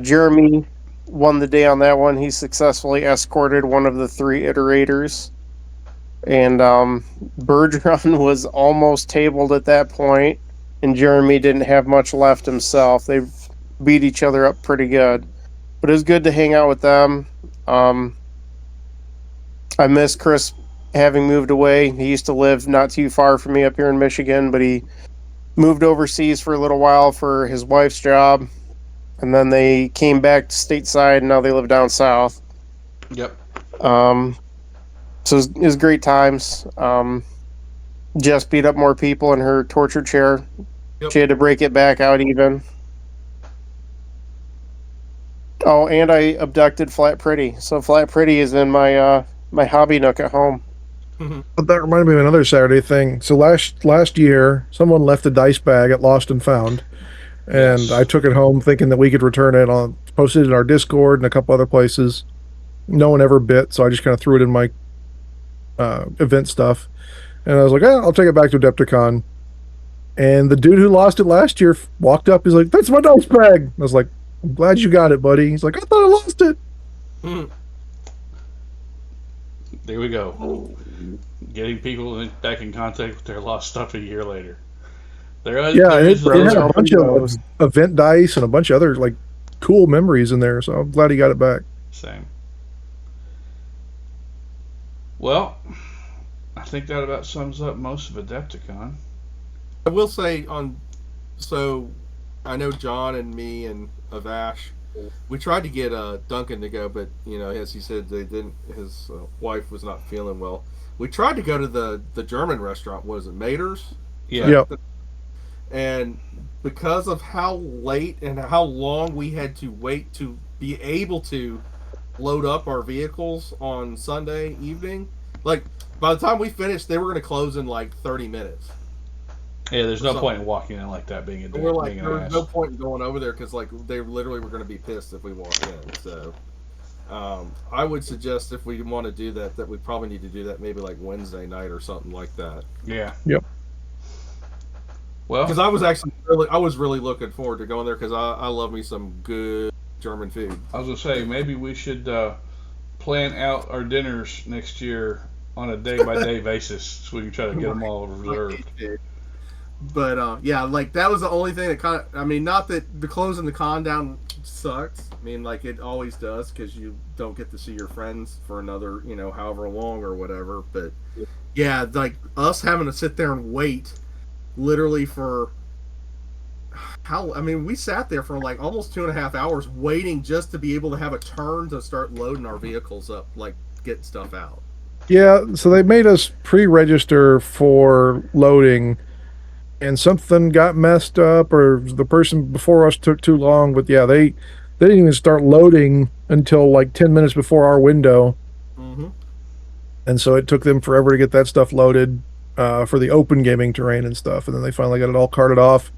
Jeremy won the day on that one. He successfully escorted one of the 3 iterators. And Bergeron was almost tabled at that point, and Jeremy didn't have much left himself. They beat each other up pretty good. But it was good to hang out with them. I miss Chris having moved away. He used to live not too far from me up here in Michigan, but he moved overseas for a little while for his wife's job. And then they came back to stateside, and now they live down south. Yep. So it was great times. Jess beat up more people in her torture chair. Yep. She had to break it back out even. Oh, and I abducted Flat Pretty. So Flat Pretty is in my my hobby nook at home. But that reminded me of another Saturday thing. So last year, someone left a dice bag at Lost and Found, and Yes. I took it home thinking that we could return it. Posted it in our Discord and a couple other places. No one ever bit, so I just kind of threw it in my event stuff. And I was like, I'll take it back to Adepticon. And the dude who lost it last year walked up. He's like, "That's my dice bag." I was like, "I'm glad you got it, buddy." He's like, "I thought I lost it." There we go. Getting people back in contact with their lost stuff a year later. There is, Yeah, there it is had a bunch of those. event dice and a bunch of other like cool memories in there. So I'm glad he got it back. Same. Well, I think that about sums up most of Adepticon. I will say so I know John and me and Avash, we tried to get Duncan to go, but as he said, they didn't. His wife was not feeling well. We tried to go to the German restaurant. What is it, Mater's? Yeah. Yep. And because of how late and how long we had to wait to be able to load up our vehicles on Sunday evening, like by the time we finished, they were going to close in like 30 minutes. Yeah, there's no Something. point in walking in like that being a And we're like, being an there's ass. no point in going over there because like they literally were going to be pissed if we walked in. So I would suggest if we want to do that we probably need to do that maybe like Wednesday night or something like that. Yeah. Yep. Well, Because I was really looking forward to going there because I love me some good German food. I was gonna say maybe we should plan out our dinners next year on a day-by-day basis so we can try to get them all reserved. But yeah, like that was the only thing that kind of, I mean, not that the closing the con down sucks. I mean, like it always does because you don't get to see your friends for another, however long or whatever. But yeah, like us having to sit there and wait literally for we sat there for like almost 2.5 hours waiting just to be able to have a turn to start loading our vehicles up, like getting stuff out. Yeah, so they made us pre-register for loading, and something got messed up, or the person before us took too long. But yeah, they didn't even start loading until like 10 minutes before our window, and so it took them forever to get that stuff loaded for the open gaming terrain and stuff. And then they finally got it all carted off,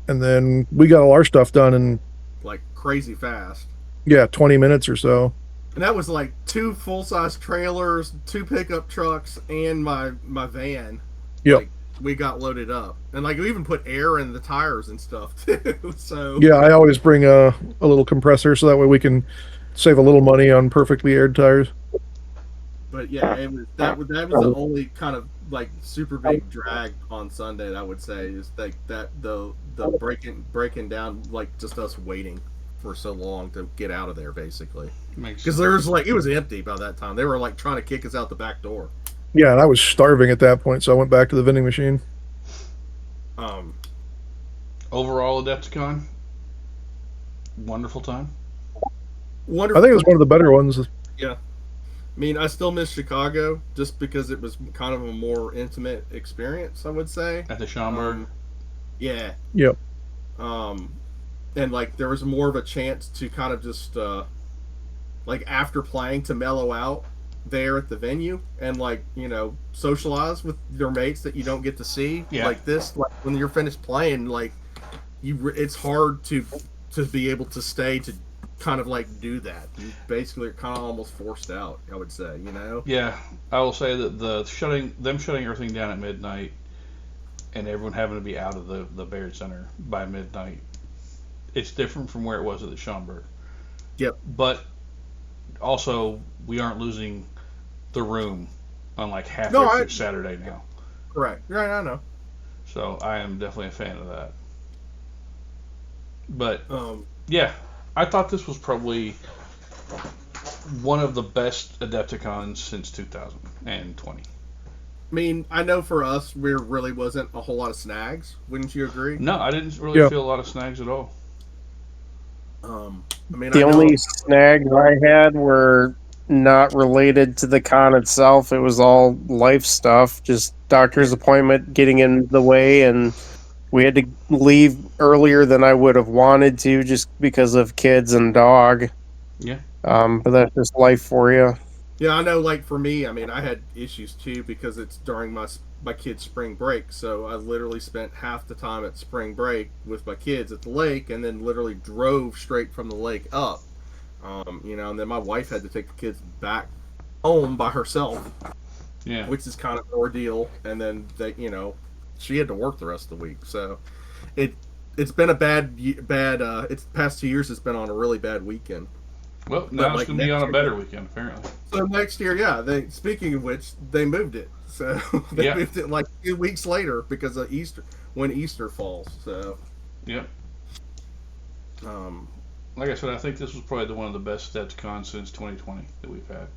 and then we got all our stuff done in Like crazy fast. 20 minutes or so. And that was like 2 full-size trailers, 2 pickup trucks, and my van. Yep. Like, we got loaded up. And like we even put air in the tires and stuff too. So Yeah, I always bring a little compressor so that way we can save a little money on perfectly aired tires. But yeah, that was the only kind of like super big drag on Sunday, I would say, is like that the breaking down, like just us waiting for so long to get out of there basically. Because there was like, it was empty by that time. They were like trying to kick us out the back door. Yeah, and I was starving at that point, so I went back to the vending machine. Overall, Adepticon, wonderful time. Wonderful. I think it was one of the better ones. Yeah. I mean, I still miss Chicago just because it was kind of a more intimate experience, I would say. At the Schaumburg. Yeah. Yep. And like there was more of a chance to kind of just like after playing to mellow out there at the venue and like socialize with your mates that you don't get to see. Yeah. Like this, like when you're finished playing, like it's hard to be able to stay to kind of like do that. You basically are kind of almost forced out, I would say, you know? Yeah, I will say that shutting everything down at midnight and everyone having to be out of the Baird Center by midnight, it's different from where it was at the Schomburg. Yep. But also, we aren't losing the room on like halfway through Saturday now. Correct. Right, I know. So I am definitely a fan of that. But yeah, I thought this was probably one of the best Adepticons since 2020. I mean, I know for us, there really wasn't a whole lot of snags. Wouldn't you agree? No, I didn't really feel a lot of snags at all. I mean, the only snags I had were not related to the con itself. It was all life stuff, just doctor's appointment getting in the way, and we had to leave earlier than I would have wanted to just because of kids and dog. Yeah. But that's just life for you. Yeah, I know, like, for me, I mean, I had issues, too, because it's during my kids' spring break, so I literally spent half the time at spring break with my kids at the lake, and then literally drove straight from the lake up, you know, and then my wife had to take the kids back home by herself, which is kind of an ordeal, and then, you know, she had to work the rest of the week, so it's been a it's past 2 years, it's been on a really bad weekend. Well, now it's going to be on a better weekend, apparently. So next year, speaking of which, they moved it. So they moved it like 2 weeks later because of Easter, when Easter falls. So. Yep. Like I said, I think this was probably one of the best Adepticons since 2020 that we've had. At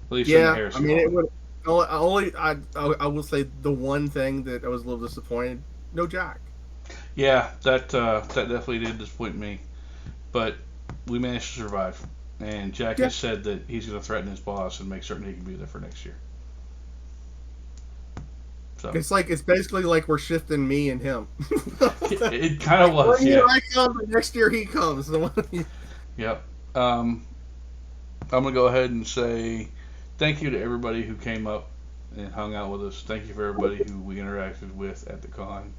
least in the Heresy. I mean, it would I will say the one thing that I was a little disappointed, no Jack. Yeah, that definitely did disappoint me, but we managed to survive, and Jack has said that he's going to threaten his boss and make certain he can be there for next year. So it's basically like we're shifting me and him. it kind of was. One year I come, but next year he comes. Yep. I'm going to go ahead and say thank you to everybody who came up and hung out with us. Thank you for everybody who we interacted with at the con.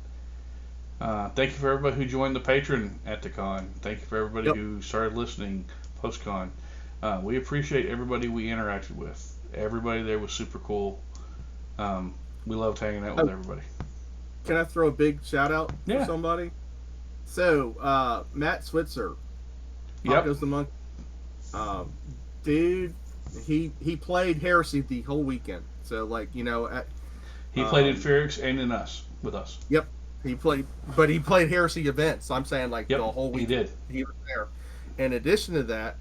Thank you for everybody who joined the Patreon at the con. Thank you for everybody who started listening post-con. We appreciate everybody we interacted with. Everybody there was super cool. We loved hanging out with everybody. Can I throw a big shout-out for somebody? So, Matt Switzer. Goes the Monkey. Dude, he played Heresy the whole weekend. So, like, you know... he played in Ferrix and in with us. Yep. He played Heresy events. I'm saying the whole week. He did. He was there. In addition to that,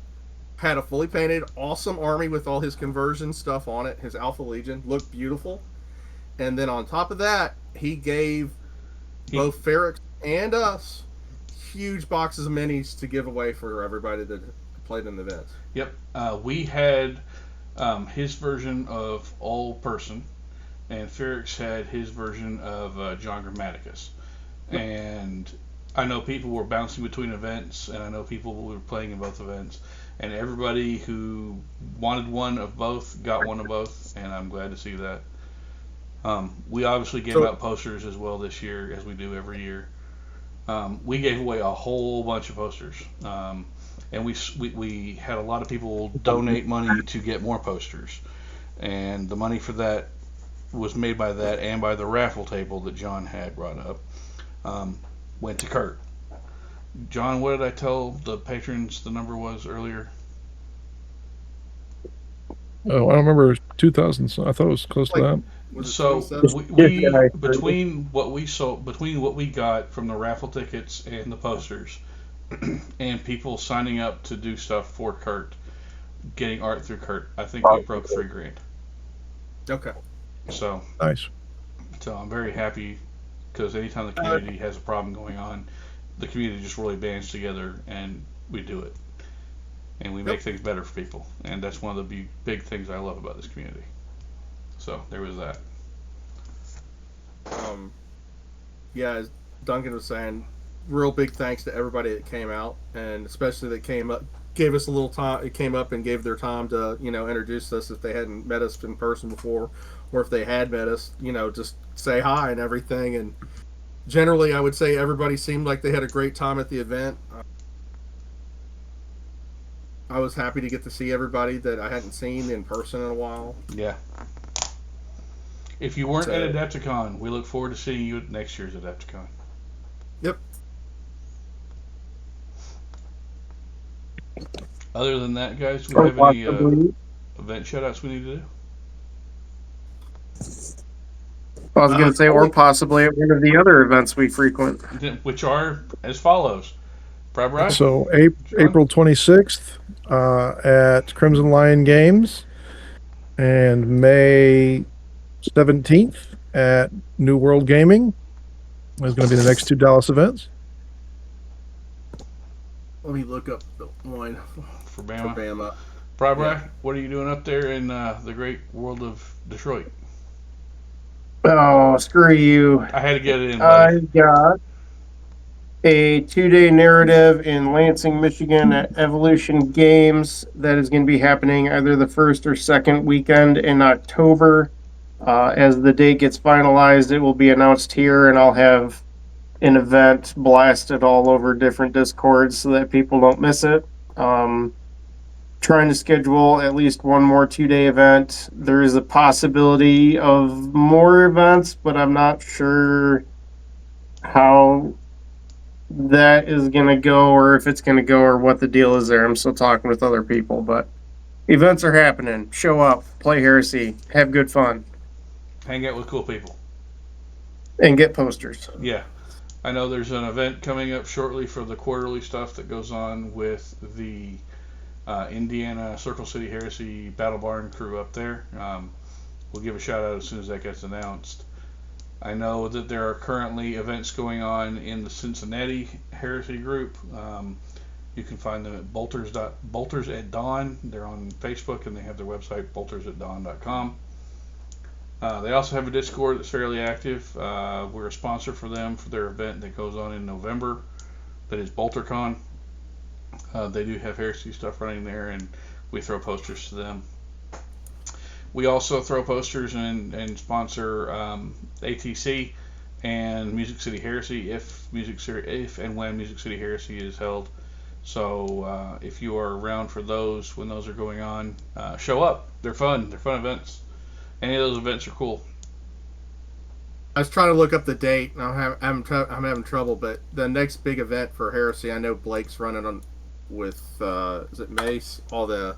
had a fully painted, awesome army with all his conversion stuff on it. His Alpha Legion looked beautiful. And then on top of that, he gave both Ferrix and us huge boxes of minis to give away for everybody that played in the events. Yep. We had his version of All Person, and Ferrix had his version of John Grammaticus. And I know people were bouncing between events, and I know people were playing in both events, and everybody who wanted one of both got one of both, and I'm glad to see that. We obviously gave out posters as well this year, as we do every year. We gave away a whole bunch of posters, and we had a lot of people donate money to get more posters, and the money for that was made by that and by the raffle table that John had brought up, went to Kurt. John, what did I tell the patrons the number was earlier? Oh, I don't remember. 2,000. So I thought it was close to that. So we between what we sold, between what we got from the raffle tickets and the posters, and people signing up to do stuff for Kurt, getting art through Kurt, I think we broke $3,000. Okay. So nice. So I'm very happy because anytime the community has a problem going on, the community just really bands together and we do it, and we make things better for people, and that's one of the big things I love about this community. So there was that. As Duncan was saying, real big thanks to everybody that came out, and especially that came up, gave us a little time. It came up and gave their time to introduce us if they hadn't met us in person before, or if they had met us, just say hi and everything. And generally, I would say everybody seemed like they had a great time at the event. I was happy to get to see everybody that I hadn't seen in person in a while. Yeah. If you weren't at Adepticon, we look forward to seeing you at next year's Adepticon. Yep. Other than that, guys, do we have any event shoutouts we need to do? I was going to say, or possibly at one of the other events we frequent. Which are as follows. Right? So April 26th at Crimson Lion Games, and May 17th at New World Gaming. Is going to be the next two Dallas events. Let me look up the one for Bama. Yeah. What are you doing up there in the great world of Detroit? Oh, screw you. I had to get it in, buddy. I got a 2-day narrative in Lansing, Michigan at Evolution Games that is going to be happening either the first or second weekend in October. As the date gets finalized, it will be announced here, and I'll have an event blasted all over different Discords so that people don't miss it. Trying to schedule at least one more 2-day event. There is a possibility of more events, but I'm not sure how that is going to go, or if it's going to go, or what the deal is there. I'm still talking with other people, but events are happening. Show up, play Heresy, have good fun. Hang out with cool people. And get posters. Yeah. I know there's an event coming up shortly for the quarterly stuff that goes on with the Indiana Circle City Heresy Battle Barn crew up there. We'll give a shout out as soon as that gets announced. I know that there are currently events going on in the Cincinnati Heresy group. You can find them at Bolters at Dawn. They're on Facebook, and they have their website, boltersatdawn.com. They also have a Discord that's fairly active. We're a sponsor for them for their event that goes on in November. That is BolterCon. They do have Heresy stuff running there, and we throw posters to them. We also throw posters and sponsor ATC and Music City Heresy if and when Music City Heresy is held. So if you are around for those when those are going on, show up. They're fun. They're fun events. Any of those events are cool. I was trying to look up the date, and I'm having trouble. But the next big event for Heresy, I know Blake's running on with is it Mace? All the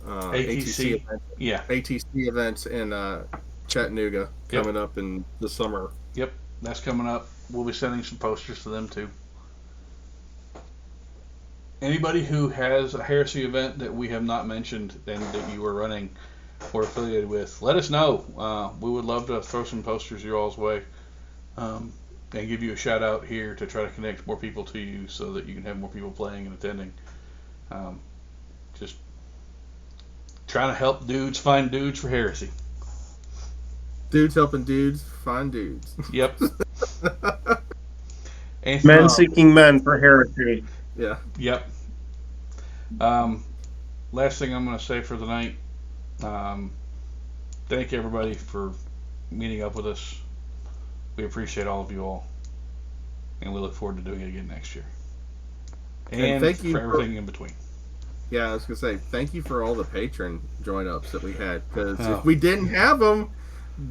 ATC events, ATC events in Chattanooga coming up in the summer. Yep, that's coming up. We'll be sending some posters to them too. Anybody who has a Heresy event that we have not mentioned and that you are running or affiliated with, let us know. We would love to throw some posters your all's way and give you a shout out here to try to connect more people to you so that you can have more people playing and attending. Just trying to help dudes find dudes for Heresy. Dudes helping dudes find dudes. Yep. Men seeking men for Heresy. Yeah. Yep. Last thing I'm going to say for the night. Thank everybody for meeting up with us. We appreciate all of you all, and we look forward to doing it again next year. And thank you for everything in between. Yeah, I was gonna say thank you for all the patron join-ups that we had, because if we didn't have them,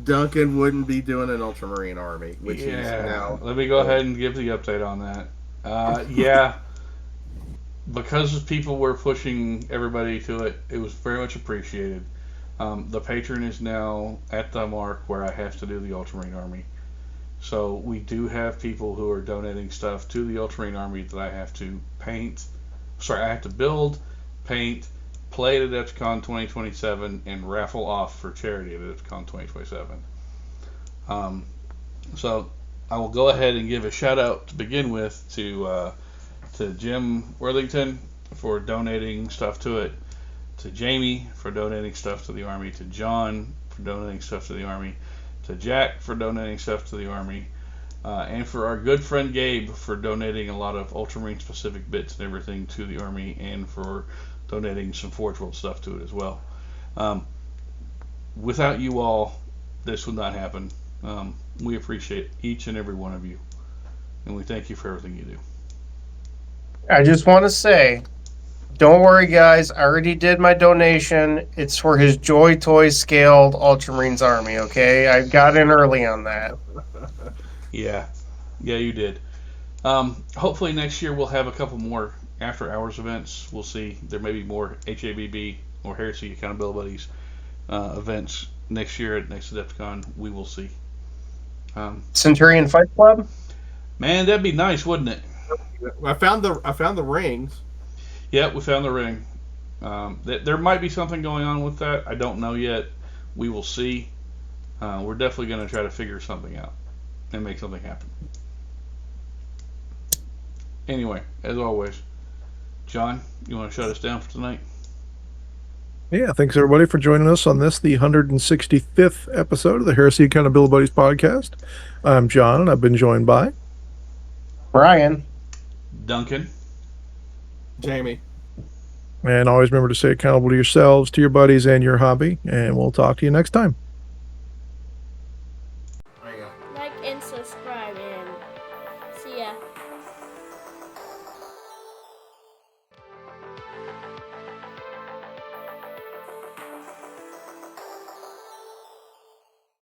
Duncan wouldn't be doing an Ultramarine army, which is now. Let me go ahead and give the update on that. Because people were pushing everybody to it, it was very much appreciated. The patron is now at the mark where I have to do the Ultramarine army. So we do have people who are donating stuff to the Ultramarine army that I have to I have to build, paint, play at Adepticon 2027, and raffle off for charity at Adepticon 2027. So I will go ahead and give a shout out to begin with to Jim Worthington for donating stuff to it, to Jamie for donating stuff to the army, to John for donating stuff to the army, to Jack for donating stuff to the army, and for our good friend Gabe for donating a lot of Ultramarine specific bits and everything to the army, and for donating some Forge World stuff to it as well. Without you all, this would not happen. We appreciate each and every one of you, and we thank you for everything you do. I just want to say, Don't worry, guys. I already did my donation. It's for his Joy Toy scaled Ultramarines army, okay? I got in early on that. Yeah, you did. Hopefully next year we'll have a couple more after hours events. We'll see. There may be more HABB or Heresy Accountabilibuddies events next year at next Adepticon. We will see. Centurion Fight Club? Man, that'd be nice, wouldn't it? I found the rings. Yeah, we found the ring. There might be something going on with that. I don't know yet. We will see. We're definitely going to try to figure something out and make something happen. Anyway, as always, John, you want to shut us down for tonight? Yeah, thanks everybody for joining us on this, the 165th episode of the Heresy Accountabilibuddies Podcast. I'm John, and I've been joined by Brian. Duncan. Jamie. And always remember to stay accountable to yourselves, to your buddies, and your hobby. And we'll talk to you next time. There you go. Like and subscribe and see ya.